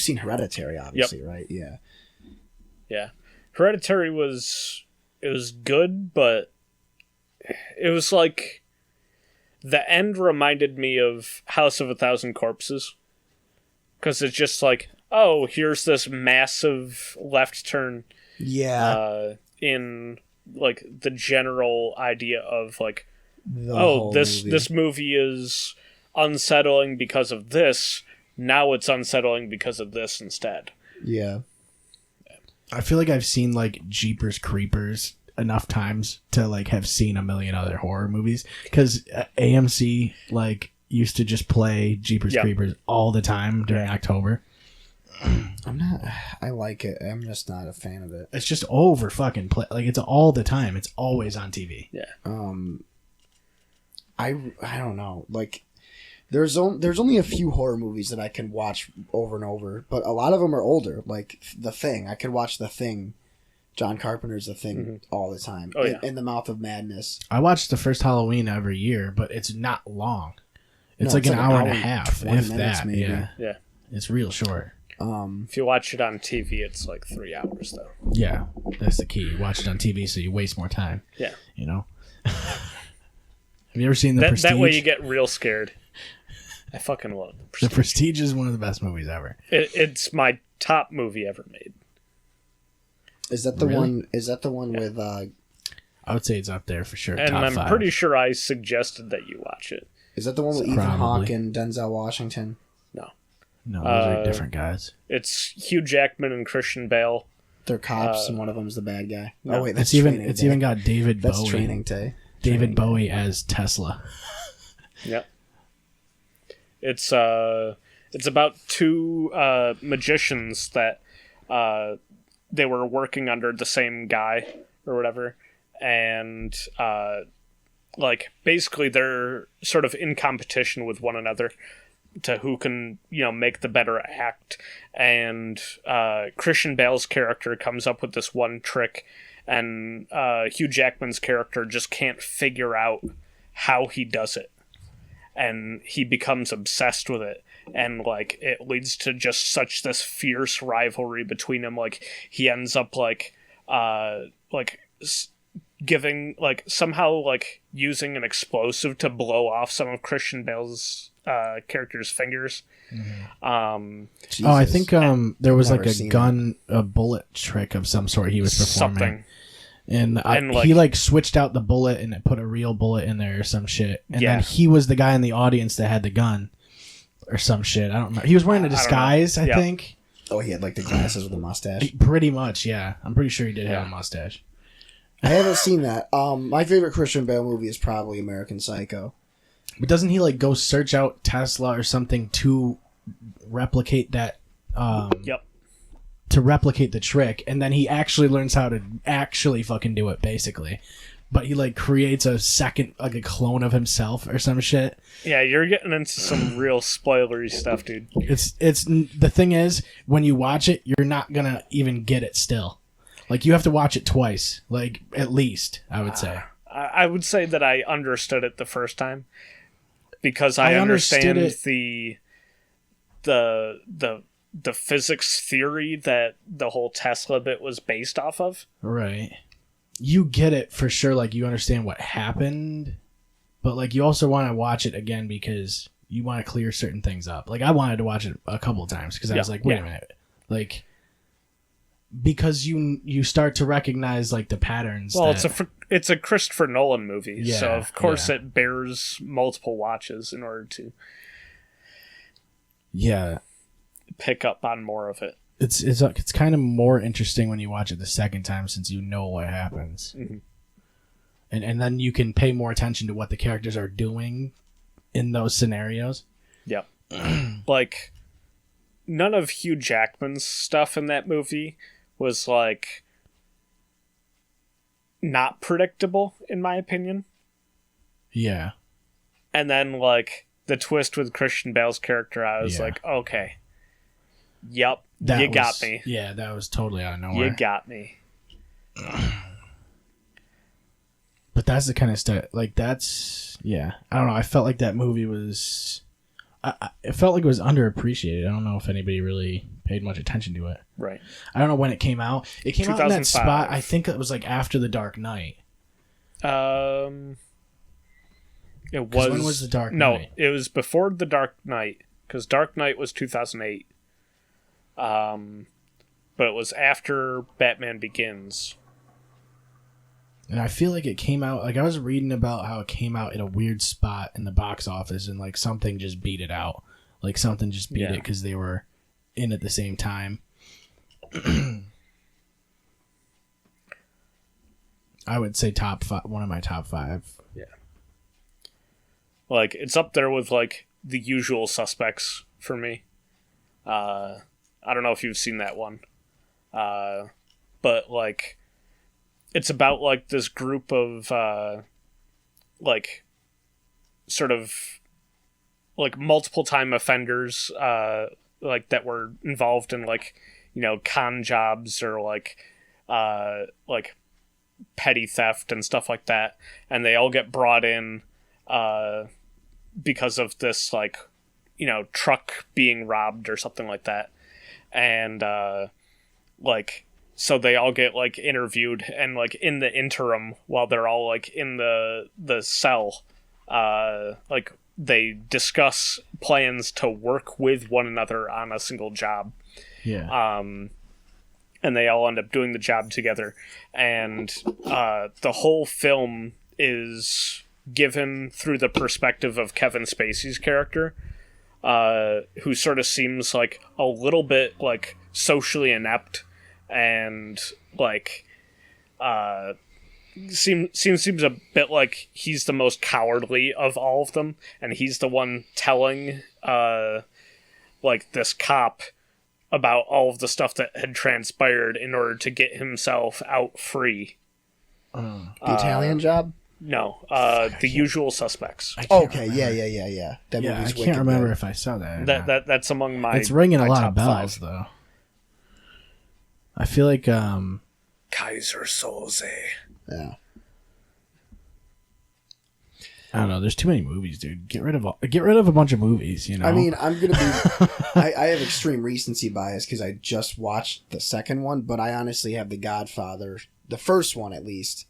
seen Hereditary, obviously, right? Yeah. Yeah. Hereditary was good, but it was like the end reminded me of House of a Thousand Corpses. Because it's just like, oh, here's this massive left turn. Yeah. In like the general idea of like, this movie is unsettling because of this. Now it's unsettling because of this instead. Yeah. I feel like I've seen like Jeepers Creepers enough times to like have seen a million other horror movies, because AMC like used to just play Jeepers Creepers all the time during October. I like it. I'm just not a fan of it. It's just over fucking play. Like it's all the time. It's always on TV. Yeah. I don't know. Like there's only a few horror movies that I can watch over and over, but a lot of them are older. Like The Thing. I could watch The Thing. John Carpenter's The Thing all the time. Oh, yeah. In the Mouth of Madness. I watch the first Halloween every year, but it's not long. It's like an hour and a half, if that. Maybe. Yeah. Yeah. It's real short. If you watch it on TV, it's like 3 hours, though. Yeah, that's the key. You watch it on TV so you waste more time. Yeah. You know? Have you ever seen The Prestige? That way you get real scared. I fucking love The Prestige. The Prestige is one of the best movies ever. It's my top movie ever made. Is that the one? Is that the one with? I would say it's up there for sure. And top I'm 5. pretty sure I suggested that you watch it. Is that the one with Ethan Hawke and Denzel Washington? No. No, those are different guys. It's Hugh Jackman and Christian Bale. They're cops, and one of them's the bad guy. no. Oh wait, that's It's even got David That's Bowie. training day. David Bowie as Tesla. Yep. It's about two magicians that they were working under the same guy or whatever, and like basically they're sort of in competition with one another to who can, you know, make the better act. And Christian Bale's character comes up with this one trick, and Hugh Jackman's character just can't figure out how he does it, and he becomes obsessed with it, and like it leads to just such this fierce rivalry between them. Like he ends up giving like somehow like using an explosive to blow off some of Christian Bale's character's fingers. Oh, I think there was like a bullet trick of some sort he was performing. Something. And he like switched out the bullet and put a real bullet in there or some shit. And then he was the guy in the audience that had the gun or some shit. I don't remember. He was wearing a disguise, I think. Oh, he had like the glasses with the mustache. Pretty much, yeah. I'm pretty sure he did have a mustache. I haven't seen that. My favorite Christian Bale movie is probably American Psycho. But doesn't he like go search out Tesla or something to replicate that? Yep. To replicate the trick, and then he actually learns how to actually fucking do it, basically. But he like creates a second, like a clone of himself or some shit. Yeah, you're getting into some real spoilery stuff, dude. It's the thing is, when you watch it, you're not gonna even get it still. Like you have to watch it twice, like at least I would say. I would say that I understood it the first time because I understand the physics theory that the whole Tesla bit was based off of. Right. You get it for sure, like you understand what happened, but like you also want to watch it again because you want to clear certain things up. Like I wanted to watch it a couple of times because I was like, wait a minute. Like because you start to recognize like the patterns. Well, it's a Christopher Nolan movie, so of course it bears multiple watches in order to pick up on more of it. It's kind of more interesting when you watch it the second time since you know what happens, and then you can pay more attention to what the characters are doing in those scenarios. Yep. Like none of Hugh Jackman's stuff in that movie was like not predictable in my opinion. Yeah. And then like the twist with Christian Bale's character, I was like, okay. Yep, got me. Yeah, that was totally out of nowhere. You got me. But that's the kind of stuff, like that's, I don't know, I felt like that movie was, it felt like it was underappreciated. I don't know if anybody really paid much attention to it. Right. I don't know when it came out. It came out in that spot, I think it was like after The Dark Knight. It was... When was The Dark Knight? No, it was before The Dark Knight, because Dark Knight was 2008. But it was after Batman Begins. And I feel like it came out, like I was reading about how it came out in a weird spot in the box office and like something just beat it out. Like something just beat it because they were in at the same time. I would say top five, one of my top five. Yeah. Like it's up there with like The Usual Suspects for me. I don't know if you've seen that one. But like it's about like this group of like sort of like multiple time offenders like that were involved in like, you know, con jobs or like petty theft and stuff like that, and they all get brought in because of this like, you know, truck being robbed or something like that. And like so they all get like interviewed, and like in the interim while they're all like in the cell, like they discuss plans to work with one another on a single job. And they all end up doing the job together, and the whole film is given through the perspective of Kevin Spacey's character, who sort of seems like a little bit like socially inept and like seems a bit like he's the most cowardly of all of them, and he's the one telling like this cop about all of the stuff that had transpired in order to get himself out free. The Italian Job? No, The Usual Suspects. Okay, yeah. That Yeah, I movie's can't wicked remember good. if I saw that. Or not. That's among my. It's ringing my a lot top of bells, 5. though. I feel like Kaiser Soze. Yeah. I don't know. There's too many movies, dude. Get rid of a bunch of movies. You know. I mean, I'm gonna be. I have extreme recency bias because I just watched the second one, but I honestly have The Godfather, the first one at least,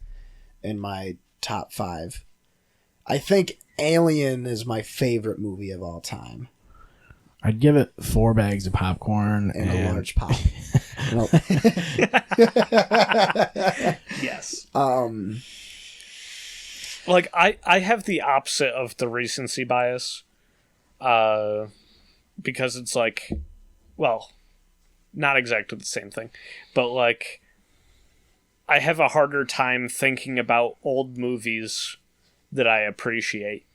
in my top 5. I think Alien is my favorite movie of all time. I'd give it 4 bags of popcorn And a large pop. Yes. Like I have the opposite of the recency bias, because it's like, well, not exactly the same thing, but like I have a harder time thinking about old movies that I appreciate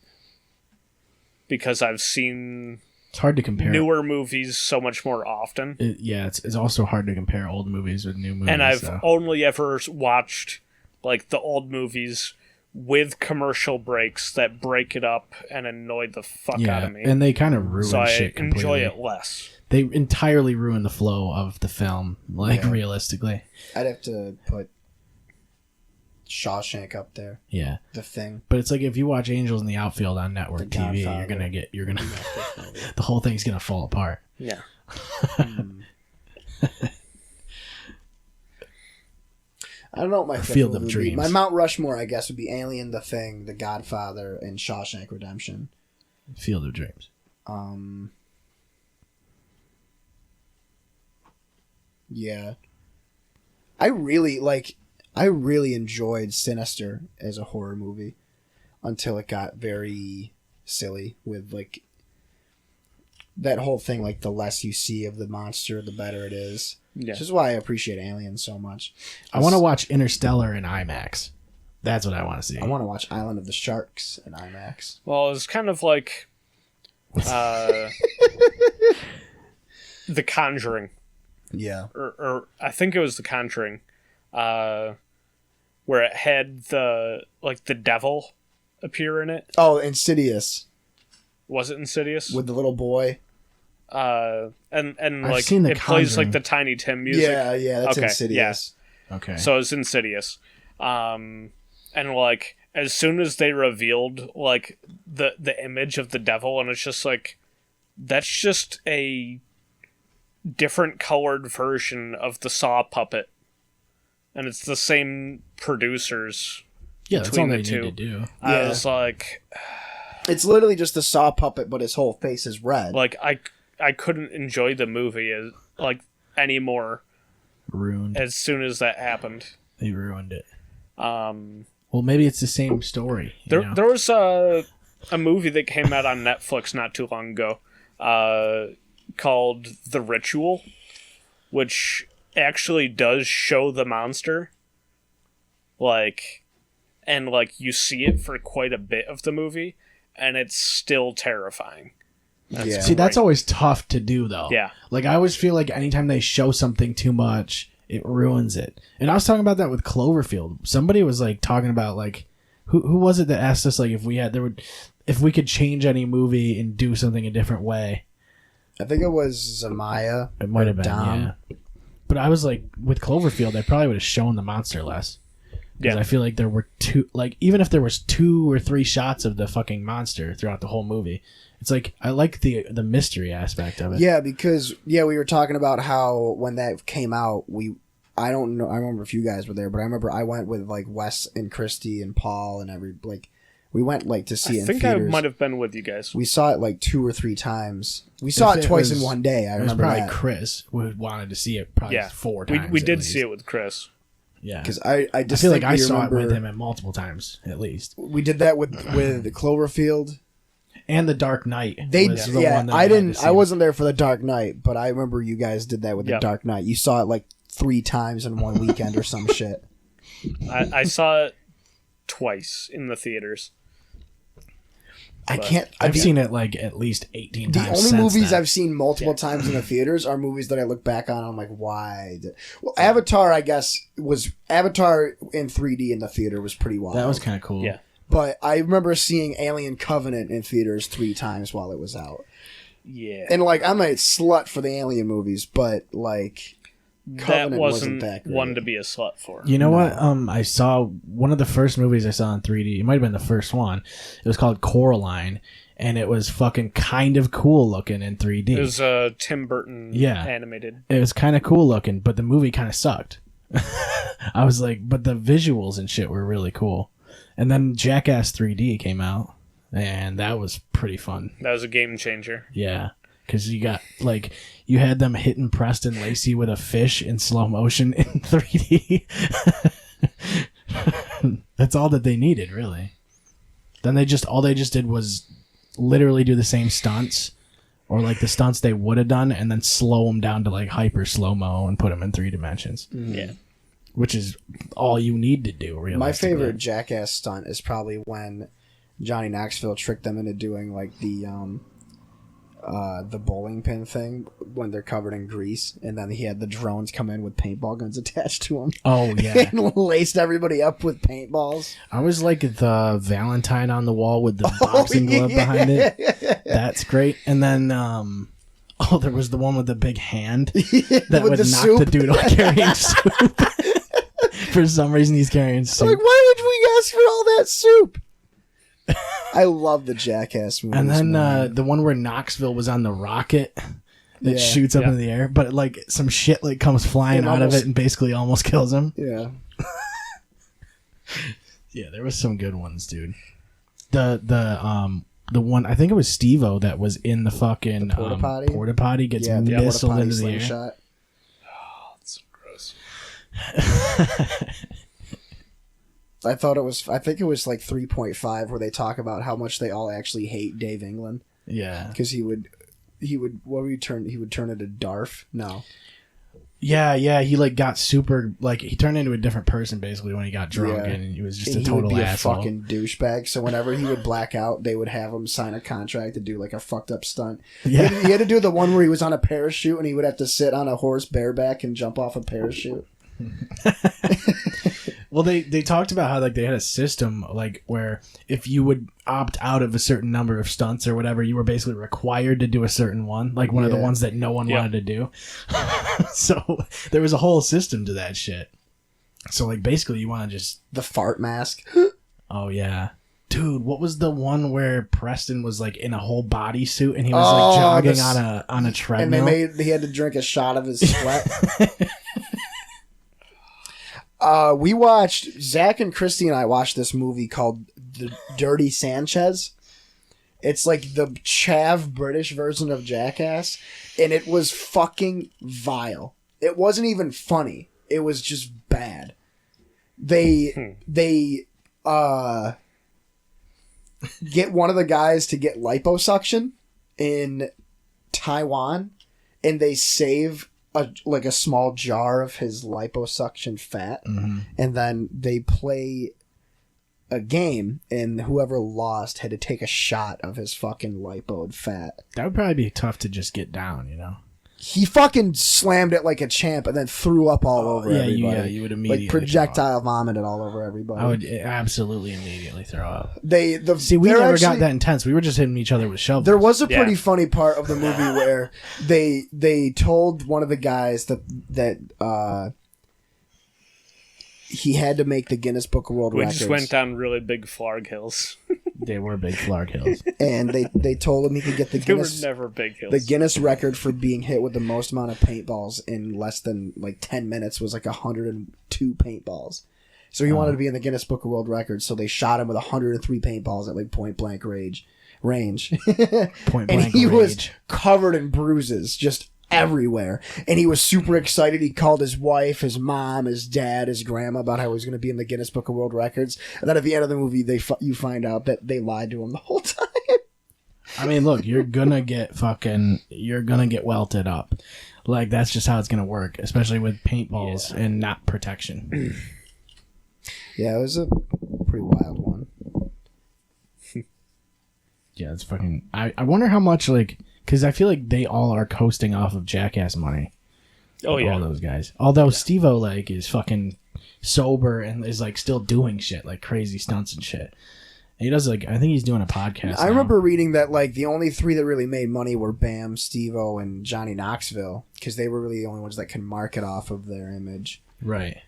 because I've seen it's hard to compare newer movies so much more often. It's also hard to compare old movies with new movies. And I've so. only ever watched like the old movies with commercial breaks that break it up and annoy the fuck out of me. And they kind of ruin so shit I completely. enjoy it less. They entirely ruin the flow of the film, like realistically. I'd have to put Shawshank up there. Yeah. The Thing. But it's like if you watch Angels in the Outfield on network TV, you're gonna the whole thing's gonna fall apart. Yeah. I don't know what my Field fifth of would be. Dreams. My Mount Rushmore, I guess, would be Alien, The Thing, The Godfather, and Shawshank Redemption. Field of Dreams. Yeah. I really enjoyed Sinister as a horror movie until it got very silly with like that whole thing, like the less you see of the monster, the better it is. Yeah. Which is why I appreciate Alien so much. I want to watch Interstellar in IMAX. That's what I want to see. I want to watch Island of the Sharks in IMAX. Well, it's kind of like The Conjuring. Yeah. Or I think it was The Conjuring. Where it had the devil appear in it. Oh, Insidious Was it Insidious? with the little boy. And I've like seen The it plays Conjuring. like the Tiny Tim music. Yeah, that's Okay, Insidious. Okay. So it's Insidious. And like as soon as they revealed like the image of the devil, and it's just like that's just a different colored version of the Saw puppet. And it's the same producers. Yeah, that's all between they the two. need to do. I Yeah. was like It's literally just a Saw puppet, but his whole face is red. I couldn't enjoy the movie anymore Ruined. as soon as that happened. They ruined it. Um, Well, maybe it's the same story. there was a movie that came out on Netflix not too long ago called The Ritual, which actually does show the monster. And you see it for quite a bit of the movie, and it's still terrifying. Yeah. See, that's great. always tough to do, though. Yeah. Like, I always feel like anytime they show something too much, it ruins it. And I was talking about that with Cloverfield. Somebody was, like, talking about, like, who was it that asked us, like, if we could change any movie and do something a different way? I think it was Zamaya. It might have been, Dom. yeah. But I was like, with Cloverfield, I probably would have shown the monster less. Because Yeah. I feel like there were even if there was 2 or 3 shots of the fucking monster throughout the whole movie, it's like, I like the mystery aspect of it. Yeah, because we were talking about how when that came out, I don't know, I remember if you guys were there, but I remember I went with like Wes and Christy and Paul and we went like to see it I in think theaters. I might have been with you guys. We saw it like 2 or 3 times. We saw If it it twice was- in one day. I It was remember probably that. Chris who wanted to see it probably Yeah, 4 times. we did see it with Chris. Yeah. Because I I just feel like think I we saw remember, it with him at multiple times, at least. We did that with Cloverfield. And The Dark Knight. They was the yeah, one that I had to didn't. see. I wasn't there for The Dark Knight, but I remember you guys did that with The Yep. Dark Knight. You saw it like 3 times in one weekend or some shit. I saw it twice in the theaters. I can't. I've seen it like at least 18 The times. only since movies then. I've seen multiple times in the theaters are movies that I look back on and I'm like, why? Well, Avatar, I guess, was Avatar in 3D in the theater was pretty wild. That was kind of cool. Yeah. But I remember seeing Alien Covenant in theaters 3 times while it was out. Yeah. And like, I'm a slut for the Alien movies, but like, that Covenant wasn't that great. one to be a slut for. You know what? I saw one of the first movies I saw in 3D. It might have been the first one. It was called Coraline, and it was fucking kind of cool looking in 3D. It was Tim Burton animated. It was kind of cool looking, but the movie kind of sucked. I was like, but the visuals and shit were really cool. And then Jackass 3D came out, and that was pretty fun. That was a game changer. Yeah, because you got like you had them hitting Preston Lacey with a fish in slow motion in 3D. That's all that they needed, really. Then all they just did was literally do the same stunts, or like the stunts they would have done, and then slow them down to like hyper slow mo and put them in 3 dimensions. Yeah. Which is all you need to do, really. My favorite Jackass stunt is probably when Johnny Knoxville tricked them into doing like the bowling pin thing when they're covered in grease, and then he had the drones come in with paintball guns attached to them. Oh yeah, and laced everybody up with paintballs. I was like the Valentine on the wall with the boxing glove behind it. That's great. And then there was the one with the big hand that would knock soup. the dude off carrying soup. For some reason, he's carrying soup. Like, why would we ask for all that soup? I love the Jackass movies. And then man. the one where Knoxville was on the rocket that Yeah. shoots up Yeah. into the air, but like some shit like comes flying out of it and basically almost kills him. Yeah. Yeah, there was some good ones, dude. The one, I think it was Steve-O that was in the fucking porta potty gets missiled into the air. Shot. That's so gross. I think it was like 3.5 where they talk about how much they all actually hate Dave England Yeah. because he would what would he turn into Darth? No. Yeah, he like got super like he turned into a different person basically when he got drunk Yeah. and he was just And a total he would be asshole. a fucking douchebag. So whenever he would black out, they would have him sign a contract to do like a fucked up stunt. Yeah. He had to do the one where he was on a parachute and he would have to sit on a horse bareback and jump off a parachute. Well, they talked about how like they had a system like where if you would opt out of a certain number of stunts or whatever, you were basically required to do a certain one, like one of the Yeah. ones that no one wanted to do. So there was a whole system to that shit. So like basically you want to just The fart mask. oh yeah. Dude, what was the one where Preston was like in a whole bodysuit and he was like jogging on a treadmill? And he had to drink a shot of his sweat. We watched, Zach and Christy and I watched this movie called The Dirty Sanchez. It's like the chav British version of Jackass, and it was fucking vile. It wasn't even funny. It was just bad. They get one of the guys to get liposuction in Taiwan, and they save a small jar of his liposuction fat, and then they play a game, and whoever lost had to take a shot of his fucking lipoed fat. That would probably be tough to just get down, you know? He fucking slammed it like a champ and then threw up all over everybody. you would immediately like projectile vomited all over everybody. I would absolutely immediately throw up. We never got that intense. We were just hitting each other with shovels. There was a pretty funny part of the movie where they told one of the guys that he had to make the Guinness Book of World We Records. just went down really big flarg hills. They were big flarg hills. And they told him he could get the They were Guinness never big hills. the Guinness record for being hit with the most amount of paintballs in less than like 10 minutes was like 102 paintballs. So he wanted to be in the Guinness Book of World Records, so they shot him with 103 paintballs at like point blank range. Point And blank he rage. was covered in bruises just everywhere. And he was super excited. He called his wife, his mom, his dad, his grandma about how he was going to be in the Guinness Book of World Records. And then at the end of the movie, you find out that they lied to him the whole time. I mean, look, you're gonna get welted up. Like, that's just how it's gonna work, especially with paintballs and not protection. Yeah, it was a pretty wild one. Yeah, it's fucking... I wonder how much, like... Because I feel like they all are coasting off of Jackass money. Oh, yeah. All those guys. Although Steve-O, like, is fucking sober and is, like, still doing shit, like, crazy stunts and shit. And he does, like... I think he's doing a podcast I now. remember reading that, like, the only three that really made money were Bam, Steve-O, and Johnny Knoxville. Because they were really the only ones that could market off of their image. Right.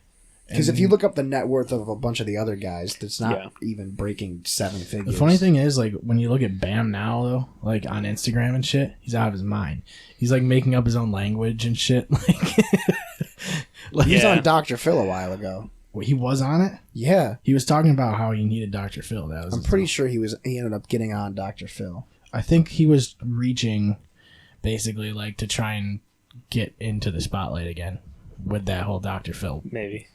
Because if you look up the net worth of a bunch of the other guys, that's not even breaking 7 figures. The funny thing is, like, when you look at Bam now, though, like, on Instagram and shit, he's out of his mind. He's, like, making up his own language and shit. Like, he was on Dr. Phil a while ago. He was on it? Yeah. He was talking about how he needed Dr. Phil. That was I'm pretty sure he ended up getting on Dr. Phil. I think he was reaching, basically, like, to try and get into the spotlight again with that whole Dr. Phil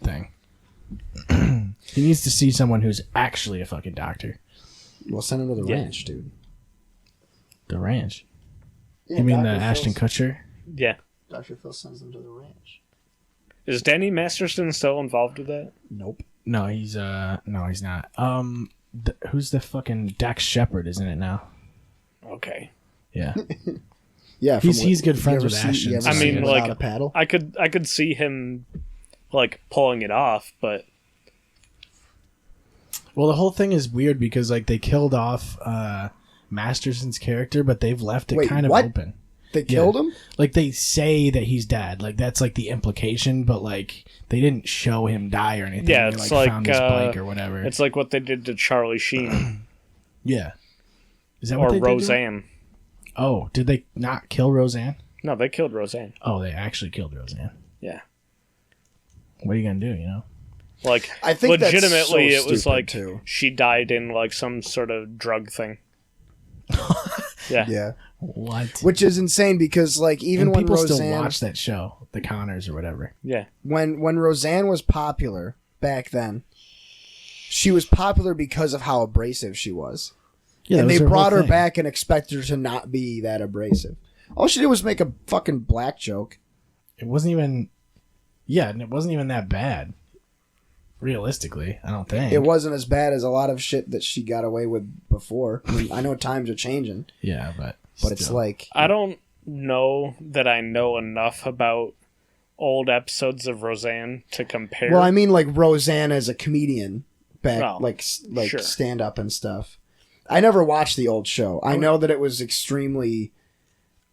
thing. He needs to see someone who's actually a fucking doctor. Well, send him to the ranch, dude. The ranch? Yeah, you mean Dr. the Ashton Kutcher? Yeah. Dr. Phil sends him to the ranch. Is Danny Masterson still involved with that? Nope. No, he's not. Who's the fucking Dax Shepard, isn't it now? Okay. Yeah. Yeah, he's good friends with Ashton. I mean, like, a paddle? I could see him, like, pulling it off, but well, the whole thing is weird because, like, they killed off Masterson's character, but they've left it kind of open. They killed him? Like, they say that he's dead. Like, that's, like, the implication, but, like, they didn't show him die or anything. yeah, they, it's like, like found his bike or whatever. It's like what they did to Charlie Sheen Yeah. Is that or what they did to him? Roseanne. Oh, did they not kill Roseanne? No, they killed Roseanne. Oh, they actually killed Roseanne. Yeah. What are you gonna do? You know? Like, I think legitimately, that's so it was stupid, like too. she died in like some sort of drug thing. Yeah. Yeah. What? Which is insane because, like, even and when people Roseanne... still watch that show, The Connors or whatever. Yeah. When Roseanne was popular back then, she was popular because of how abrasive she was. Yeah, and that was they her brought whole her thing. back and expected her to not be that abrasive. All she did was make a fucking black joke. It wasn't even. Yeah, and it wasn't even that bad. Realistically, I don't think It wasn't as bad as a lot of shit that she got away with before. I mean, I know times are changing, Yeah, but it's still. like... I don't know that I know enough about old episodes of Roseanne to compare. Well, I mean, like, Roseanne as a comedian back, Oh, like sure. stand-up and stuff. I never watched the old show. I know that it was extremely...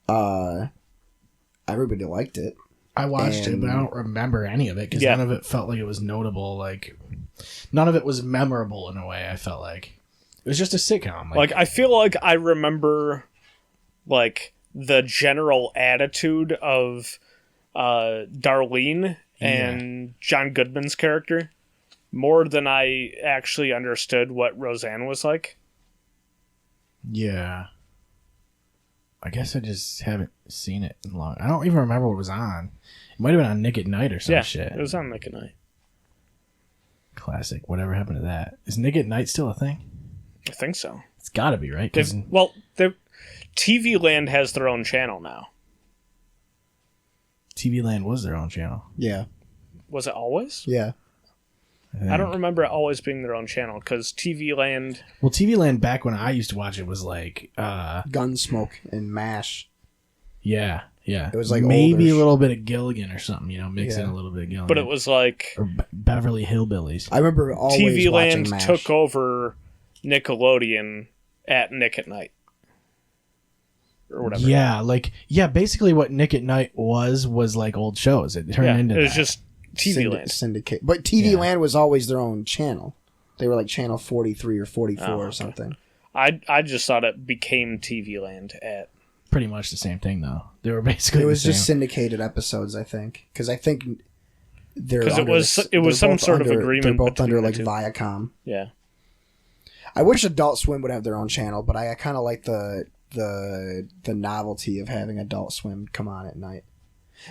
everybody liked it. I watched it, but I don't remember any of it because none of it felt like it was notable. Like, none of it was memorable in a way. I felt like it was just a sitcom. Like, I feel like I remember, like, the general attitude of Darlene and John Goodman's character more than I actually understood what Roseanne was like. Yeah. I guess I just haven't seen it in long. I don't even remember what it was on. It might have been on Nick at Night or some shit. It was on Nick at Night. Classic. Whatever happened to that? Is Nick at Night still a thing? I think so. It's got to be, right? 'Cause TV Land has their own channel now. TV Land was their own channel. Yeah. Was it always? Yeah. I don't remember it always being their own channel because TV Land. Well, TV Land back when I used to watch it was like, Gunsmoke and MASH. yeah. It was like maybe older. a little bit of Gilligan or something, you know, mix in Yeah. a little bit of Gilligan. But it was like or Beverly Hillbillies. I remember always TV watching Land MASH. took over Nickelodeon at Nick at Night. Or whatever. Yeah, basically what Nick at Night was like old shows. It turned into it was that. just TV Land. Syndicate. But TV Land was always their own channel. They were like channel 43 or 44 or something. I just thought it became TV Land at. pretty much the same thing though. They were basically It was the just same. syndicated episodes, I think. Because I think they're Because it under was this- it was they're some both sort of under- agreement. They're both between under the like two. Viacom. Yeah. I wish Adult Swim would have their own channel, but I kind of like the novelty of having Adult Swim come on at night.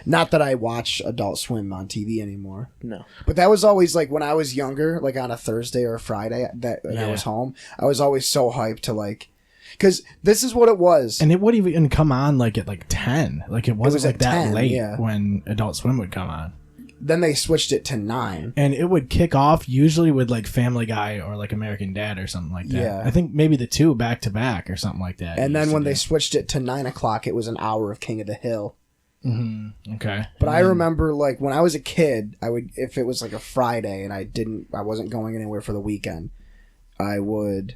Not that I watch Adult Swim on TV anymore. No. But that was always like when I was younger, like on a Thursday or a Friday when I Yeah. was home, I was always so hyped to like, Because this is what it was. And it would even come on like at like 10. Like it wasn't was like at that 10, late yeah. when Adult Swim would come on. Then they switched it to 9. And it would kick off usually with like Family Guy or like American Dad or something like that. Yeah. I think maybe the two back to back or something like that. And it then used when to they do. switched it to 9 o'clock, it was an hour of King of the Hill. Okay. But I remember, like, when I was a kid, I would, if it was like a Friday and I wasn't going anywhere for the weekend, I would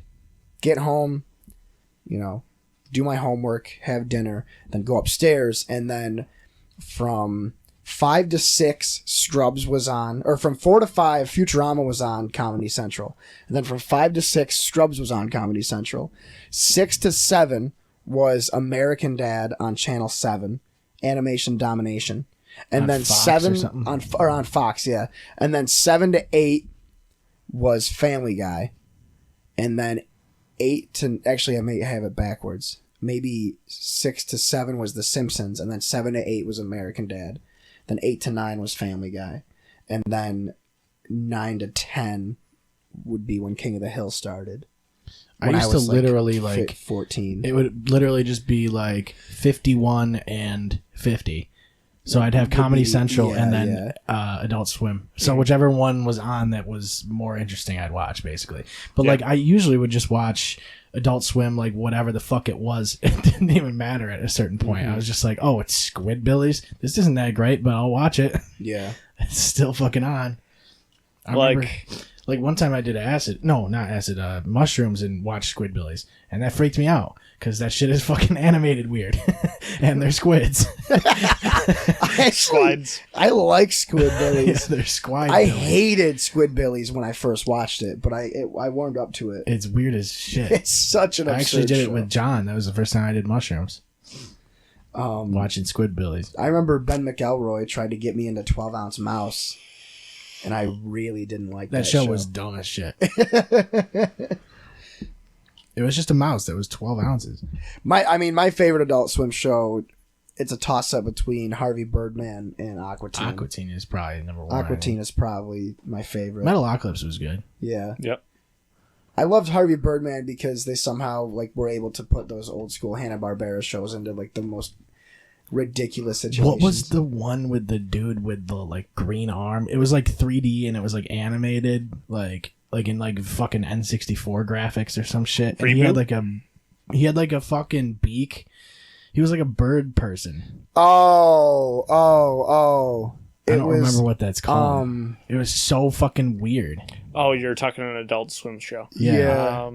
get home, you know, do my homework, have dinner, then go upstairs, and then from 5 to 6, Scrubs was on, or from 4 to 5, Futurama was on Comedy Central. And then from 5 to 6, Scrubs was on Comedy Central. 6 to 7 was American Dad on Channel 7, Animation Domination. And On then Fox or 7 something? on Fox, yeah. And then 7 to 8 was Family Guy. And then 8 to, actually I may have it backwards. Maybe 6 to 7 was The Simpsons, and then 7 to 8 was American Dad. Then 8 to 9 was Family Guy. And then 9 to 10 would be when King of the Hill started. I When used to was, literally 14. it would literally just be like 51 and 50. So I'd have Would Comedy be- Central yeah, and then Adult Swim. So whichever one was on that was more interesting, I'd watch basically. But like I usually would just watch Adult Swim, like whatever the fuck it was. It didn't even matter at a certain point. I was just like, oh, it's Squidbillies. This isn't that great, but I'll watch it. Yeah. It's still fucking on. I Like- remember, like one time I did mushrooms and watched Squidbillies, and that freaked me out because that shit is fucking animated weird, and they're squids. Slides. I like Yeah, Squidbillies. they're squid. I billies. hated Squidbillies when I first watched it, but I warmed up to it. It's weird as shit. It's such an I absurd actually did it show. with John. That was the first time I did mushrooms. Watching Squidbillies. I remember Ben McElroy tried to get me into 12-ounce Mouse, and I really didn't like that That show was dumb as shit. It was just a mouse that was 12 ounces. My favorite Adult Swim show, it's a toss-up between Harvey Birdman and Aqua Teen. Aqua Teen is probably number one. Aqua Teen is probably my favorite. Metalocalypse was good. Yeah. Yep. I loved Harvey Birdman because they somehow like were able to put those old school Hanna-Barbera shows into like the most ridiculous situations. What was the one with the dude with the like green arm? It was like 3D and it was like animated, like in like fucking N64 graphics or some shit. And he had like a fucking beak. He was like a bird person. Oh. I don't remember what that's called. It was so fucking weird. Oh, you're talking an Adult Swim show. Yeah.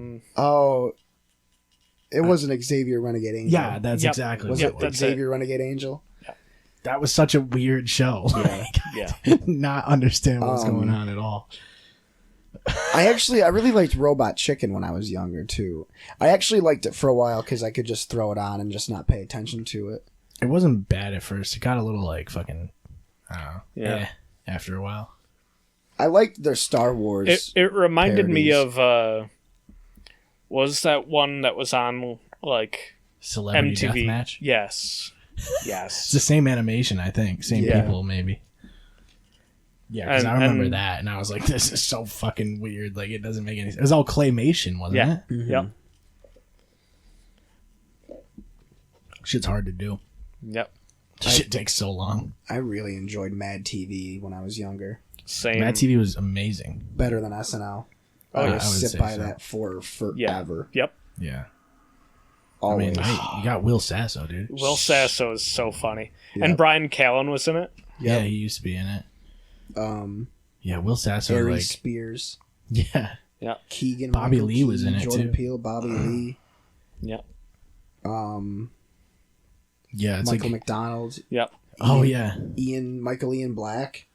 It wasn't Xavier Renegade Angel. Yeah, that's Yep. exactly Was what Yep, it it was. that's Xavier Renegade Angel? That was such a weird show. Yeah. Not understand what was going on at all. I really liked Robot Chicken when I was younger too. I actually liked it for a while because I could just throw it on and just not pay attention to it. It wasn't bad at first. It got a little like fucking, I don't know. Yeah. After a while. I liked their Star Wars. It reminded me parodies. of was that one that was on like Celebrity MTV? Deathmatch. Yes. It's Yes. the same animation, I think. Same Yeah. people, maybe. Yeah, because I And- remember and- that, and I was like, "This is so fucking weird." Like, it doesn't make any sense. It was all claymation, wasn't Yeah. it? Yep. Shit's hard to do. Yep. Shit takes so long. I really enjoyed Mad TV when I was younger. Same. Mad TV was amazing. Better than SNL. Oh, I yeah. would I would sit say by so. that for Yeah. forever. Yep. Yeah. Always. I mean, you got Will Sasso, dude. Will Sasso is so funny, Yep. and Brian Callen was in it. Yeah, he used to be in it. Yeah, Will Sasso, Harry like, Spears, yeah. Keegan, Bobby Michael Lee was Key, in it, Jordan too. Peele, Bobby Lee, Yep. Yeah, it's Michael like, McDonald, Yep. oh, yeah. Michael Ian Black.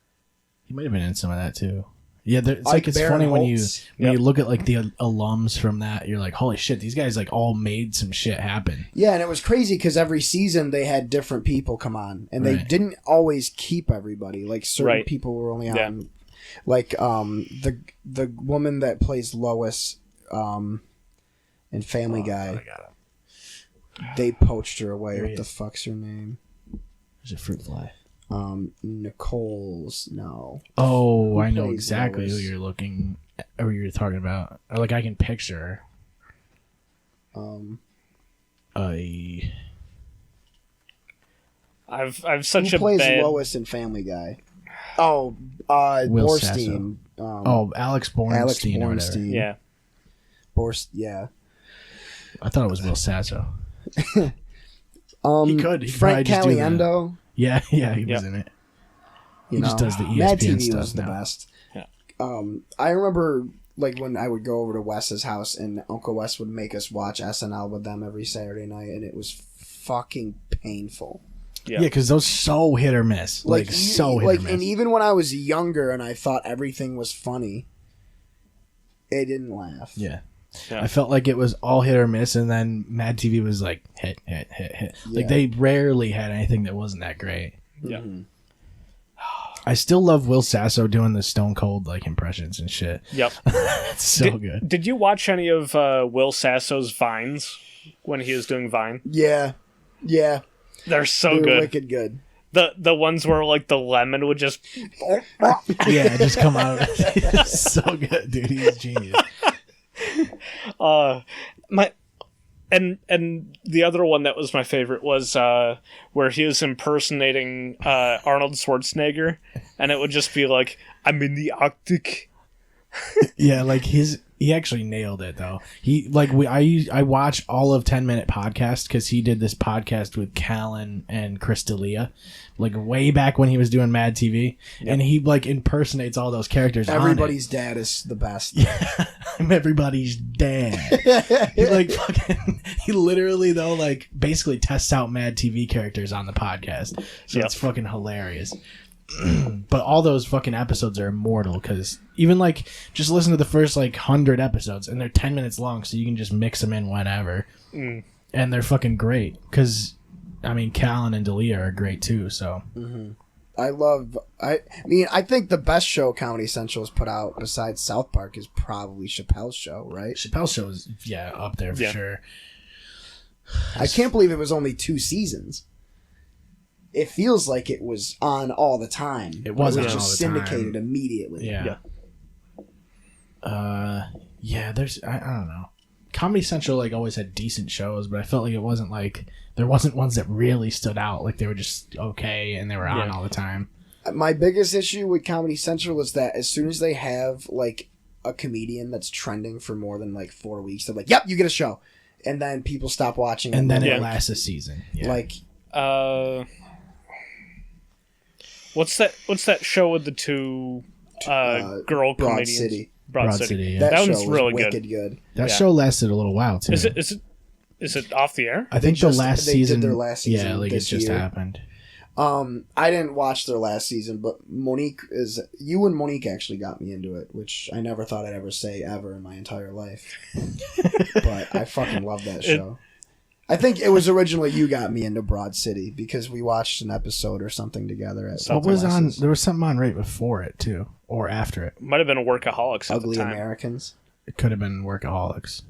He might have been in some of that, too. Yeah, it's Ike like, it's Baron funny when you Holtz. Yep. look at, like, the alums from that, you're like, holy shit, these guys, like, all made some shit happen. Yeah, and it was crazy because every season they had different people come on, and they Right. didn't always keep everybody. Like certain Right. people were only on. Yeah. Like the woman that plays Lois in Family Guy, they poached her away. There What he the is. fuck's her name? There's a fruit fly. Nicole's no. Oh, Who I know plays exactly Lois? who you're looking or you're talking about. Or, like, I can picture her. I've such Who a plays bad. Lois in Family Guy? Oh, Will Borstein. Alex Bornstein. Alex Or whatever. Bornstein. Yeah. Yeah. I thought it was Will Sasso. He He probably Frank just do that. Caliendo. Yeah, he was in it. You He know, just does the ESPN Mad TV stuff was the now. best. Yeah. I remember like when I would go over to Wes's house and Uncle Wes would make us watch SNL with them every Saturday night, and it was fucking painful. Yeah. Yeah, because those so hit or miss. Like so hit or miss. And even when I was younger and I thought everything was funny, it didn't laugh. Yeah. Yeah. I felt like it was all hit or miss, and then Mad TV was like hit. Yeah. Like they rarely had anything that wasn't that great. Yeah. I still love Will Sasso doing the Stone Cold like impressions and shit. Yep. It's so good. Did you watch any of Will Sasso's Vines when he was doing Vine? Yeah. They're so They were good. wicked good. The ones where like the lemon would just Yeah, just come out. It's so good, dude. He's genius. and the other one that was my favorite was where he was impersonating Arnold Schwarzenegger, and it would just be like, "I'm in the Arctic." Yeah, like he actually nailed it though. He like I watch all of 10-minute podcast because he did this podcast with Callan and Chris D'Elia, like way back when he was doing Mad TV, and he like impersonates all those characters. Everybody's dad is the best. I'm everybody's dad. He like fucking he literally though like basically tests out Mad TV characters on the podcast, so it's fucking hilarious. But all those fucking episodes are immortal because even like just listen to the first like 100 episodes and they're 10 minutes long, so you can just mix them in whenever, and they're fucking great because I mean Callan and D'Elia are great too. So I mean I think the best show Comedy Central has put out besides South Park is probably Chappelle's Show, right? Chappelle's Show is up there for sure. I can't believe it was only 2 seasons. It feels like it was on all the time. It wasn't just all the syndicated time. immediately. Yeah. There's I don't know. Comedy Central like always had decent shows, but I felt like it wasn't like there wasn't ones that really stood out. Like they were just okay and they were on all the time. My biggest issue with Comedy Central is that as soon as they have like a comedian that's trending for more than like 4 weeks, they're like, "Yep, you get a show," and then people stop watching, And then Yeah. it lasts a season. Yeah. like what's that show with the two girl Broad comedians? City. Broad Broad City. City, yeah. That That show one's was really wicked good. that yeah. show lasted a little while too. Is it off the air? I think They the last did season. their last season Yeah, like it this just year. happened. I didn't watch their last season, but you and Monique actually got me into it, which I never thought I'd ever say ever in my entire life. But I fucking love that show. I think it was originally you got me into Broad City because we watched an episode or something together. What was on? There was something on right before it too, or after it. Might have been a Workaholics at Ugly the time. Americans. It could have been Workaholics.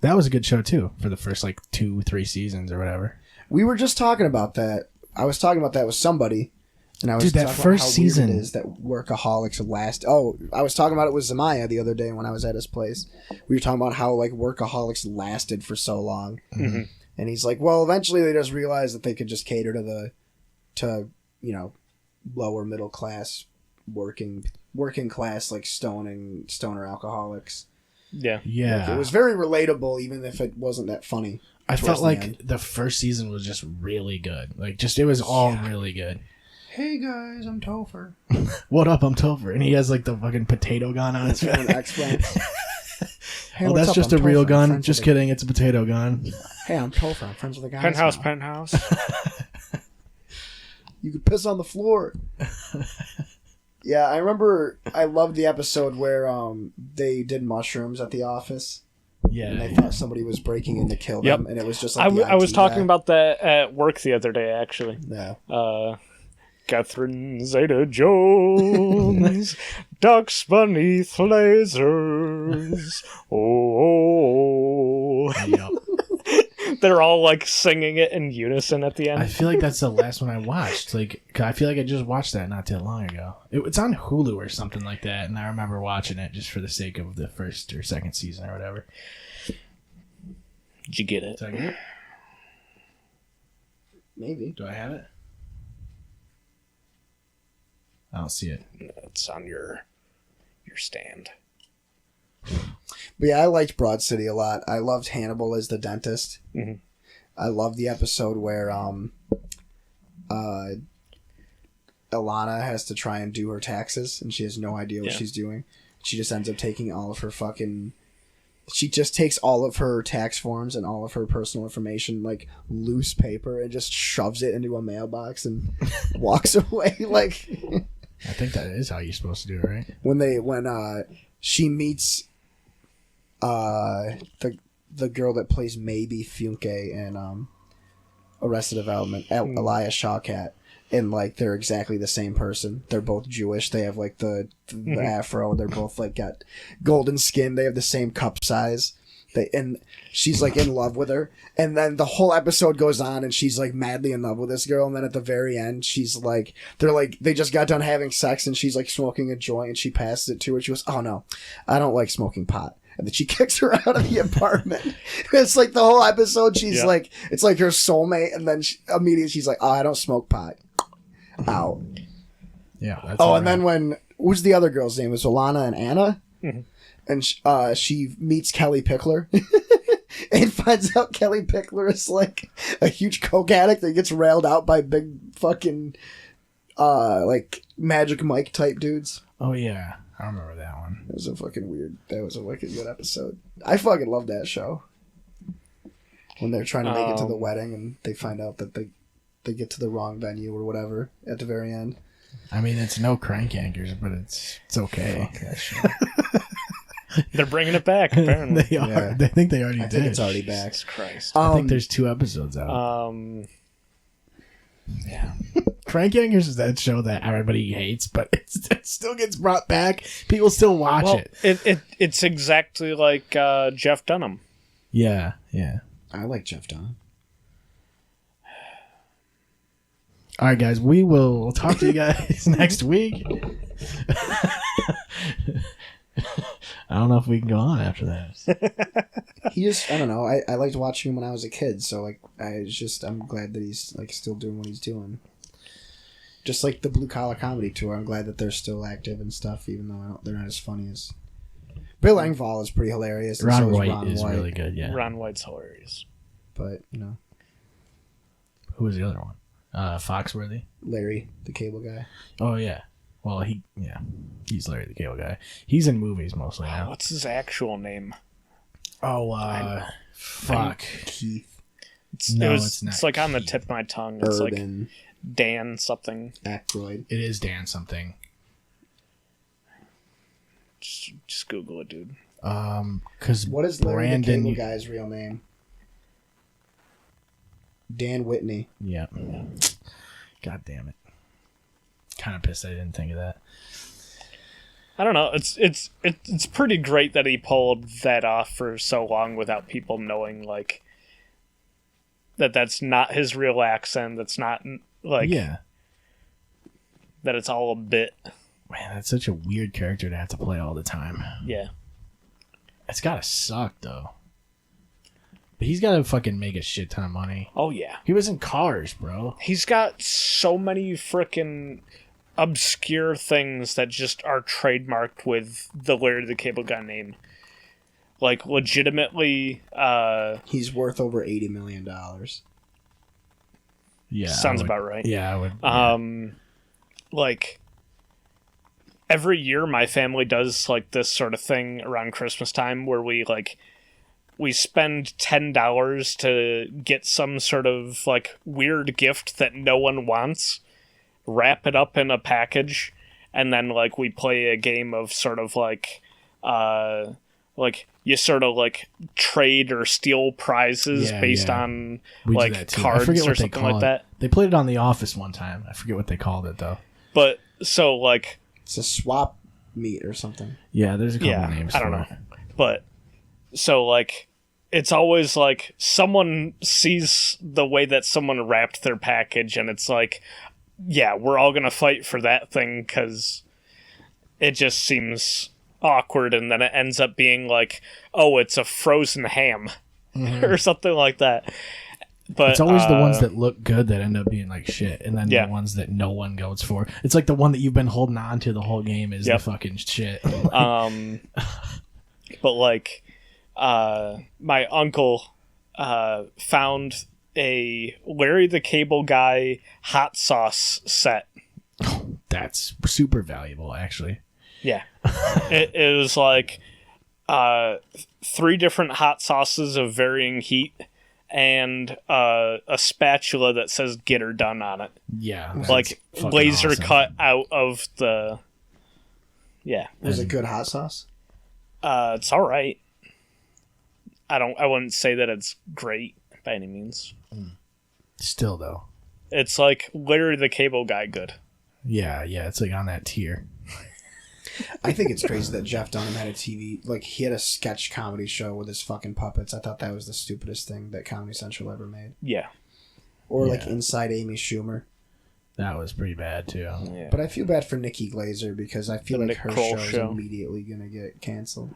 That was a good show too for the first like 2-3 seasons or whatever. We were just talking about that. I was talking about that with somebody, and I was Dude, that talking first about how season- weird it is that Workaholics last. Oh, I was talking about it with Zamaya the other day when I was at his place. We were talking about how like Workaholics lasted for so long, and he's like, "Well, eventually they just realized that they could just cater to lower middle class, working class like stoner alcoholics." Yeah. Yeah, It was very relatable, even if it wasn't that funny. I towards felt the like end. the first season was just really good. Like, just it was all really good. Hey guys, I'm Topher. What up? I'm Topher, and he has like the fucking potato gun on his That's face. an X-Men. Hey, Oh, what's that's up? just I'm a real Topher. I'm gun. friends Just with kidding. It's a potato gun. Hey, I'm Topher. I'm friends with the guys. Penthouse, now. penthouse. You could piss on the floor. Yeah, I remember. I loved the episode where they did mushrooms at the office, and Yeah, they thought somebody was breaking in to kill them, and it was just like I was IT talking guy. about that at work the other day, actually. Yeah. Catherine Zeta-Jones, ducks beneath lasers. Oh, Yep. they're all like singing it in unison at the I end. feel like that's the last one I watched. Like, 'cause I feel like I just watched that not that long ago. It's on Hulu or something like that, and I remember watching it just for the sake of the first or second season or whatever. Did you get it? Did I get it? Maybe. Do I have it? I don't see it. It's on your stand. But yeah, I liked Broad City a lot. I loved Hannibal as the dentist. Mhm. I love the episode where Ilana has to try and do her taxes, and she has no idea what she's doing. She just ends up taking all of her she just takes all of her tax forms and all of her personal information, like loose paper, and just shoves it into a mailbox and walks away. Like, I think that is how you're supposed to do it, right? when she meets the girl that plays Maybe Funke in Arrested Development, Elias Shawkat, and like they're exactly the same person. They're both Jewish. They have like the afro. They're both like got golden skin. They have the same cup size. And she's like in love with her. And then the whole episode goes on, and she's like madly in love with this girl. And then at the very end, she's like, they just got done having sex, and she's like smoking a joint, and she passes it to her. She goes, "Oh no, I don't like smoking pot." And then she kicks her out of the apartment. It's like the whole episode. She's like, it's like her soulmate. And then immediately she's like, "Oh, I don't smoke pot." Out. Yeah. That's and then when who's the other girl's name? It was Alana and Anna, and she meets Kelly Pickler, and finds out Kelly Pickler is like a huge coke addict that gets railed out by big fucking like Magic Mike type dudes. Oh yeah, I remember that one. It was a fucking weird. That was a wicked good episode. I fucking love that show. When they're trying to make it to the wedding, and they find out that they get to the wrong venue or whatever at the very end. I mean, it's no Crank Anchors, but it's okay. Fuck that shit. They're bringing it back, apparently. They are. Yeah. They think they already I did. think it's already back. Jesus Christ. I think there's 2 episodes out. Yeah. Crank Anchors is that show that everybody hates, but it still gets brought back. People still watch it. It's exactly like Jeff Dunham. Yeah. I like Jeff Dunham. All right, guys. We will talk to you guys next week. I don't know if we can go on after that. I don't know. I liked watching him when I was a kid, so like I'm glad that he's like still doing what he's doing. Just like the Blue Collar Comedy Tour, I'm glad that they're still active and stuff, even though they're not as funny as. Bill Engvall is pretty hilarious. And Ron so White is really good. Yeah. Ron White's hilarious. But Who was the other one? Foxworthy. Larry, the cable guy. Oh yeah. Well, he's Larry the Cable Guy. He's in movies mostly now. What's his actual name? Oh, fuck. Keith It's not. It's like on the tip of my tongue. It's Urban like Dan something. Aykroyd. It is Dan something. Just Google it, dude. Because What is Larry Brandon, the cable guy's real name? Dan Whitney. Yeah. God damn it. Kind of pissed I didn't think of that. I don't know. It's pretty great that he pulled that off for so long without people knowing like that's not his real accent. That's not like Yeah. that it's all a bit. Man, that's such a weird character to have to play all the time. Yeah. It's gotta suck though. But he's gotta fucking make a shit ton of money. Oh yeah. He was in Cars, bro. He's got so many frickin' obscure things that just are trademarked with the Larry the Cable Guy name. Like, legitimately, He's worth over $80 million. Yeah. sounds about right. Yeah, I would. Like, every year my family does, like, this sort of thing around Christmas time where we spend $10 to get some sort of, like, weird gift that no one wants, wrap it up in a package, and then, like, we play a game of sort of, like, you sort of, like, trade or steal prizes based on, We do like, that too. I cards forget or what they something call like it. that. They played it on The Office one time. I forget what they called it, though. But, so, like... It's a swap meet or something. Yeah, there's a couple names I don't for know. it. But, so, like... It's always like someone sees the way that someone wrapped their package and it's like, yeah, we're all going to fight for that thing because it just seems awkward. And then it ends up being like, oh, it's a frozen ham. or something like that. But It's always the ones that look good that end up being like shit, and then Yeah. the ones that no one goes for. It's like the one that you've been holding on to the whole game is Yep. the fucking shit. But like, my uncle found a Larry the Cable Guy hot sauce set. That's super valuable, actually. Yeah, it was like 3 different hot sauces of varying heat, and a spatula that says "Get her done" on it, Yeah, like fucking laser awesome. cut out of the. Yeah, Was it good hot sauce? it's all right. I wouldn't say that it's great by any means. Still though. It's like Larry the Cable Guy good. Yeah, it's like on that tier. I think it's crazy that Jeff Dunham had a TV, like he had a sketch comedy show with his fucking puppets. I thought that was the stupidest thing that Comedy Central ever made. Yeah. Or like Yeah. Inside Amy Schumer. That was pretty bad too. Yeah. But I feel bad for Nikki Glazer because I feel The like Nick her Kroll show's show. immediately gonna get canceled.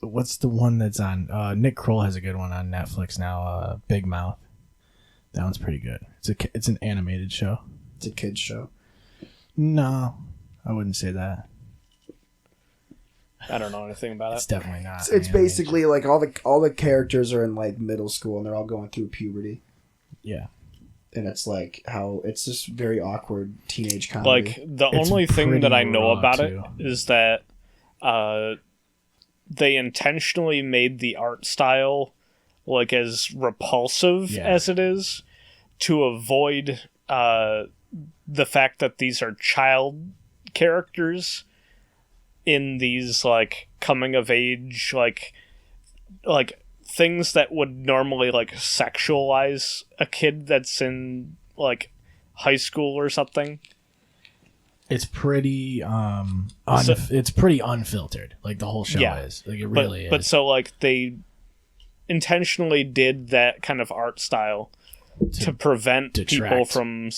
What's the one that's on? Nick Kroll has a good one on Netflix now. Big Mouth. That one's pretty good. It's an animated show. It's a kid's show. No, I wouldn't say that. I don't know anything about It's it. definitely not. It's an animated basically like all the characters are in like middle school and they're all going through puberty. show. Yeah. And it's like how it's just very awkward teenage comedy. Like the It's only thing pretty that I know raw, about too. it is that they intentionally made the art style like as repulsive Yeah. as it is to avoid the fact that these are child characters in these like coming of age like things that would normally like sexualize a kid that's in like high school or something. It's pretty So- it's pretty unfiltered. Like the whole show Yeah. is. Like it But really but is. so like they intentionally did that kind of art style to prevent people detract. from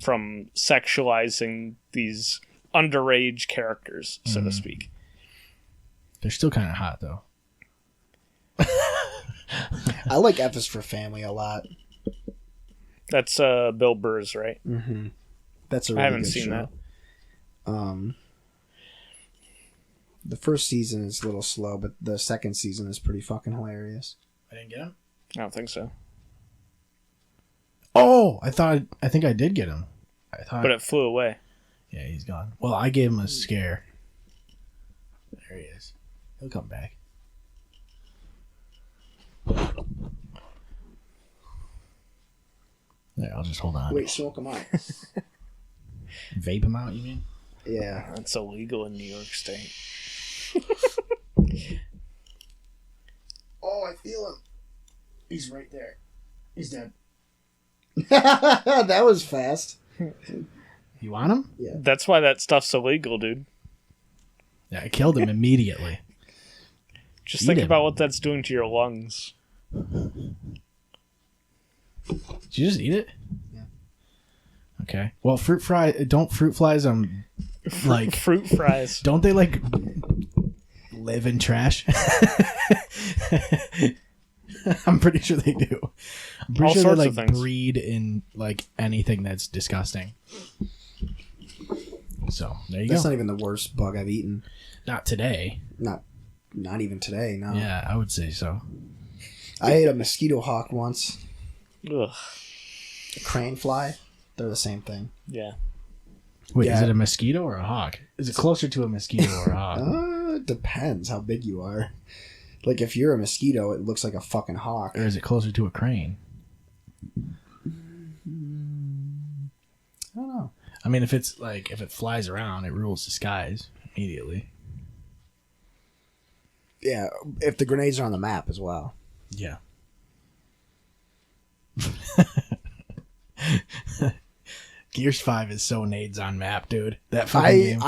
from sexualizing these underage characters, so Mm-hmm. to speak. They're still kind of hot though. I like F is for Family a lot. That's Bill Burr's, right? That's a I really haven't good seen show. that. The first season is a little slow, but the second season is pretty fucking hilarious. I didn't get him. I don't think so. Oh, I think I did get him. I thought. But it flew away. Yeah, he's gone. Well, I gave him a scare. There he is. He'll come back. There, I'll just hold on. Wait, smoke them out. Vape him out, you mean? Yeah. That's illegal in New York State. Oh, I feel him. He's right there. He's dead. That was fast. You want him? That's why that stuff's illegal, dude. Yeah, I killed him immediately. Just Eat think him. about what that's doing to your lungs. Did you just eat it? Yeah. Okay. Well, fruit flies like Fruit fries. don't they like live in trash? I'm pretty sure they do. I'm pretty All sure sorts they of like things. breed in like anything that's disgusting. So there you That's go. not even the worst bug I've eaten. Not today. Not even today, no. Yeah, I would say so. I ate a mosquito hawk once. Ugh. A crane fly. They're the same thing. Yeah. Wait, is Yeah. it a mosquito or a hawk? Is it closer to a mosquito or a hawk? It depends how big you are. Like if you're a mosquito, it looks like a fucking hawk. Or is it closer to a crane? I don't know. I mean, if it flies around, it rules the skies immediately. Yeah, if the grenades are on the map as well. Yeah. Gears 5 is so nades on map, dude. That fucking game.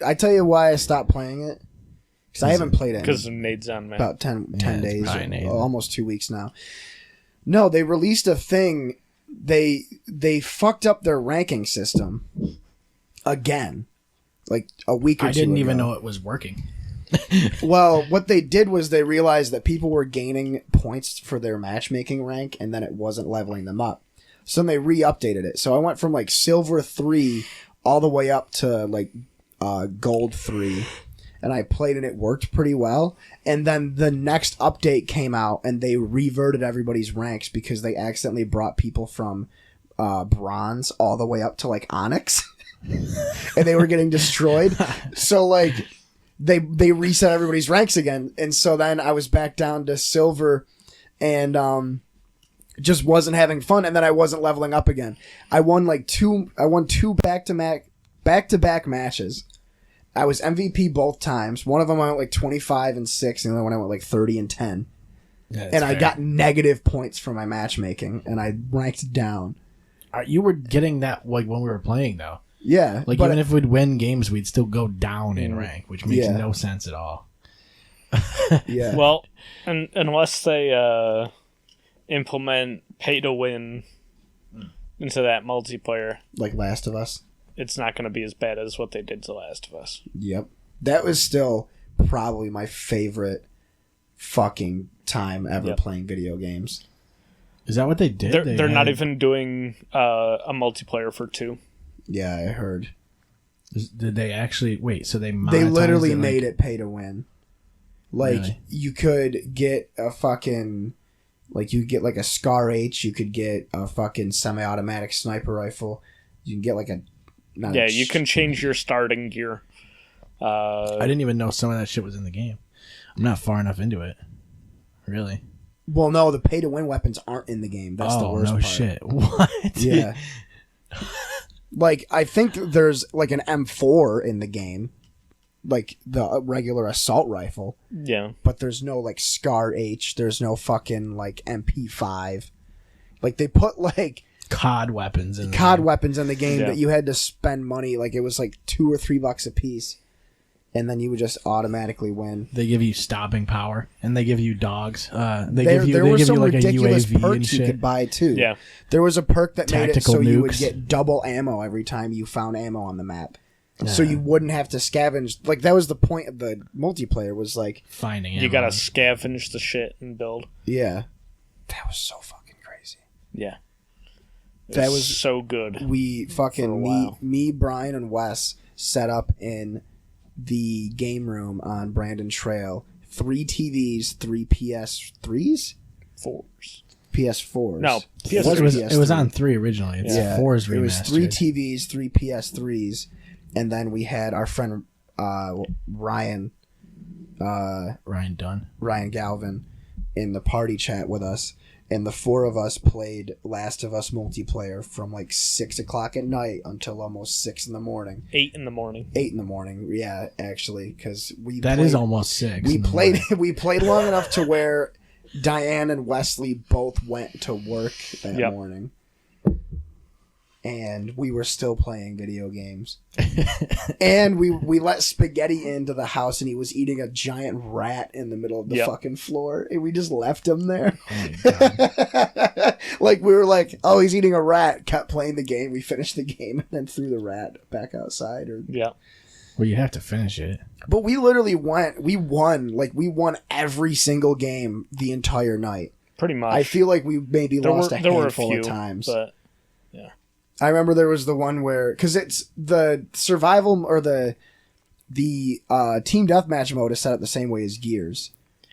I tell you why I stopped playing it. Because I haven't played it in Because of nades on man. about 10 Yeah, it's days, probably or nade. almost 2 weeks now. No, they released a thing. They fucked up their ranking system again. Like a week or two I didn't even ago. know it was working. Well, what they did was they realized that people were gaining points for their matchmaking rank, and then it wasn't leveling them up. So then they re-updated it. So I went from like silver 3 all the way up to like gold 3, and I played and it worked pretty well. And then the next update came out, and they reverted everybody's ranks because they accidentally brought people from bronze all the way up to like onyx, and they were getting destroyed. So like they reset everybody's ranks again, and so then I was back down to silver, and just wasn't having fun. And then I wasn't leveling up again. I won two back to back matches. I was MVP both times. One of them I went like 25 and 6, and the other one I went like 30 and 10. Yeah, and I got negative points for my matchmaking, and I ranked down. You were getting that like when we were playing though. Yeah, like even if we'd win games, we'd still go down in rank, which makes no sense at all. Yeah. Well, unless they implement pay to win into that multiplayer, like Last of Us. it's not going to be as bad as what they did to Last of Us. Yep. That was still probably my favorite fucking time ever playing video games. Is that what they did? They're not even doing a multiplayer for 2. Yeah, I heard. Did they actually... Wait, so they literally made it pay to win. Like, Really? you could get a fucking... Like, you get like a Scar H, you could get a fucking semi-automatic sniper rifle. You can get like a... You can change your starting gear. I didn't even know some of that shit was in the game. I'm not far enough into it. Really? Well, no, the pay-to-win weapons aren't in the game. That's the worst no part. Shit. What? Yeah. Like, I think there's like an M4 in the game. Like, the regular assault rifle. Yeah. But there's no, like, Scar H. There's no fucking, like, MP5. Like, they put, like... COD weapons in the game that you had to spend money. Like, it was like $2 or $3 a piece. And then you would just automatically win. They give you stopping power, and they give you dogs. There were some like ridiculous a UAV perks and you shit. could buy, too. Yeah. There was a perk that made it Tactical so you would nukes. get double ammo every time you found ammo on the map. So you wouldn't have to scavenge. Like, that was the point of the multiplayer, was like... Finding ammo. You gotta scavenge the shit and build. Yeah. That was so fucking crazy. Yeah. That was so good. We fucking... Me, Brian, and Wes set up in the game room on Brandon Trail. 3 TVs, 3 PS3s? 4s. PS4s. No, It was on 3 originally. It's 4's remastered. It was 3 TVs, 3 PS3s, and then we had our friend Ryan Galvin in the party chat with us, and the 4 of us played Last of Us multiplayer from like 6 o'clock at night until almost 6 in the morning. 8 in the morning. 8 in the morning, yeah, actually, because That is almost 6. We played long enough to where Diane and Wesley both went to work that morning. And we were still playing video games. And we let Spaghetti into the house, and he was eating a giant rat in the middle of the fucking floor. And we just left him there. Oh my God. Like, we were like, oh, he's eating a rat. Kept playing the game. We finished the game and then threw the rat back outside. Well, you have to finish it. But we literally we won every single game the entire night. Pretty much. I feel like we maybe lost a handful of times. But I remember there was the one where, because it's the survival or the team deathmatch mode is set up the same way as Gears.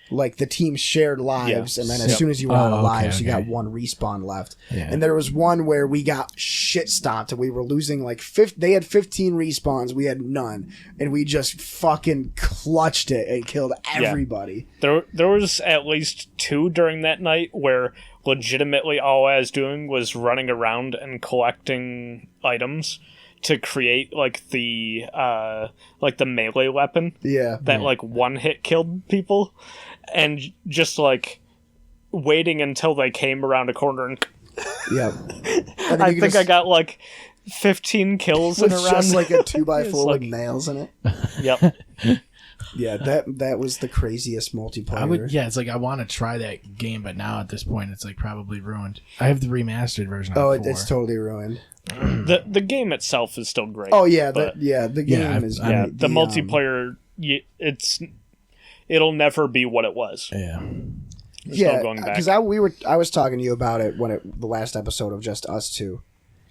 Like, the team shared lives, and then as soon as you were out of lives, you got one respawn left. Yeah. And there was one where we got shit stomped, and we were losing like they had 15 respawns, we had none, and we just fucking clutched it and killed everybody. There was at least 2 during that night where legitimately all I was doing was running around and collecting items to create like the melee weapon. Yeah. That like one hit killed people, and just like waiting until they came around a corner and Yeah. I think I got like 15 kills in a round. Just like a 2x4 with nails in it. Yep. Yeah, that was the craziest multiplayer. It's like I want to try that game, but now at this point it's like probably ruined. I have the remastered version. Oh, on 4. it's totally ruined. The game itself is still great. Oh yeah, but the game is. the multiplayer. It's it'll never be what it was. Yeah. There's no going back. because I was talking to you about it the last episode of Just Us Two,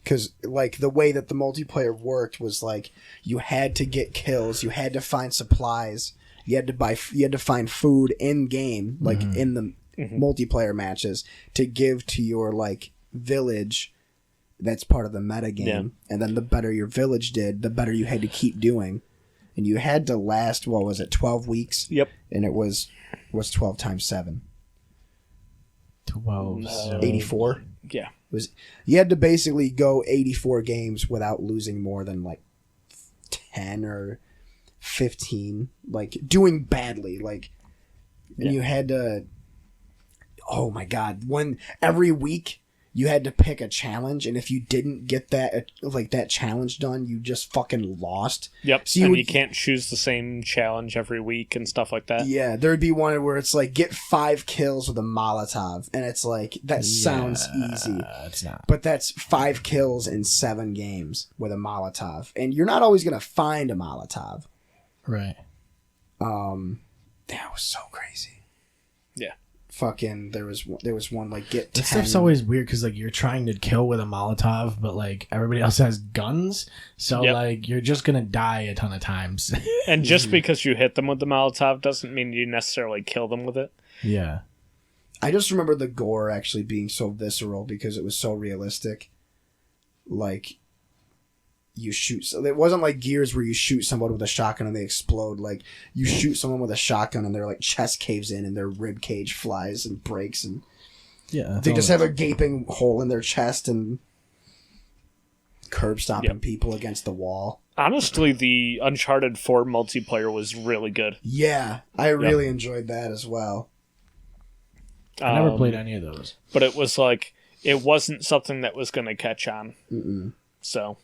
because like the way that the multiplayer worked was like you had to get kills, you had to find supplies, you had to find food in game, like in the multiplayer matches to give to your like village. That's part of the meta game, and then the better your village did, the better you had to keep doing, and you had to last. What was it? 12 weeks. Yep. And it was 12 times 7. 12. 84. Yeah. You had to basically go 84 games without losing more than like 10 or 15, like doing badly, like, and you had to. Oh my God! Every week you had to pick a challenge, and if you didn't get that challenge done, you just fucking lost. Yep. So you can't choose the same challenge every week and stuff like that. Yeah, there'd be one where it's like get 5 kills with a Molotov, and it's like that sounds easy. It's not. But that's 5 kills in 7 games with a Molotov, and you're not always gonna find a Molotov. Right. That was so crazy. Yeah. Fucking, there was one like get 10. That stuff's always weird because like you're trying to kill with a Molotov, but like everybody else has guns, so like you're just gonna die a ton of times. And just because you hit them with the Molotov doesn't mean you necessarily kill them with it. Yeah. I just remember the gore actually being so visceral because it was so realistic. Like, you shoot... So it wasn't like Gears where you shoot someone with a shotgun and they explode. Like, you shoot someone with a shotgun and their like chest caves in and their rib cage flies and breaks, and they just have a gaping hole in their chest and curb stomping people against the wall. Honestly, the Uncharted 4 multiplayer was really good. Yeah, I really enjoyed that as well. I never played any of those. But it was like, it wasn't something that was going to catch on. Mm-mm. So...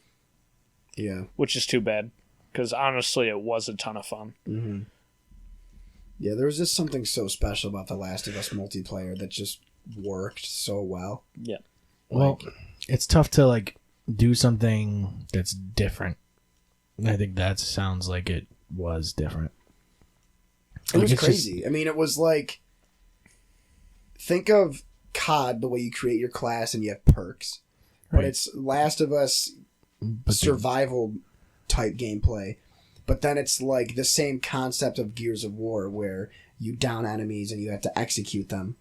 Yeah. Which is too bad, because honestly, it was a ton of fun. Mm-hmm. Yeah, there was just something so special about The Last of Us multiplayer that just worked so well. Yeah. Well, it's tough to like do something that's different. I think that sounds like it was different. It was crazy. I mean, it was like, think of COD, the way you create your class and you have perks. But it's Last of Us survival type gameplay, but then it's like the same concept of Gears of War where you down enemies and you have to execute them,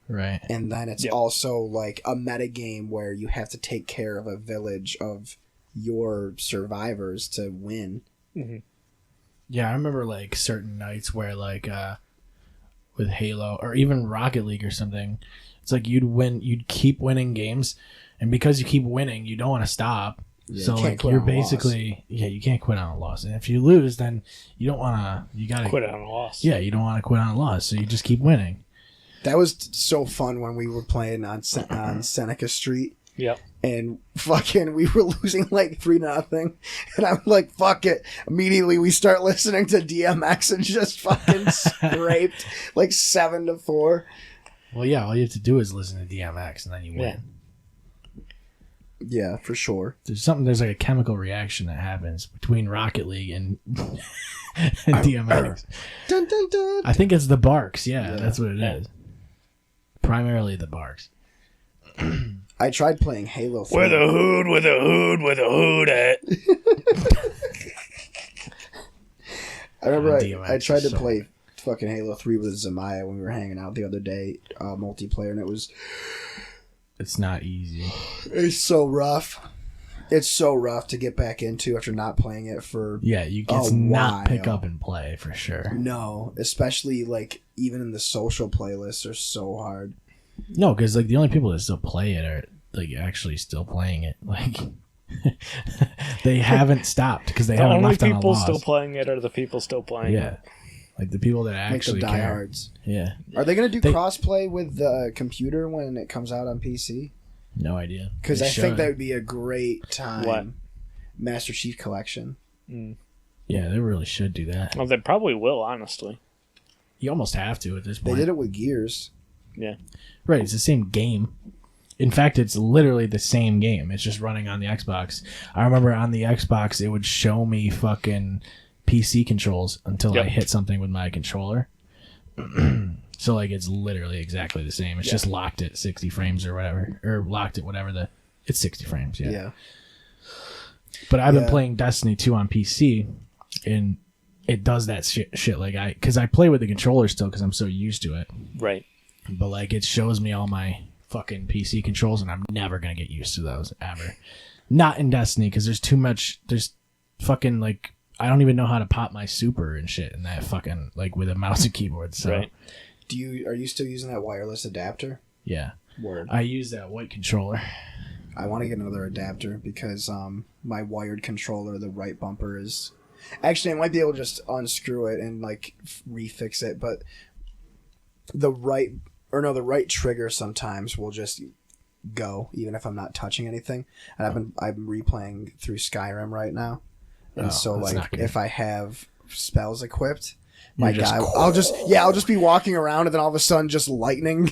right? And then it's also like a meta game where you have to take care of a village of your survivors to win. Mm-hmm. Yeah, I remember like certain nights where like with Halo or even Rocket League or something, it's like you'd keep winning games, and because you keep winning you don't want to stop. Yeah, so like you're basically you can't quit on a loss, and if you lose, then you don't want to. You gotta quit on a loss. Yeah, you don't want to quit on a loss, so you just keep winning. That was so fun when we were playing on Seneca Street. Yep. And fucking, we were losing like 3-0, and I'm like, fuck it. Immediately, we start listening to DMX and just fucking scraped like 7-4. Well, yeah, all you have to do is listen to DMX, and then you win. Yeah, for sure. There's like a chemical reaction that happens between Rocket League and DMX. Dun, dun, dun. I think it's the barks. Yeah, that's what it is. Primarily the barks. I tried playing Halo 3. With a hood at. I remember I tried to play fucking Halo 3 with Zamaya when we were hanging out the other day, multiplayer, and it's not easy. It's so rough. It's so rough to get back into after not playing it for you can not pick up and play for sure. No, especially like even in the social playlists are so hard. No, because like the only people that still play it are like actually still playing it. Like they haven't stopped because they haven't left on a loss. The only people still playing it are the people still playing it. Like the people that actually like the care. diehards. Yeah. Are they going to do crossplay with the computer when it comes out on PC? No idea. Because I think that would be a great time. What? Master Chief Collection. Mm. Yeah, they really should do that. Well, they probably will, honestly. You almost have to at this point. They did it with Gears. Yeah. Right, it's the same game. In fact, it's literally the same game. It's just running on the Xbox. I remember on the Xbox, it would show me fucking PC controls until I hit something with my controller. So like it's literally exactly the same. It's just locked at 60 frames or whatever, or locked at whatever it's 60 frames. Yeah. But I've been playing Destiny 2 on PC, and it does that shit. Like because I play with the controller still because I'm so used to it. Right. But like it shows me all my fucking PC controls, and I'm never gonna get used to those ever. Not in Destiny because there's too much. There's fucking like I don't even know how to pop my super and shit in that fucking like with a mouse and keyboard. So. Right. Are you still using that wireless adapter? Yeah. Word. I use that white controller. I want to get another adapter because my wired controller, the right bumper is... Actually, I might be able to just unscrew it and like refix it, but the right trigger sometimes will just go even if I'm not touching anything. And I'm replaying through Skyrim right now, and so like if I have spells equipped. My guy, I'll just be walking around, and then all of a sudden, just lightning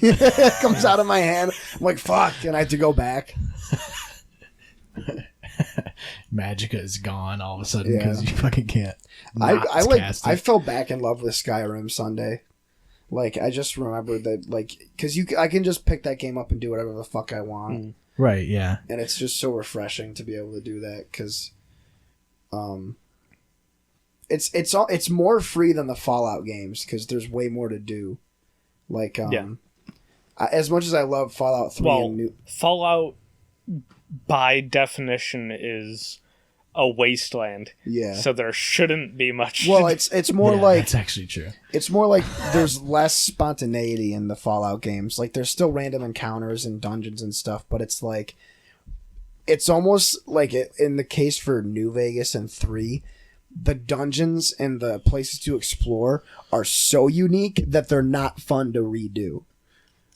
comes out of my hand. I'm like, fuck, and I have to go back. Magicka is gone all of a sudden because you fucking can't. I fell back in love with Skyrim Sunday. Like I just remembered that, like, because I can just pick that game up and do whatever the fuck I want. Right. Yeah. And it's just so refreshing to be able to do that because, It's more free than the Fallout games because there's way more to do. Like, as much as I love Fallout 3 and Fallout by definition is a wasteland. Yeah. So there shouldn't be much. Well, it's more like that's actually true. It's more like there's less spontaneity in the Fallout games. Like there's still random encounters and dungeons and stuff, but it's like it's almost like in the case for New Vegas and 3. The dungeons and the places to explore are so unique that they're not fun to redo.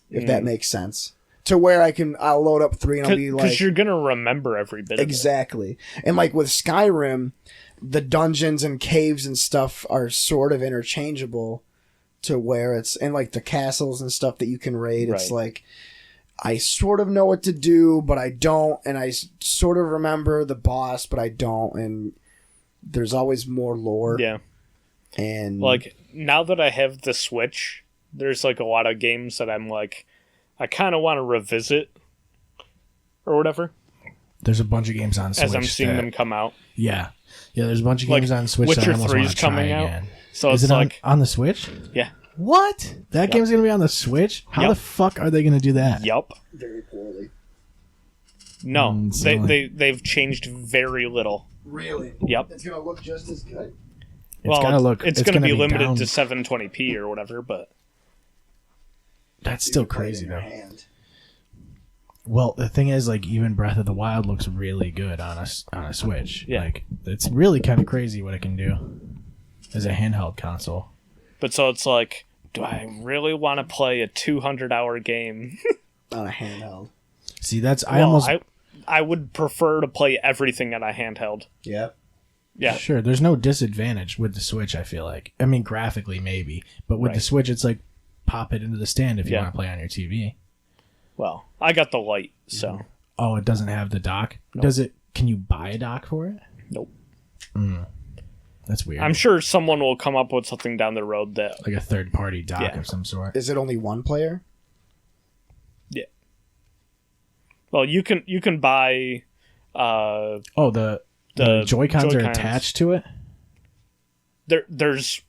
If that makes sense. To where I'll load up 3 and I'll be like... Because you're going to remember every bit of it. Exactly. And like with Skyrim, the dungeons and caves and stuff are sort of interchangeable to where it's... And like the castles and stuff that you can raid, it's like... I sort of know what to do, but I don't. And I sort of remember the boss, but I don't. And... There's always more lore. Yeah. And like now that I have the Switch, there's like a lot of games that I'm like I kind of want to revisit or whatever. The's a bunch of games on Switch as I'm seeing them come out. Yeah. Yeah, there's a bunch of games on Switch Witcher that I almost 3 want is to try coming out. again. So is it's it like on the Switch? Yeah. What? That game's going to be on the Switch? How the fuck are they going to do that? Yup. very poorly. No, they've changed very little. Really? Yep. It's gonna look just as good. It's gonna be be limited down. to 720p or whatever, but that's still crazy though. Well, the thing is, like, even Breath of the Wild looks really good on a Switch. Yeah. Like, it's really kind of crazy what it can do as a handheld console. But so it's like, do I really want to play a 200-hour game On a handheld. See, that's I would prefer to play everything on a handheld. Yeah. Yeah. Sure, there's no disadvantage with the Switch, I feel like. I mean, graphically, maybe. But with the Switch, it's like, pop it into the stand if you want to play on your TV. Well, I got the light, so. Oh, it doesn't have the dock? Nope. Does it? Can you buy a dock for it? Nope. That's weird. I'm sure someone will come up with something down the road that... Like a third-party dock of some sort. Is it only one player? Yeah. Well, you can buy... the Joy-Cons are attached to it? There's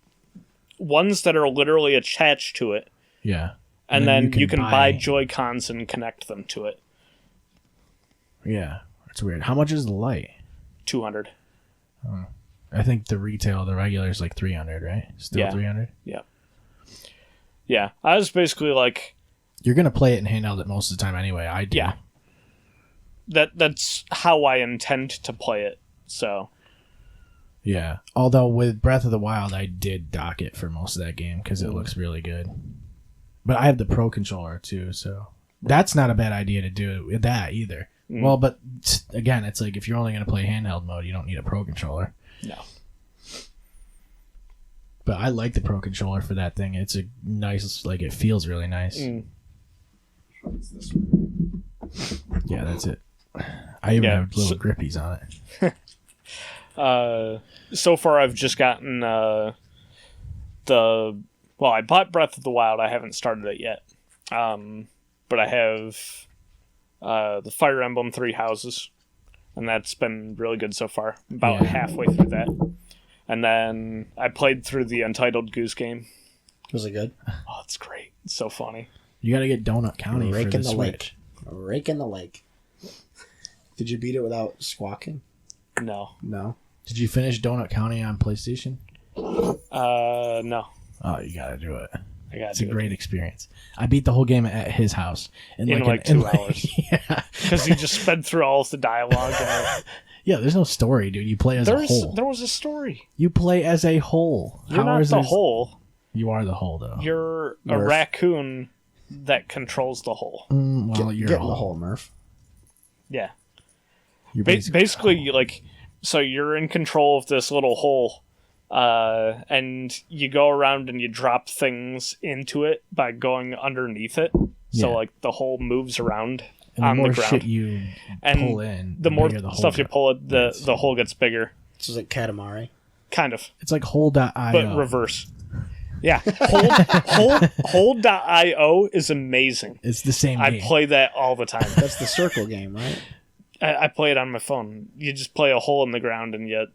ones that are literally attached to it. Yeah. And then you can buy Joy-Cons and connect them to it. Yeah. That's weird. How much is the light? $200. I think the regular is like $300, right? Still $300? Yeah. Yeah. I was basically like... You're going to play it and handheld it most of the time anyway. I do. Yeah. That's how I intend to play it, so... Yeah. Although with Breath of the Wild, I did dock it for most of that game because it looks really good. But I have the Pro Controller too, so that's not a bad idea to do with that either. Well, but again, it's like if you're only going to play handheld mode, you don't need a Pro Controller. No. But I like the Pro Controller for that thing. It's a nice, like, it feels really nice. Yeah, that's it. I even have little grippies on it. So far, I've just gotten the Well, I bought Breath of the Wild. I haven't started it yet. But I have the Fire Emblem Three Houses, and that's been really good so far. About halfway through that. And then I played through the Untitled Goose Game. Was it good? Oh, it's great. It's so funny. You got to get Donut County for the Switch. Rake in the lake. Did you beat it without squawking? No. No. Did you finish Donut County on PlayStation? No. Oh, you got to do it. It's a great experience. I beat the whole game at his house in like 2 hours. Yeah, because you just sped through all of the dialogue. Yeah, there's no story, dude. You play as a whole. There was a story. You play as a whole. You're not the whole. You are the whole, though. You're a raccoon that controls the whole. Well, you're Get in the hole, Murph. Yeah. You're basically, like, so you're in control of this little hole. And you go around and you drop things into it by going underneath it. So like the hole moves around on the ground. Shit you pull in, the more the stuff you pull, the hole gets bigger. So it's like Katamari. Kind of. It's like hole.io, but reverse. Yeah, Hold.io is amazing. It's the same game. I play that all the time. That's the circle game, right? I play it on my phone. You just play a hole in the ground and you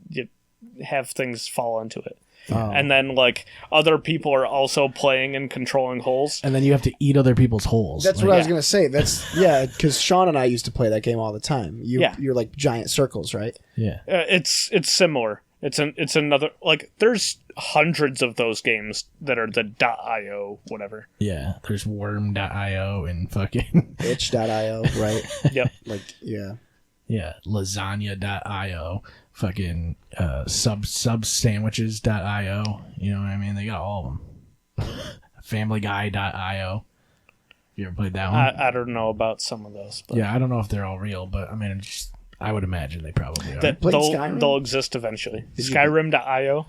have things fall into it. Oh. And then, like, other people are also playing and controlling holes. And then you have to eat other people's holes. That's what I was going to say. Because Sean and I used to play that game all the time. You're like giant circles, right? Yeah. It's similar. It's another, like, there's hundreds of those games that are the .io, whatever. Yeah, there's worm.io and fucking... itch.io, right? Yep. Like, yeah. Yeah, lasagna.io, fucking subsandwiches.io. You know what I mean? They got all of them. Familyguy.io. You ever played that one? I don't know about some of those. But yeah, I don't know if they're all real, but I mean, I would imagine they probably are. They'll exist eventually. Skyrim.io.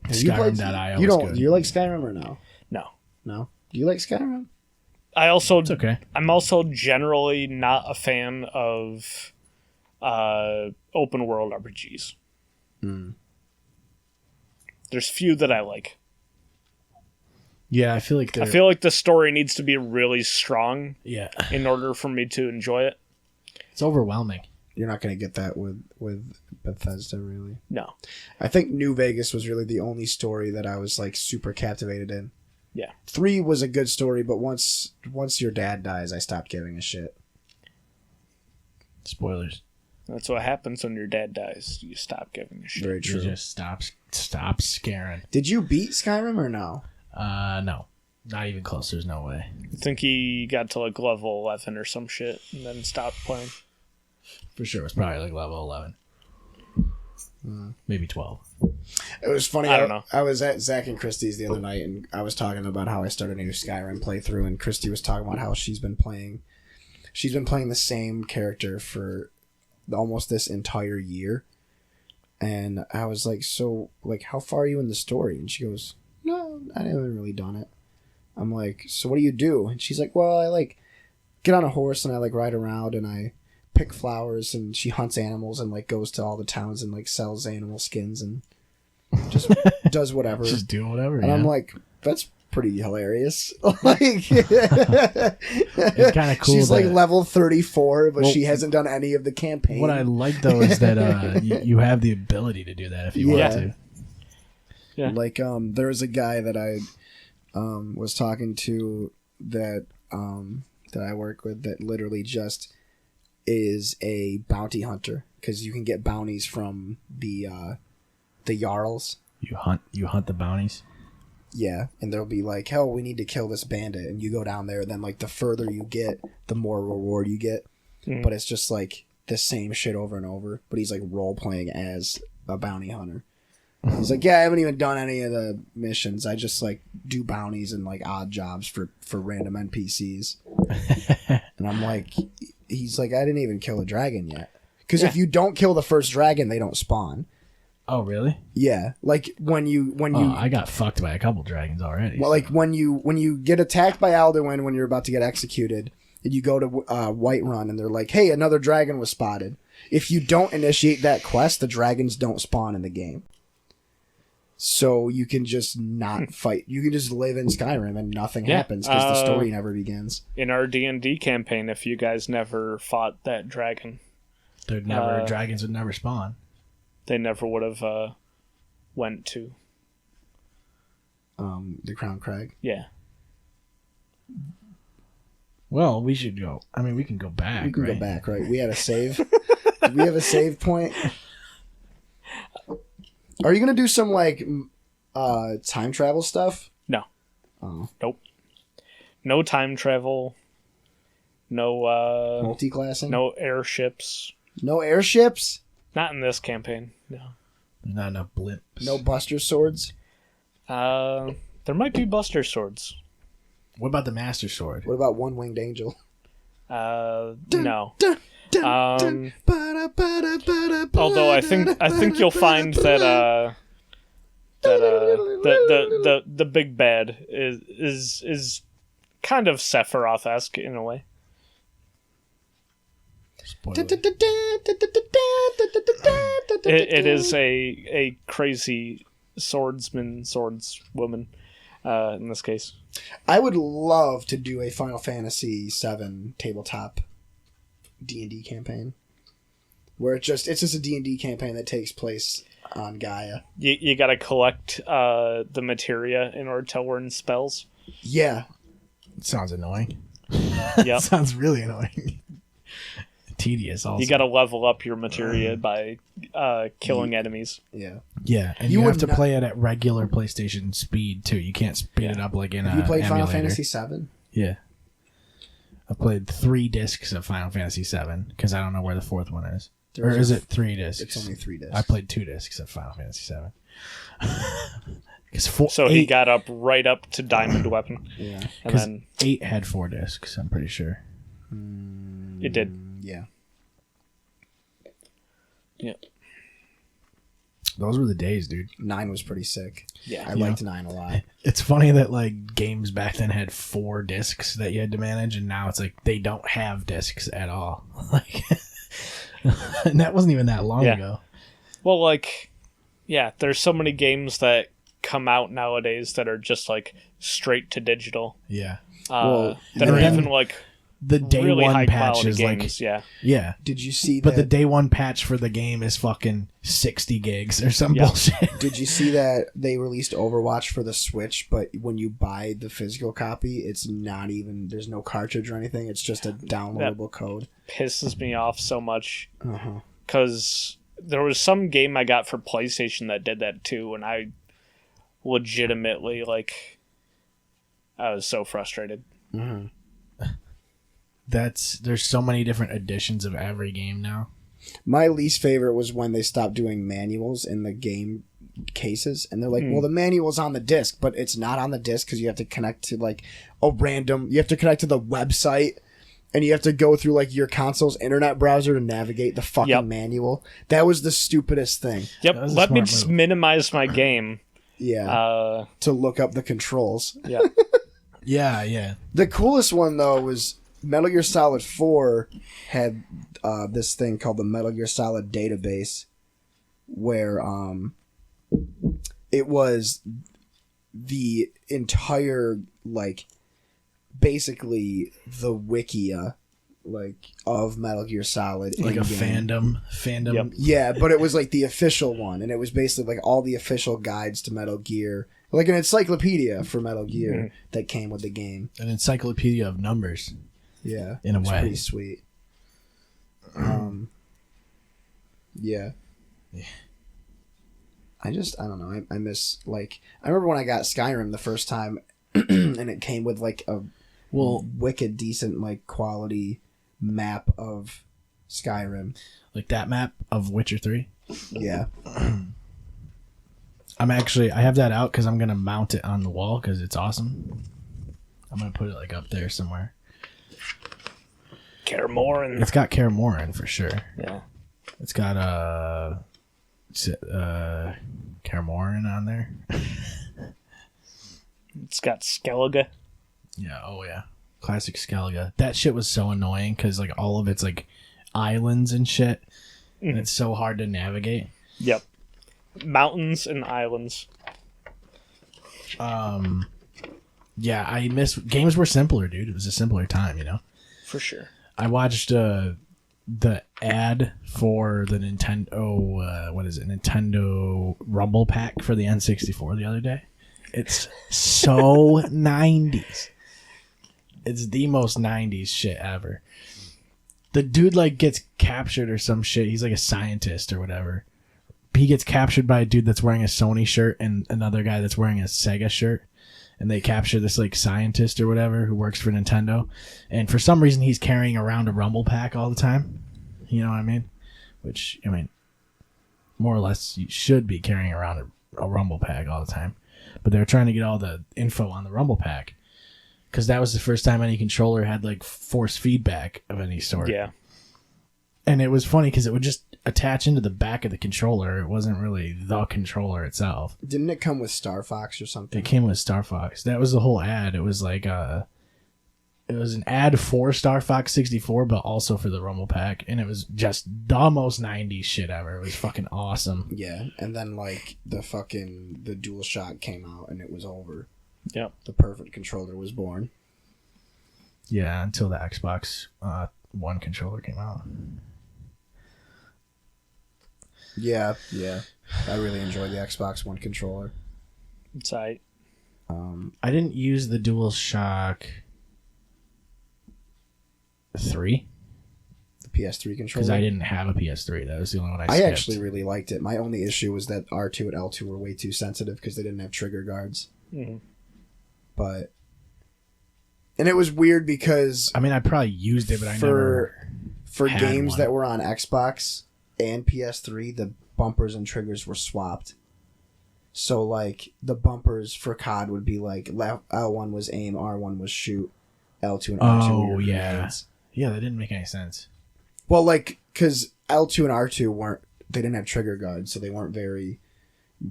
Skyrim.io. Do you like Skyrim or no? No. No? Do you like Skyrim? It's okay. I'm also generally not a fan of open world RPGs. There's few that I like. Yeah, I feel like the story needs to be really strong. Yeah. In order for me to enjoy it. It's overwhelming. You're not going to get that with Bethesda, really. No. I think New Vegas was really the only story that I was like super captivated in. Yeah. 3 was a good story, but once your dad dies, I stopped giving a shit. Spoilers. That's what happens when your dad dies. You stop giving a shit. Very true. You just stop scaring. Did you beat Skyrim or no? No. Not even close. There's no way. I think he got to like level 11 or some shit and then stopped playing. For sure. It was probably like level 11. Maybe 12. It was funny. I don't know. I was at Zach and Christie's the other night, and I was talking about how I started a new Skyrim playthrough, and Christy was talking about how she's been playing the same character for almost this entire year. And I was like, so, like, how far are you in the story? And she goes, no, I haven't really done it. I'm like, so what do you do? And she's like, well, I, like, get on a horse and I, like, ride around and I pick flowers, and she hunts animals and, like, goes to all the towns and, like, sells animal skins and just does whatever. Just do whatever. And I'm like, that's pretty hilarious. Like, it's kind of cool. She's like level 34, but she hasn't done any of the campaign. What I like though is that you have the ability to do that if you want to. Yeah. Like there's a guy that I was talking to that I work with that literally just is a bounty hunter, because you can get bounties from the Jarls. You hunt the bounties. Yeah, and they'll be like, hell, we need to kill this bandit, and you go down there, and then like the further you get, the more reward you get. But it's just like the same shit over and over. But he's like role playing as a bounty hunter. He's like, yeah, I haven't even done any of the missions. I just like do bounties and like odd jobs for random NPCs. And I'm like, he's like, I didn't even kill a dragon yet. Because if you don't kill the first dragon, they don't spawn. Oh, really? Yeah, like when you I got fucked by a couple dragons already. Well, like when you get attacked by Alduin when you're about to get executed, and you go to Whiterun, and they're like, hey, another dragon was spotted. If you don't initiate that quest, the dragons don't spawn in the game. So you can just not fight. You can just live in Skyrim and nothing happens because the story never begins. In our D&D campaign, if you guys never fought that dragon, dragons would never spawn. they never would have went to. The Crown Crag. Yeah. Well, we should go. I mean, we can go back. We can right? go back, right? We had a save. We have a save point. Are you gonna do some like time travel stuff? No. Oh. Nope. No time travel. No Multi-classing? no airships. No airships? Not in this campaign. No. There's not enough blimps. No Buster Swords? There might be Buster Swords. What about the Master Sword? What about One-Winged Angel? No. Although Although I think you'll find that the big bad is kind of Sephiroth-esque in a way. Spoiler. It is a crazy swordswoman in this case. I would love to do a Final Fantasy VII tabletop D&D campaign, where it's just a D&D campaign that takes place on Gaia. You got to collect the materia in order to learn spells. Yeah, It sounds annoying. Yep. Sounds really annoying. Tedious also. You got to level up your materia by killing enemies. yeah. Yeah, and You you have would to not- play it at regular PlayStation speed too. You can't speed it up like in Have a you played Final emulator. Fantasy VII? Yeah. I've played 3 discs of Final Fantasy VII because I don't know where the 4th one is. Or is it 3 discs? It's only 3 discs. I played 2 discs of Final Fantasy VII. So he got up right up to Diamond Weapon. Yeah. And Because then 8 had 4 discs, I'm pretty sure. it did. Yeah. Yeah. Those were the days, dude. 9 was pretty sick. Yeah. I liked 9 a lot. It's funny that like games back then had 4 discs that you had to manage, and now it's like they don't have discs at all. Like, and that wasn't even that long Yeah. ago. Well, like, yeah, there's so many games that come out nowadays that are just like straight to digital. Yeah. Well, That and are then even like The day really one high patch quality is games. like, Yeah. Did you see but the that? day one patch for the game is fucking 60 gigs or some Yeah. bullshit. Did you see that they released Overwatch for the Switch, but when you buy the physical copy, it's not even, there's no cartridge or anything. It's just a downloadable code. Pisses me off so much Uh-huh. because there was some game I got for PlayStation that did that too, and I legitimately I was so frustrated. There's so many different editions of every game now. My least favorite was when they stopped doing manuals in the game cases, and they're like, well, the manual's on the disc, but it's not on the disc because you have to connect to like you have to connect to the website, and you have to go through like your console's internet browser to navigate the fucking Yep. manual. That was the stupidest thing. Yep. That was a Let me smart just move. minimize my game. Yeah. To look up the controls. Yeah. Yeah. The coolest one though was Metal Gear Solid 4 had this thing called the Metal Gear Solid database, where it was the entire basically the wikia of Metal Gear Solid, Like a in-game. fandom. Yep. Yeah, but it was like the official one, and it was basically like all the official guides to Metal Gear, like an encyclopedia for Metal Gear that came with the game. An encyclopedia of numbers. Yeah, In a it was way. pretty sweet. Yeah. I don't know. I miss I remember when I got Skyrim the first time, and it came with a wicked decent quality map of Skyrim. Like that map of Witcher 3. Yeah. I have that out because I'm going to mount it on the wall because it's awesome. I'm going to put it up there somewhere. Care more and It's got Kaer Morhen for sure. yeah. It's got Kaer Morhen on there. It's got Skellige. Yeah, oh yeah. Classic Skellige. That shit was so annoying because all of it's islands and shit. And it's so hard to navigate. Yep. Mountains and islands. Yeah, I miss games were simpler, dude. It was a simpler time, you know. For sure. I watched the ad for the Nintendo Nintendo Rumble Pack for the N64 the other day. It's so 90s. It's the most 90s shit ever. The dude like gets captured or some shit. He's like a scientist or whatever. He gets captured by a dude that's wearing a Sony shirt and another guy that's wearing a Sega shirt. And they capture this like scientist or whatever who works for Nintendo. And for some reason he's carrying around a Rumble Pack all the time. You know what I mean? Which, I mean, more or less you should be carrying around a Rumble Pack all the time. But they're trying to get all the info on the Rumble Pack. Because that was the first time any controller had like force feedback of any sort. Yeah. And it was funny because it would just attach into the back of the controller. It wasn't really the controller itself. Didn't it come with Star Fox or something? It came with Star Fox. That was the whole ad. It was like it was an ad for Star Fox 64, but also for the Rumble Pack. And it was just the most 90s shit ever. It was fucking awesome. Yeah, and then like the DualShock came out and it was over. Yep. The perfect controller was born. Yeah, until the Xbox One controller came out. Yeah. I really enjoyed the Xbox One controller. It's I I didn't use the DualShock 3 The PS3 controller. because I didn't have a PS3. That was the only one I I skipped. actually really liked it. My only issue was that R2 and L2 were way too sensitive because they didn't have trigger guards. Mm-hmm. And it was weird because I mean, I probably used it, but I never. for had games one. that were on Xbox and PS3, the bumpers and triggers were swapped. So like the bumpers for COD would be like L1 was aim, R1 was shoot, L2 and R2 Oh were yeah, grenades. yeah, that didn't make any sense. Well, like because L2 and R2 they didn't have trigger guards, so they weren't very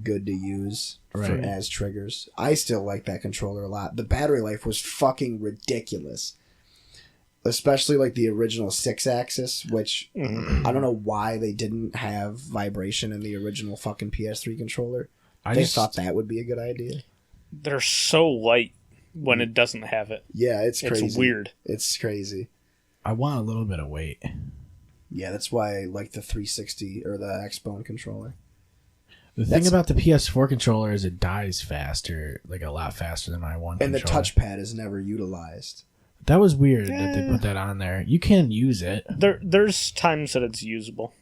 good to use Right. as triggers. I still like that controller a lot. The battery life was fucking ridiculous. Especially like the original 6-axis, which I don't know why they didn't have vibration in the original fucking PS3 controller. They thought that would be a good idea. They're so light when it doesn't have it. Yeah, it's crazy. It's weird. It's crazy. I want a little bit of weight. Yeah, that's why I like the 360 or the X-Bone controller. The thing about the PS4 controller is it dies faster, like a lot faster than my one And controller. the touchpad is never utilized. That was weird that they put that on there. You can use it, There's times that it's usable.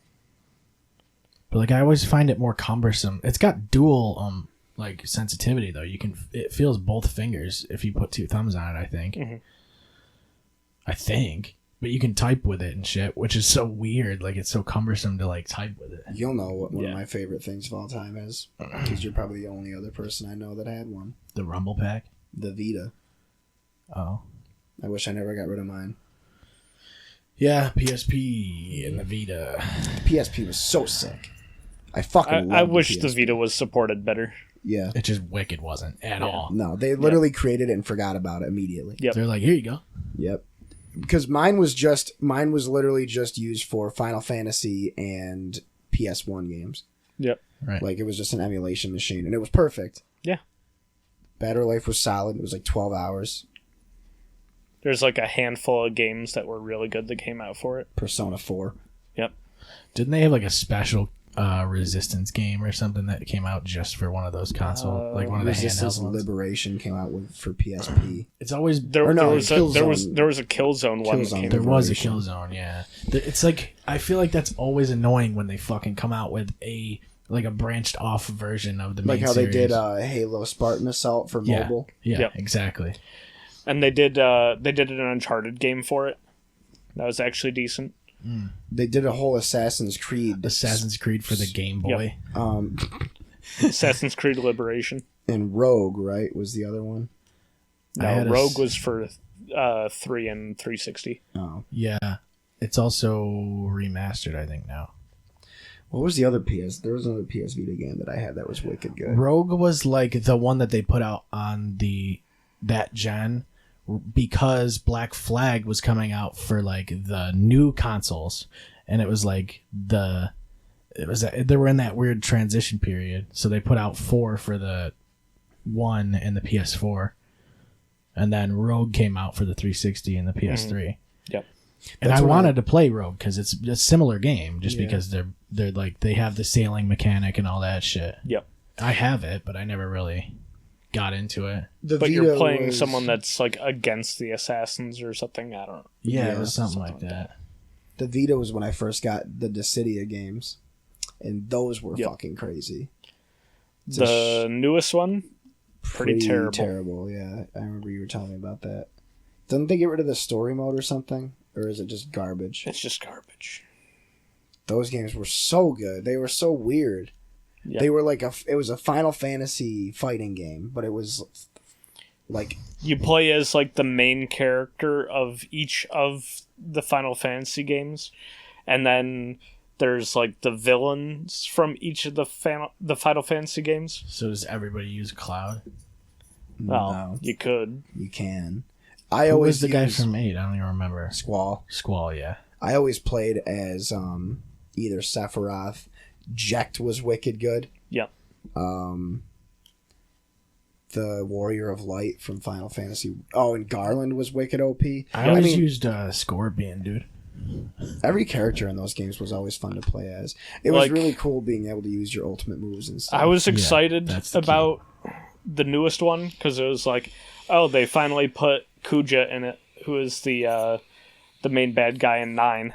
but like I always find it more cumbersome. It's got dual like sensitivity though. It feels both fingers if you put two thumbs on it, I think. Mhm. I think. But you can type with it and shit, which is so weird. Like it's so cumbersome to like type with it. You'll know what one Yeah. of my favorite things of all time is, because you're probably the only other person I know that had one. The Rumble Pack. The Vita. Oh. I wish I never got rid of mine. Yeah, PSP and the Vita. The PSP was so sick. I fucking I loved wish the PSP. Vita was supported better. Yeah. It just wicked wasn't at all. No, they literally created it and forgot about it immediately. Yep. They're like, here you go. Yep. Because mine was literally just used for Final Fantasy and PS1 games. Yep. Right. Like it was just an emulation machine and it was perfect. Yeah. Battery life was solid. It was like 12 hours. There's like a handful of games that were really good that came out for it. Persona 4. Yep. Didn't they have like a special Resistance game or something that came out just for one of those console, like one of the Resistance handheld ones? Liberation came out for PSP. It's always There, Or no, there was a Killzone. there was a Killzone one that Killzone. came there out. was a Liberation. Killzone, yeah. It's like I feel like that's always annoying when they fucking come out with a branched off version of the main Like how series. they did Halo Spartan Assault for yeah, mobile. yeah, Yep. exactly. And they did an Uncharted game for it. That was actually decent. They did a whole Assassin's Creed. Assassin's Creed for the Game Boy. Assassin's Creed Liberation. And Rogue, right, was the other one. I had No, a Rogue was for 3 and 360. Oh. Yeah, it's also remastered, I think now. What was the other PS? There was another PS Vita game that I had that was wicked good. Rogue was like the one that they put out on that gen because Black Flag was coming out for like the new consoles, and it was like they were in that weird transition period, so they put out 4 for the 1 and the PS4, and then Rogue came out for the 360 and the PS3. Yep. And That's I what wanted to play Rogue because it's a similar game, just because they're like they have the sailing mechanic and all that shit. Yep. I have it, but I never really got into it. The But Vita you're playing was- someone that's like against the assassins or something. I don't know. Yeah, Yeah, it was something like something that. The Vita was when I first got the Dissidia games, and those were Yep. fucking crazy. It's The newest one, pretty terrible. Terrible, yeah. I remember you were telling me about that. Didn't they get rid of the story mode or something? Or is it just garbage? It's just garbage. Those games were so good. They were so weird. Yep. They were like it was a Final Fantasy fighting game, but it was like You play as like the main character of each of the Final Fantasy games, and then there's like the villains from each of the Final Fantasy games. So does everybody use Cloud? Well, no, you could. you can. I Who always was the guy used from 8? I don't even remember. Squall. Squall, yeah. I always played as either Sephiroth. Jekt was wicked good. Yep. The Warrior of Light from Final Fantasy. Oh, and Garland was wicked OP. I always used Scorpion, dude. Every character in those games was always fun to play as. It was Like- really cool being able to use your ultimate moves and stuff. I was excited that's the key. about the newest one because it was like, oh, they finally put Kuja in it, who is the main bad guy in 9.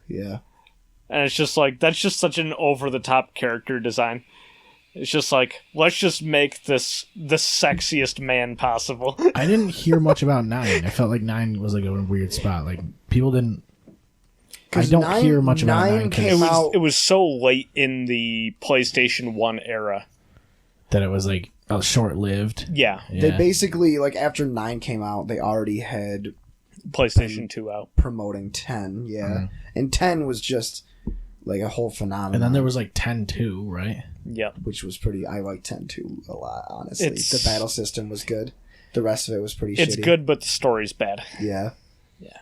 Yeah. And it's just like, that's just such an over-the-top character design. It's just like, let's just make this the sexiest man possible. I didn't hear much about 9. I felt like 9 was like a weird spot. Like, people didn't... I 'Cause don't hear much about 9 came out. It was so late in the PlayStation 1 era. that it was like short-lived. Yeah, They Yeah. basically, like, after 9 came out, they already had PlayStation 2 out. promoting 10, yeah. And 10 was just, like, a whole phenomenon. And then there was like 10-2, right? Yep. Which was pretty... I like 10 too a lot, honestly. It's- The battle system was good. The rest of it was pretty It's shitty. good, but the story's bad. Yeah. Yeah.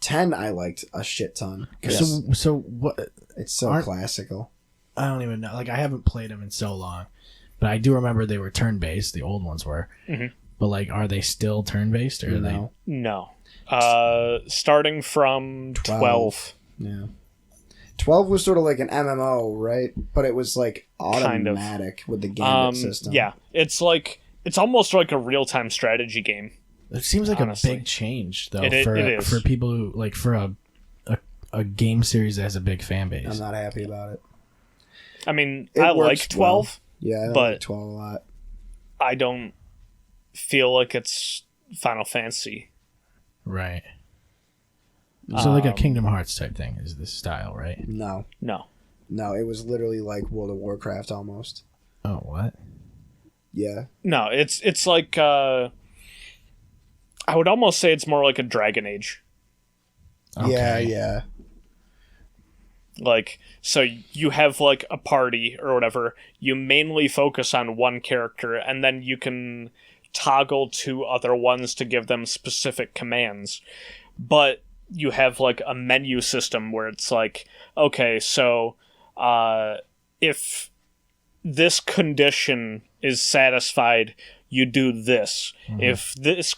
10 I liked a shit ton. 'Cause So what... it's so aren't- classical. I don't even know. Like, I haven't played them in so long. But I do remember they were turn-based. The old ones were. Mhm. But, like, are they still turn-based? Or are they... No. No. Starting from 12. Yeah. 12 was sort of like an MMO, right? But it was like Kind of. automatic with the gambit system. Yeah. It's almost like a real-time strategy game. It seems like Honestly. a big change, though, It is. for people who, like, for a game series that has a big fan base. I'm not happy about it. I mean, It I works like 12. Yeah, I But- like 12 a lot. I don't feel like it's Final Fantasy. Right. So, like a Kingdom Hearts type thing is this style, right? No. No. No, it was literally like World of Warcraft almost. Oh, what? Yeah. No, it's like I would almost say it's more like a Dragon Age. Yeah, Okay. yeah. Like, so you have like a party or whatever, you mainly focus on one character, and then you can toggle to other ones to give them specific commands. But you have like a menu system where it's like, okay, so if this condition is satisfied, you do this. If this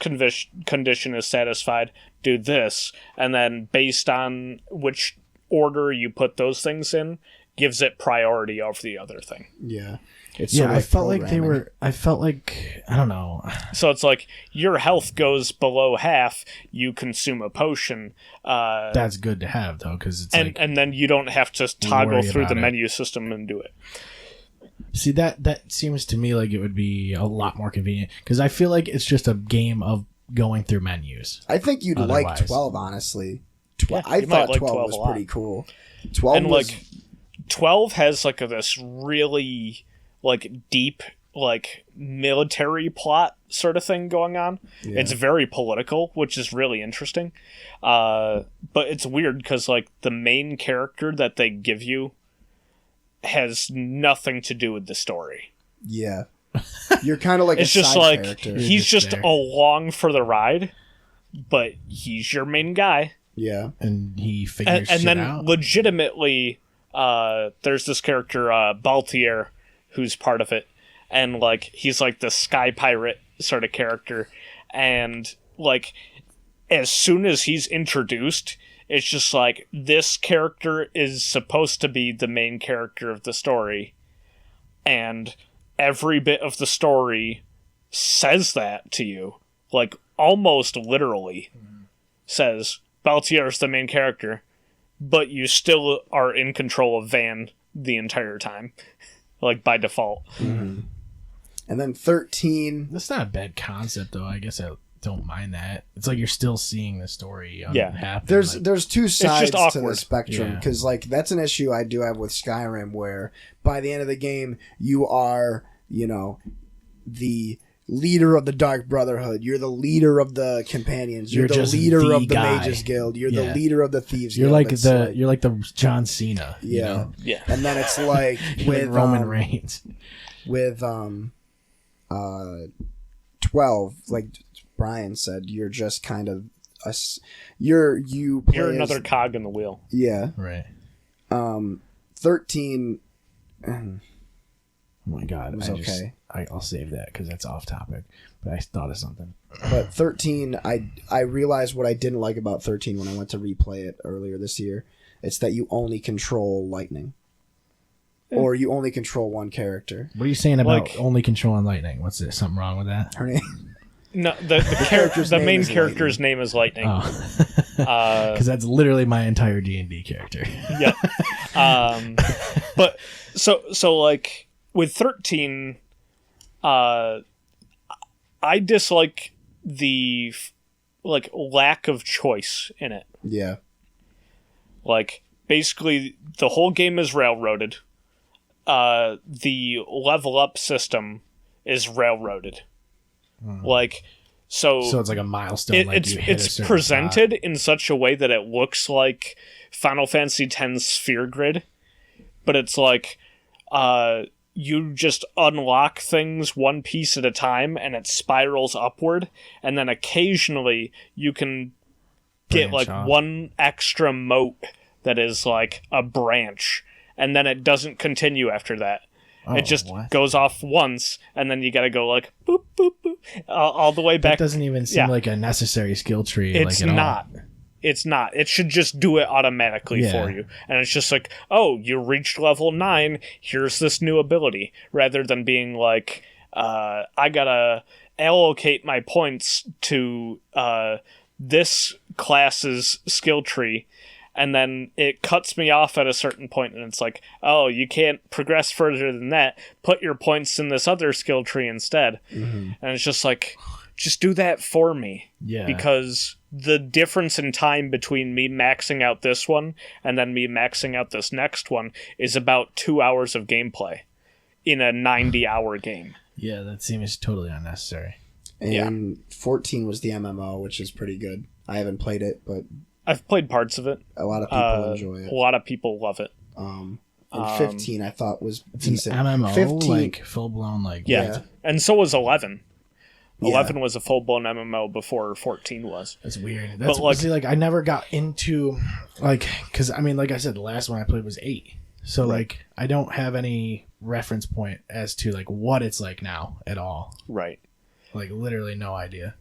condition is satisfied, do this. And then based on which order you put those things in, gives it priority over the other thing. Yeah. It's Yeah, sort of I felt like they programming. were. I felt like I don't know. So it's like your health goes below half, you consume a potion, That's good to have though, because it's like and then you don't have to toggle worry through the about it. menu system and do it. see that seems to me like it would be a lot more convenient because I feel like it's just a game of going through menus. I think you'd like Otherwise. 12, honestly. Yeah, I you might thought like 12 12 was a lot. pretty cool. 12 And was... like 12 has like this really like deep like military plot sort of thing going on. Yeah. It's very political, which is really interesting. But it's weird because like the main character that they give you has nothing to do with the story. Yeah. You're kind of like It's a just side like character. he's just just there. along for the ride, but he's your main guy. Yeah. And he figures And shit then out. legitimately, there's this character Baltier who's part of it, and like he's like the sky pirate sort of character, and like as soon as he's introduced, it's just like this character is supposed to be the main character of the story, and every bit of the story says that to you, like almost literally says Baltier's the main character, but you still are in control of Van the entire time, like by default. And then 13. That's not a bad concept, though. I guess I don't mind that. It's like you're still seeing the story happen. There's two sides just to the awkward. spectrum, because like that's an issue I do have with Skyrim, where by the end of the game you are, you know, the leader of the Dark Brotherhood. You're the leader of the Companions. You're the just leader the of the guy. Mages Guild. You're Yeah. the leader of the Thieves You're Guild. like It's you're like the John Cena. yeah. You know? Yeah. And then it's like With with Roman Reigns. with 12, like Brian said, you're just kind of you play You're as- another cog in the wheel. yeah. Right. 13 Oh my God. was okay. I'll save that because that's off topic. But I thought of something. But 13, I realized what I didn't like about 13 when I went to replay it earlier this year. It's that you only control lightning. Or you only control one character. What are you saying about Like- only controlling lightning? What's there? Something wrong with that? Her name. No, the character's the name main is character's name is Lightning. Oh. Uh, Because that's literally my entire D&D character. yeah. But so like with 13, I dislike the like lack of choice in it. Yeah. Like basically the whole game is railroaded. The level up system is railroaded. Like so So it's like a milestone. Like it's you hit a it's certain presented in such a way that it looks like Final Fantasy X sphere grid, but it's like you just unlock things one piece at a time and it spirals upward, and then occasionally you can get Branch like off. one extra moat that is like a branch, and then it doesn't continue after that. Oh, It just what? goes off once, and then you gotta go like boop boop boop all the way back. That doesn't even seem Yeah. like a necessary skill tree. It's like, at not. All. It's not. It should just do it automatically Yeah. for you. And it's just like, oh, you reached level 9, here's this new ability. Rather than being like, I gotta allocate my points to this class's skill tree, and then it cuts me off at a certain point, and it's like, oh, you can't progress further than that. Put your points in this other skill tree instead. And it's just like, just do that for me. Yeah. Because the difference in time between me maxing out this one and then me maxing out this next one is about 2 hours of gameplay in a 90-hour game. Yeah, that seems totally unnecessary. And 14 was the MMO, which is pretty good. I haven't played it, but I've played parts of it. a lot of people enjoy A it. lot of people love it. And 15 I thought was It's an decent. MMO, 15, like full-blown, like... Yeah. Yeah. And so was 11. Yeah. 11 was a full-blown MMO before 14 was. That's weird. That's like- see, like I never got into like because I mean, like I said, the last one I played was 8, so like I don't have any reference point as to like what it's like now at all. Right. Like literally no idea.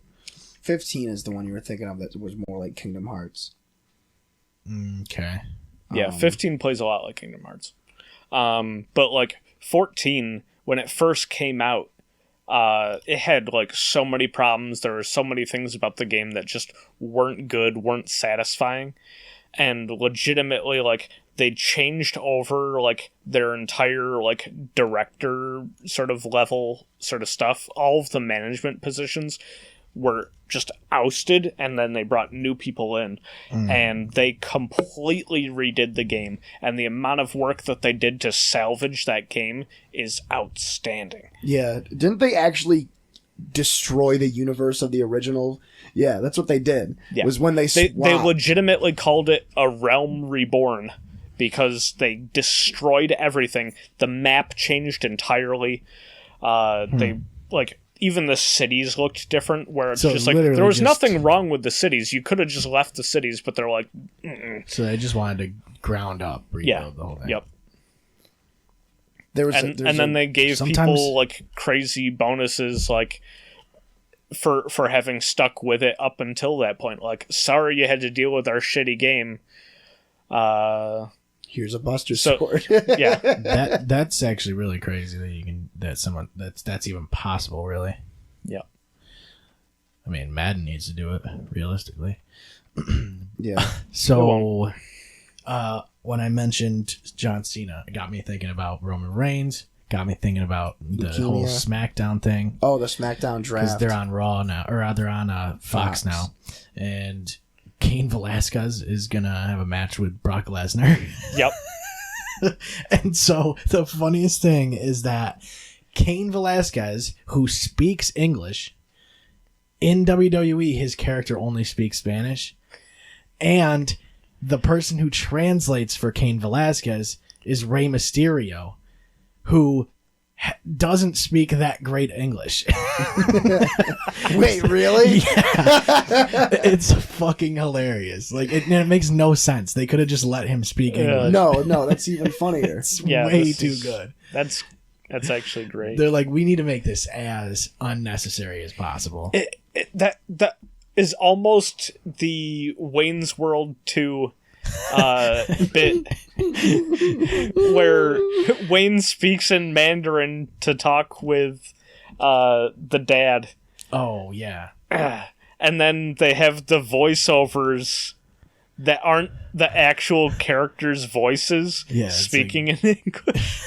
15 is the one you were thinking of that was more like Kingdom Hearts. Okay. Yeah, 15 plays a lot like Kingdom Hearts. But like 14, when it first came out, it had like so many problems. There were so many things about the game that just weren't good, weren't satisfying. And legitimately, like, they changed over like their entire like director sort of level sort of stuff. All of the management positions were just ousted, and then they brought new people in, and they completely redid the game. And the amount of work that they did to salvage that game is outstanding. Yeah, didn't they actually destroy the universe of the original? Yeah, that's what they did. Yeah. Was when they They swapped. legitimately called it a realm reborn because they destroyed everything. The map changed entirely. They like even the cities looked different. Where it's So just like literally there was just- nothing wrong with the cities. You could have just left the cities, but they're like, mm-mm. So they just wanted to ground up, rebuild Yeah, the whole thing. yep. and then they gave sometimes- people like crazy bonuses, like for having stuck with it up until that point. Like, sorry you had to deal with our shitty game. Here's a Buster So- Sword. Yeah, That's actually really crazy that's even possible, really. yeah. I mean, Madden needs to do it realistically. Yeah. So, when I mentioned John Cena, it got me thinking about Roman Reigns. Got me thinking about the Leukemia. whole SmackDown thing. Oh, the SmackDown Because draft. they're on Raw now, or they're on Fox now, and Cain Velasquez is gonna have a match with Brock Lesnar. Yep. And so the funniest thing is that Cain Velasquez, who speaks English, in WWE, his character only speaks Spanish, and the person who translates for Cain Velasquez is Rey Mysterio, who doesn't speak that great English. Wait, really? It's fucking hilarious. Like, it makes no sense. They could have just let him speak English. No, that's even funnier. It's Yeah, way this too is- good. That's actually great. They're like, we need to make this as unnecessary as possible. That is almost the Wayne's World 2 bit where Wayne speaks in Mandarin to talk with the dad, Oh, yeah. and then they have the voiceovers that aren't the actual characters' voices Yeah, it's speaking in English.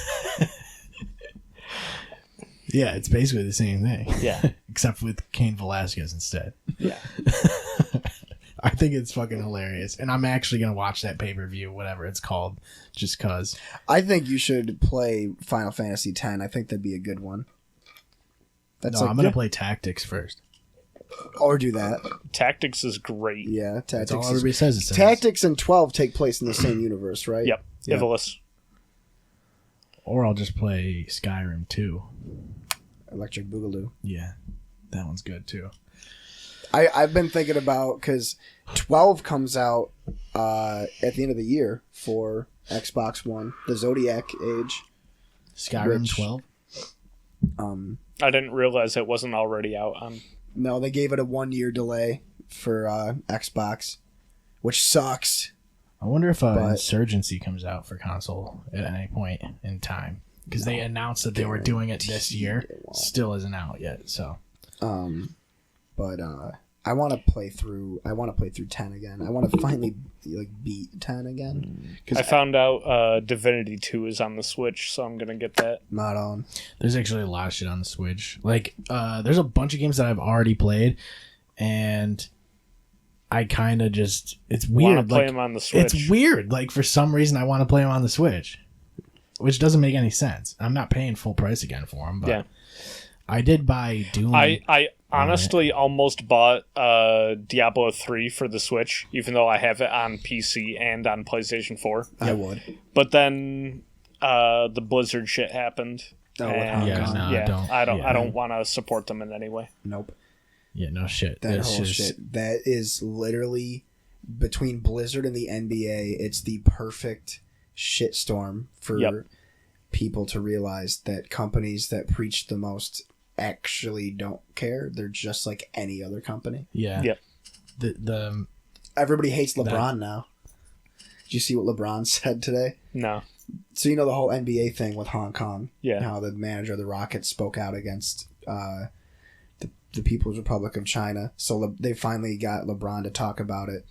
Yeah, it's basically the same thing. Yeah. Except with Cain Velasquez instead. Yeah. I think it's fucking hilarious. And I'm actually going to watch that pay-per-view, whatever it's called, just because. I think you should play Final Fantasy X. I think that'd be a good one. That's No, I'm going to play Tactics first. or do that. Tactics is great. Yeah, That's Tactics. all is- everybody says it says. Tactics and 12 take place in the same universe, right? Yep. Yeah. Ivalice. Or I'll just play Skyrim 2. Electric Boogaloo. Yeah, that one's good too. I've been thinking about, because 12 comes out at the end of the year for Xbox One, the Zodiac Age. Skyrim Which- 12? I didn't realize it wasn't already out on. No, they gave it a 1-year delay for Xbox, which sucks. I wonder if But- Insurgency comes out for console at any point in time. Because they announced that they were doing it this year. It won't. Still isn't out yet, so. But I want to play through 10 again. I want to finally beat 10 again. I found out Divinity 2 is on the Switch, so I'm gonna get that. Not on. There's actually a lot of shit on the Switch. Like, there's a bunch of games that I've already played, and I kind of just... It's Want to weird. play Like, them on the Switch? it's weird. Like, for some reason, I want to play them on the Switch. Which doesn't make any sense. I'm not paying full price again for them, but... Yeah. I did buy Doom. I honestly almost bought Diablo 3 for the Switch, even though I have it on PC and on PlayStation 4. I would. But then the Blizzard shit happened. Oh, with and, Hong Yeah, Kong. no, I yeah. don't want to support them in any way. Nope. Yeah, no shit. That It's whole just- shit. That is literally, between Blizzard and the NBA, it's the perfect shitstorm for Yep. people to realize that companies that preach the most actually don't care. They're just like any other company. Yeah. Yep. The Everybody hates LeBron now. Did you see what LeBron said today? No. So you know the whole NBA thing with Hong Kong. Yeah. How the manager of the Rockets spoke out against the People's Republic of China. So they finally got LeBron to talk about it.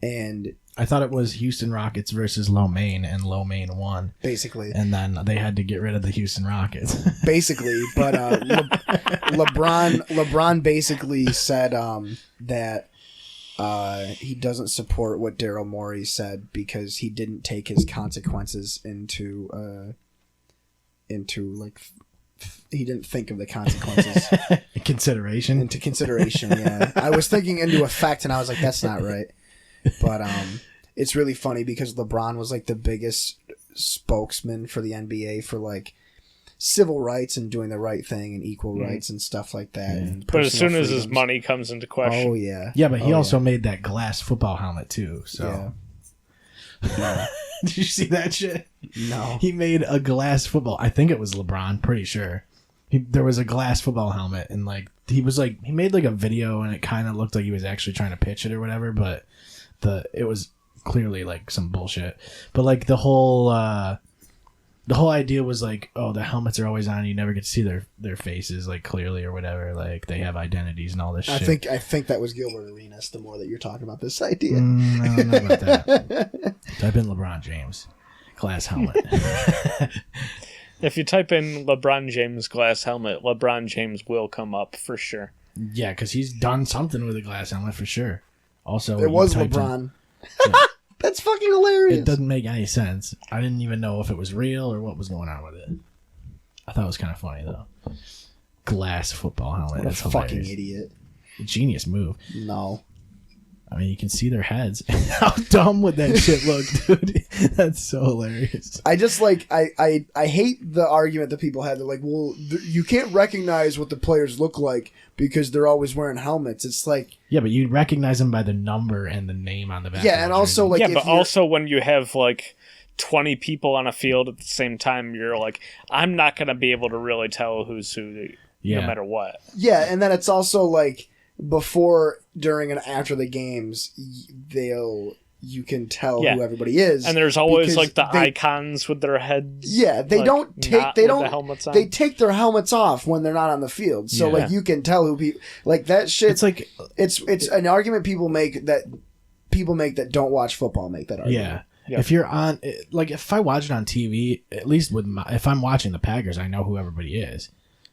And I thought it was Houston Rockets versus Lo Mein, and Lo Mein won. basically, And then they had to get rid of the Houston Rockets. but LeBron basically said that he doesn't support what Daryl Morey said because he didn't take his consequences into he didn't think of the consequences Consideration. into consideration. Yeah, I was thinking into effect, and I was like, that's not right. But it's really funny because LeBron was like the biggest spokesman for the NBA for like civil rights and doing the right thing and equal rights and stuff like that. And But as soon personal as his freedoms. money comes into question, Oh yeah. Yeah, but he Oh, also made that glass football helmet too. So Yeah. Did you see that shit? No. He made a glass football. I think it was LeBron. Pretty sure. There was a glass football helmet, and like he made like a video, and it kind of looked like he was actually trying to pitch it or whatever. But it was clearly like some bullshit. But like the whole idea was like, oh, the helmets are always on. You never get to see their faces like clearly or whatever. Like they have identities and all this shit. I think that was Gilbert Arenas. The more that you're talking about this idea, I don't know about that. Type in LeBron James glass helmet. If you type in LeBron James glass helmet, LeBron James will come up for sure. Yeah, because he's done something with a glass helmet for sure. Also, it was typed in- LeBron. That's fucking hilarious. It doesn't make any sense. I didn't even know if it was real or what was going on with it. I thought it was kind of funny though. Glass football helmet. What a That's fucking hilarious. idiot. Genius move. No. I mean, you can see their heads. How dumb would that shit look, dude? That's so hilarious. I just like I hate the argument that people had. They're like, well, you can't recognize what the players look like because they're always wearing helmets. It's like, Yeah, but you'd recognize them by the number and the name on the back. yeah, of and the also jersey. like, yeah, if but you're- also when you have like 20 people on a field at the same time, you're like, I'm not going to be able to really tell who's who Yeah. no matter what. yeah, and then it's also like before, during, and after the games, you can tell Yeah. who everybody is, And there's always because like the they- icons with their heads. Yeah, they like, don't take not they with don't the helmets on. they take their helmets off when they're not on the field. So Yeah. like you can tell who people like that shit. It's like, it's an argument people make that don't watch football make that argument. yeah. Yeah. If you're on, like, if I watch it on TV, at least if I'm watching the Packers, I know who everybody is.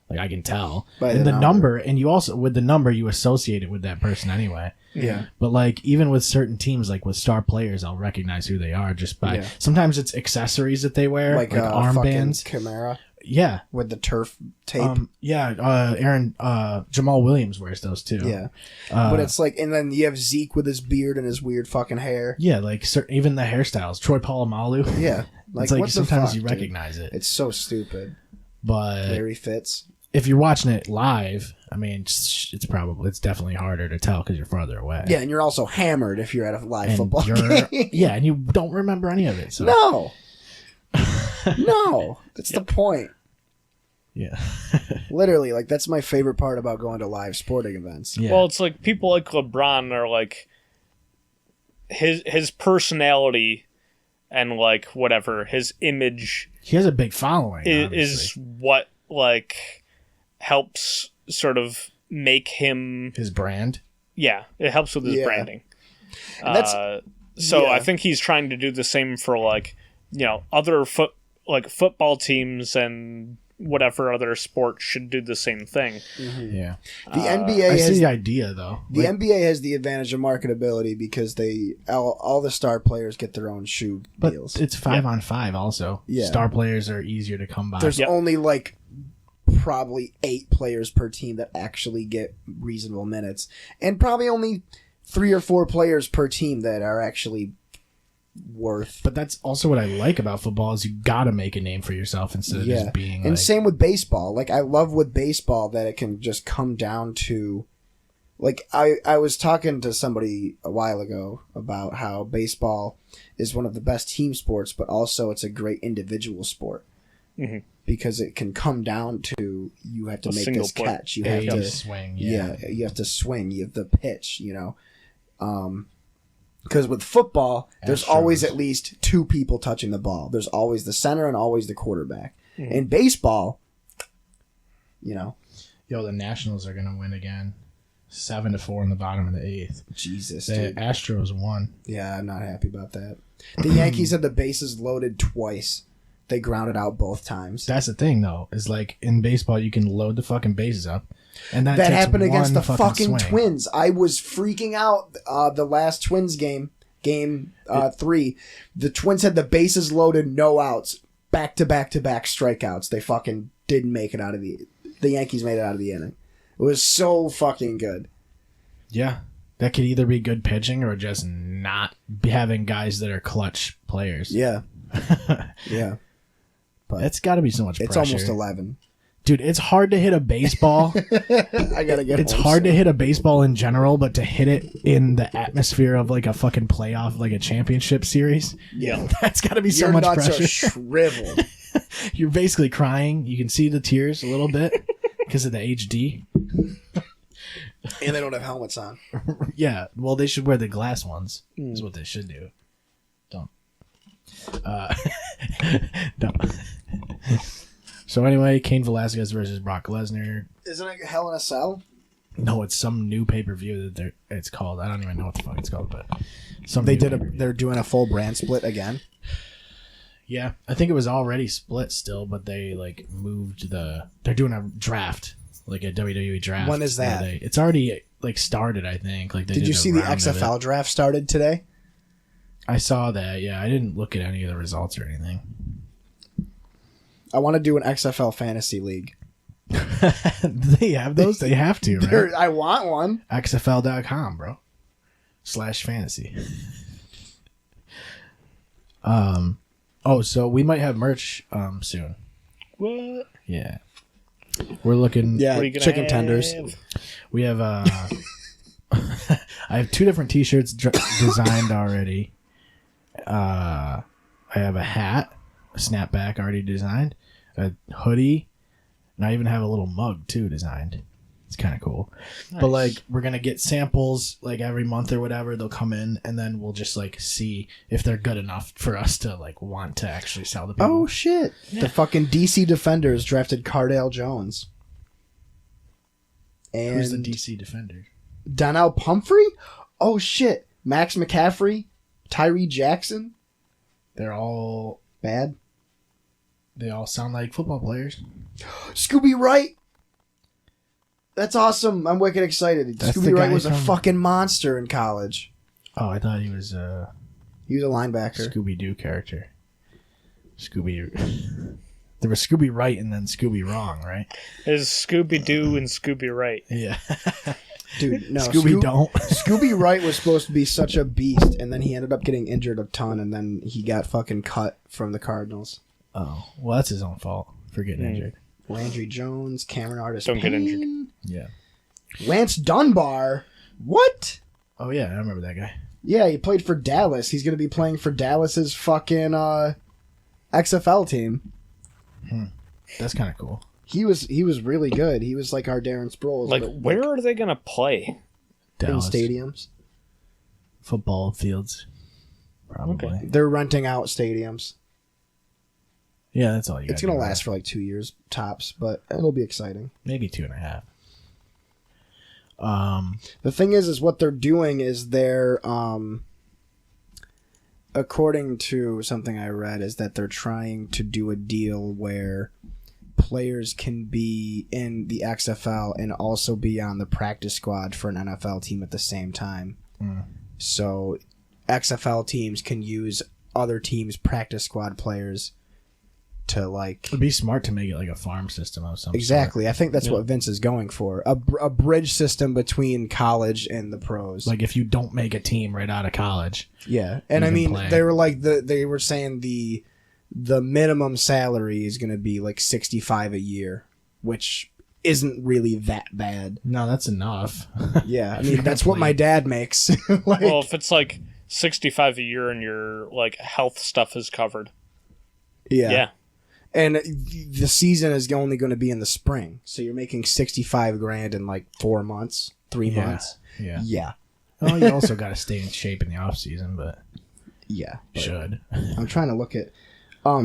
Like, I can tell. By And the the number. number, and you also, with the number, you associate it with that person anyway. Yeah. But, like, even with certain teams, like with star players, I'll recognize who they are just by, Yeah. sometimes it's accessories that they wear, like armbands. Camara Yeah. with the turf tape. Jamal Williams wears those too. Yeah. But it's like, and then you have Zeke with his beard and his weird fucking hair. Yeah, like even the hairstyles. Troy Polamalu. Yeah. Like, It's like what the sometimes fuck, you dude? recognize it. It's so stupid. But Larry Fitz. if you're watching it live, I mean, it's definitely harder to tell because you're farther away. Yeah, and you're also hammered if you're at a live and football you're game. yeah, and you don't remember any of it. So No. No. That's the point. yeah, Literally, like, that's my favorite part about going to live sporting events. yeah. Well, it's like people like LeBron are like his personality and like whatever his image he has a big following. is obviously. what like helps sort of make him. His brand. Yeah, it helps with his Yeah. branding. And that's So yeah. I think he's trying to do the same for like other football teams and whatever other sport should do the same thing. Yeah, the NBA I has see the idea though. the Like, NBA has the advantage of marketability because all the star players get their own shoe but deals. it's 5-on-5 also. Yeah. Star players are easier to come by. There's Yep. only like probably 8 players per team that actually get reasonable minutes, and probably only 3 or 4 players per team that are actually worth. But that's also what I like about football is you gotta make a name for yourself instead of just being and like, same with baseball. Like, I love with baseball that it can just come down to, like, I was talking to somebody a while ago about how baseball is one of the best team sports, but also it's a great individual sport. Mhm. Because it can come down to you have to A make single this play. catch. You have a to swing. yeah, you have to swing. You have to pitch. Because with football, there's Astros. always at least 2 people touching the ball. There's always the center and always the quarterback. In baseball, Yo, the Nationals are gonna win again. 7-4 in the bottom of the 8th. Jesus, The dude. Astros won. Yeah, I'm not happy about that. The Yankees had the bases loaded twice. They grounded out both times. That's the thing, though, is like in baseball, you can load the fucking bases up, and that That takes happened against the one fucking swing. Twins. I was freaking out the last Twins game 3. The Twins had the bases loaded, no outs, back to back to back strikeouts. They fucking didn't make it out of the Yankees made it out of the inning. It was so fucking good. Yeah, that could either be good pitching or just not be having guys that are clutch players. Yeah. Yeah. It's got to be so much It's pressure. almost 11. Dude, it's hard to hit a baseball. I gotta get. It's home hard to soon. hit a baseball in general, but to hit it in the atmosphere of like a fucking playoff, like a championship series, Yeah, that's got to be so your much nuts pressure. are shriveled. You're basically crying. You can see the tears a little bit because of the HD. And they don't have helmets on. Yeah, well, they should wear the glass ones. Is what they should do. Don't. Don't. So anyway, Cain Velasquez versus Brock Lesnar. Isn't it Hell in a Cell? No, it's some new pay-per-view that it's called. I don't even know what the fuck it's called, but some They new did pay-per-view. They're doing a full brand split again. Yeah, I think it was already split still, but they like moved they're doing a draft, like a WWE draft. When is that? It's already like started, I think. Like they Did you a see the round of it. XFL draft started today? I saw that. Yeah, I didn't look at any of the results or anything. I want to do an XFL fantasy league. They have those. They have to, right? I want one. XFL.com, bro. /fantasy. Oh, so we might have merch soon. What? Yeah. We're looking. Yeah, What are you gonna chicken tenders. have? We have I have 2 different t-shirts designed already. I have a hat, a snapback already designed, a hoodie, and I even have a little mug too designed. It's kind of cool. But like we're going to get samples like every month or whatever. They'll come in and then we'll just like see if they're good enough for us to like want to actually sell the people. Oh shit! The fucking DC Defenders drafted Cardale Jones. And Who's the DC Defender? Donnell Pumphrey? Oh shit! Max McCaffrey, Tyree Jackson. They all Bad. sound like football players. Scooby Wright. That's awesome. I'm wicked excited. That's the Scooby Wright guy was a from- fucking monster in college. Oh, I thought he was He was a linebacker. Scooby-Doo character. Scooby. There was Scooby Right and then Scooby Wrong, right? Is Scooby Doo and Scooby Right? Yeah. Dude, no. Scooby don't. Scooby Wright was supposed to be such a beast, and then he ended up getting injured a ton, and then he got fucking cut from the Cardinals. Oh, well, that's his own fault for getting injured. Landry Jones, Cameron Artis. Don't get injured. Yeah. Lance Dunbar. What? Oh yeah, I remember that guy. Yeah, he played for Dallas. He's going to be playing for Dallas's fucking XFL team. That's kind of cool. He was really good. He was like our Darren Sproles. Like, but where are they gonna play? in Dallas stadiums. football fields, probably. Okay. They're renting out stadiums. Yeah, that's all you. It's gotta going to do. last for like 2 years tops, but it'll be exciting. Maybe 2.5. The thing is what they're doing is they're, according to something I read, is that they're trying to do a deal where players can be in the XFL and also be on the practice squad for an NFL team at the same time. So XFL teams can use other teams' practice squad players to like... It'd be smart to make it like a farm system of some Exactly. I think that's what Vince is going for. A bridge system between college and the pros. sort. Like if you don't make a team right out of college. Yeah. And You I can mean, play. they were like they were saying the minimum salary is going to be like $65 a year, which isn't really that bad. No, that's enough. Yeah. I If you're mean, that's gonna what my dad makes. Like, Well, if it's like 65 a year and your like health stuff is covered, yeah. And the season is only going to be in the spring. So you're making 65 grand in like 4 months, 3 Yeah. months. Yeah. Yeah. Well, you also got to stay in shape in the off season, but Yeah. but- should. I'm trying to look at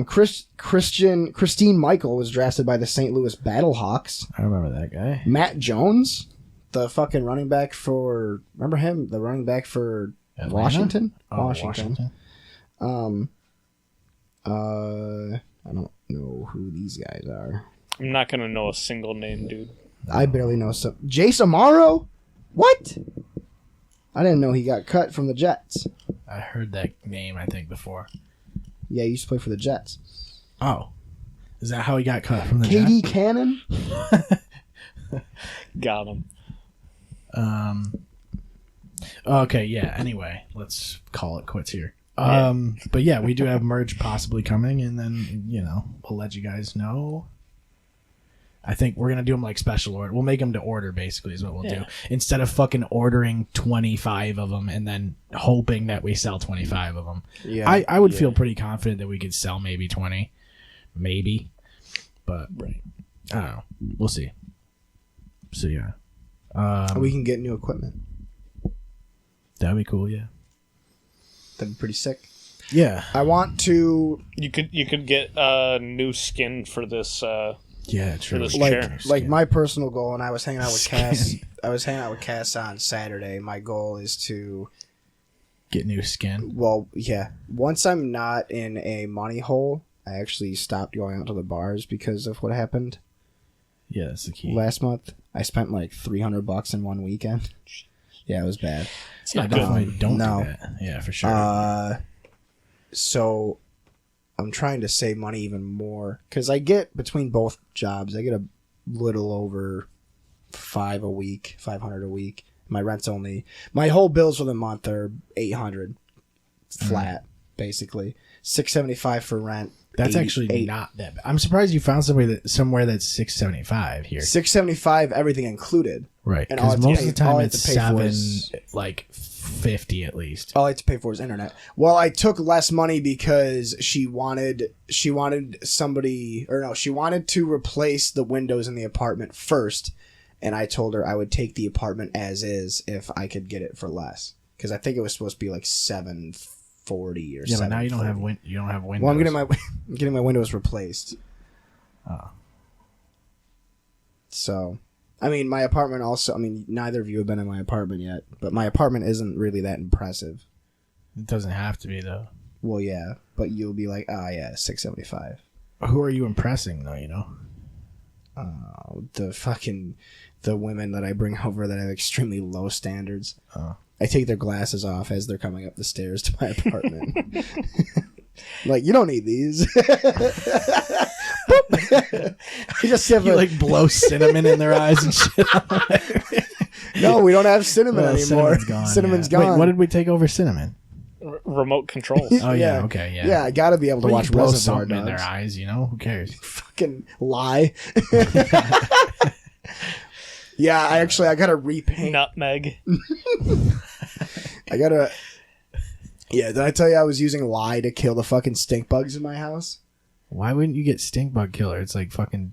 Christine Michael was drafted by the St. Louis Battlehawks. I remember that guy. Matt Jones, the fucking running back for remember him, the running back for Atlanta? Washington. Oh, Washington. I don't know who these guys are. I'm not gonna know a single name, dude. I barely know some. Jace Amaro? What? I didn't know he got cut from the Jets. I heard that name, I think, before. Yeah, he used to play for the Jets. Oh. Is that how he got cut from the KD Cannon? Got him. Okay, yeah, anyway, let's call it quits here. But yeah, we do have merch possibly coming, and then, we'll let you guys know. I think we're gonna do them like special order. We'll make them to order, basically, is what we'll do. Instead of fucking ordering 25 of them and then hoping that we sell 25 of them. Yeah. I would feel pretty confident that we could sell maybe 20, maybe, but I don't know. We'll see. So yeah, we can get new equipment. that'd be cool. Yeah. That'd be pretty sick. Yeah. I want to You could get new skin for this. Yeah. True. this like chair. my personal goal, and I was hanging out with Cass. I was hanging out with Cass on Saturday. My goal is to Get new skin. once I'm not in a money hole, I actually stopped going out to the bars because of what happened Yeah, that's the key. last month. I spent like $300 in one weekend. Yeah, it was bad. Yeah, definitely don't no. do that. Yeah, for sure. So I'm trying to save money even more because I get between both jobs, I get a little over $500 a week. My rent's my whole bills for the month are $800 flat, basically. $675 for rent. That's actually not that bad. I'm surprised you found somewhere that's $675 here. $675, everything included. Right, And all I because have to most pay- of the time all I have it's to pay for 7, is- like 50 at least. All I had to pay for is internet. Well, I took less money because she wanted somebody, or no, she wanted to replace the windows in the apartment first, and I told her I would take the apartment as is if I could get it for less, because I think it was supposed to be like $740 or Yeah, but now you don't have windows. Well, I'm getting my windows replaced. Oh. So, I mean, my apartment also. I mean, neither of you have been in my apartment yet, but my apartment isn't really that impressive. It doesn't have to be though. Well, yeah, but you'll be like, yeah, $675. Who are you impressing though? You know. The women that I bring over that have extremely low standards. Oh. I take their glasses off as they're coming up the stairs to my apartment. Like, you don't need these. I just have You like blow cinnamon in their eyes and shit. no, we don't have cinnamon anymore. Cinnamon's gone. Wait, what did we take over cinnamon? remote controls. Oh yeah, okay, yeah. Yeah, I gotta be able to Well, watch you blow Reservoir something in their Dogs. eyes, you know? Who cares? Fucking lie. Yeah, I gotta repaint. Nutmeg. I gotta. Yeah, did I tell you I was using lye to kill the fucking stink bugs in my house? Why wouldn't you get stink bug killer? It's like fucking.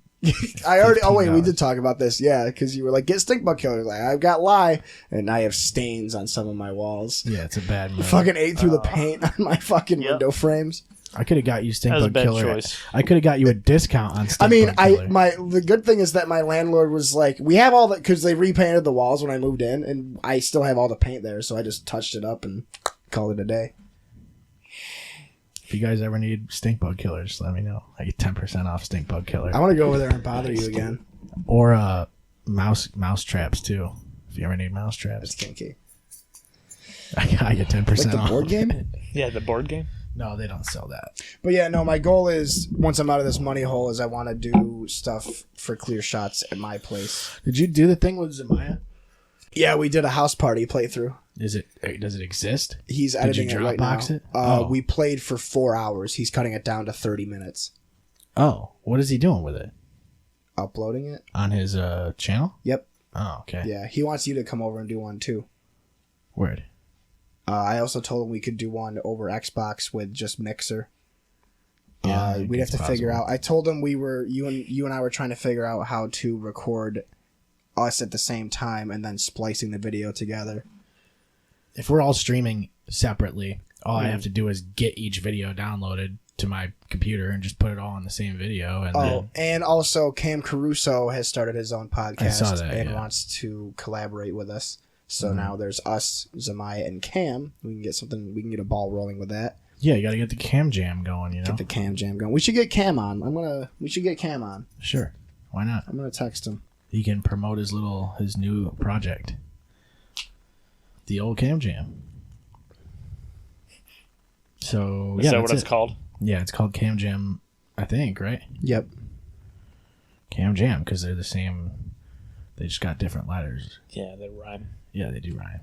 I already. Oh wait, we $15. did talk about this. Yeah, because you were like, get stink bug killer. Like, I've got lye, and I have stains on some of my walls. Yeah, it's a bad move. Fucking ate through the paint on my fucking Yep. window frames. I could have got you stink That was a bug bad killer. choice. I could have got you a discount on stink I mean, bug killer. the good thing is that my landlord was like, we have all that because they repainted the walls when I moved in, and I still have all the paint there, so I just touched it up and called it a day. If you guys ever need stink bug killer, just let me know. I get 10% off stink bug killer. I want to go over there and bother you again. Or mouse traps too. If you ever need mouse That's traps, kinky. I get 10% Like the off. board game? Yeah, the board game. No, they don't sell that. But yeah, no, my goal is, once I'm out of this money hole, is I want to do stuff for clear shots at my place. Did you do the thing with Zemaya? Yeah, we did a house party playthrough. Does it exist? He's Did editing you it right now. Dropbox it? Oh. We played for 4 hours. He's cutting it down to 30 minutes. Oh, what is he doing with it? Uploading it? On his channel? Yep. Oh, okay. Yeah, he wants you to come over and do one too. Word. I also told him we could do one over Xbox with just Mixer. Yeah, We'd have it's to figure possible. out. I told him you and I were trying to figure out how to record us at the same time and then splicing the video together. If we're all streaming separately, all I have to do is get each video downloaded to my computer and just put it all in the same video. And Oh, then, and also Cam Caruso has started his own podcast saw that, and yeah. wants to collaborate with us. So now there's us, Zamaya, and Cam. We can get a ball rolling with that. yeah, you got to get the cam jam going, you know? Get the Cam jam going. We should get Cam on. We should get Cam on. Sure. Why not? I'm gonna text him. He can promote his new project. The old cam jam. So, Is yeah, that that's what it's it. called? Yeah, it's called Cam Jam, I think, right? Yep. Cam Jam, because they're the same. They just got different letters. Yeah, they rhyme. Yeah, they do rhyme.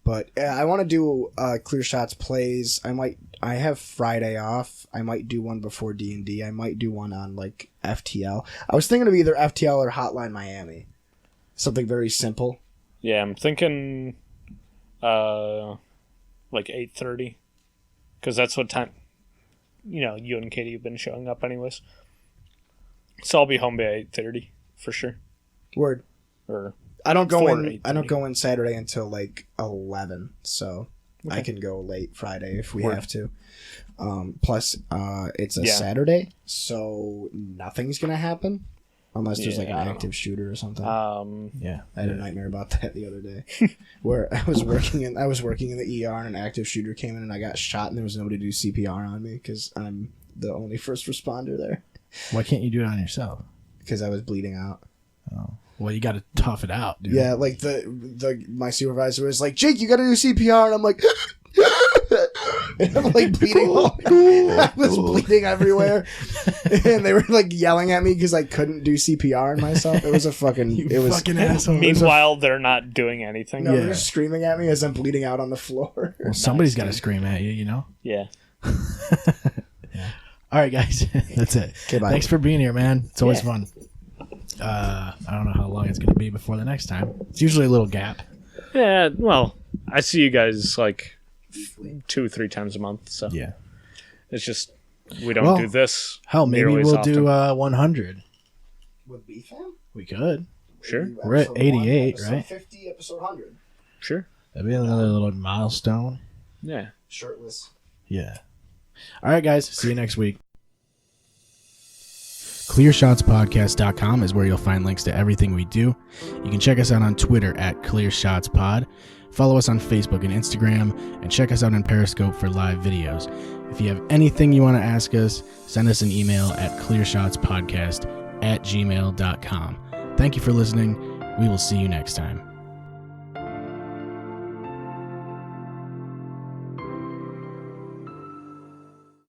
But I want to do Clear Shots plays. I have Friday off. I might do one before D&D. I might do one on like FTL. I was thinking of either FTL or Hotline Miami. Something very simple. Yeah, I'm thinking like 8:30, because that's what time you and Katie have been showing up anyways. So I'll be home by 8:30 for sure. Word. Or I don't go 4 in. to I don't 8:30. go in Saturday until like 11, so I can go late Friday if we have to. Plus, it's a Saturday, so nothing's gonna happen unless there's like an active shooter or something. Yeah, I had a nightmare about that the other day, where I was working in the ER and an active shooter came in and I got shot and there was nobody to do CPR on me because I'm the only first responder there Why can't you do it on yourself? because I was bleeding out. Well, you got to tough it out, dude. Yeah, like my supervisor was like, Jake, you got to do CPR, and I'm like, and I'm like bleeding. I was bleeding everywhere, and they were like yelling at me because I couldn't do CPR on myself. It was a fucking, fucking asshole. Meanwhile, they're not doing anything. No, they're just screaming at me as I'm bleeding out on the floor. Well, somebody's got to scream at you, you know? Yeah. All right, guys. That's it. Okay, bye. Thanks for being here, man. It's always fun. I don't know how long it's going to be before the next time. It's usually a little gap. Yeah, well, I see you guys like 2-3 times a month, so Yeah. it's just we don't do this. Hell, maybe nearly as we'll often. do 100. With BFam? We could. Sure. We're at 88, right? 50, episode 100. Sure. That'd be another little milestone. Yeah. Shirtless. Yeah. All right, guys. See you next week. ClearShotsPodcast.com is where you'll find links to everything we do. You can check us out on Twitter at ClearShotsPod. Follow us on Facebook and Instagram, and check us out on Periscope for live videos. If you have anything you want to ask us, send us an email at clearshotspodcast@gmail.com. Thank you for listening. We will see you next time.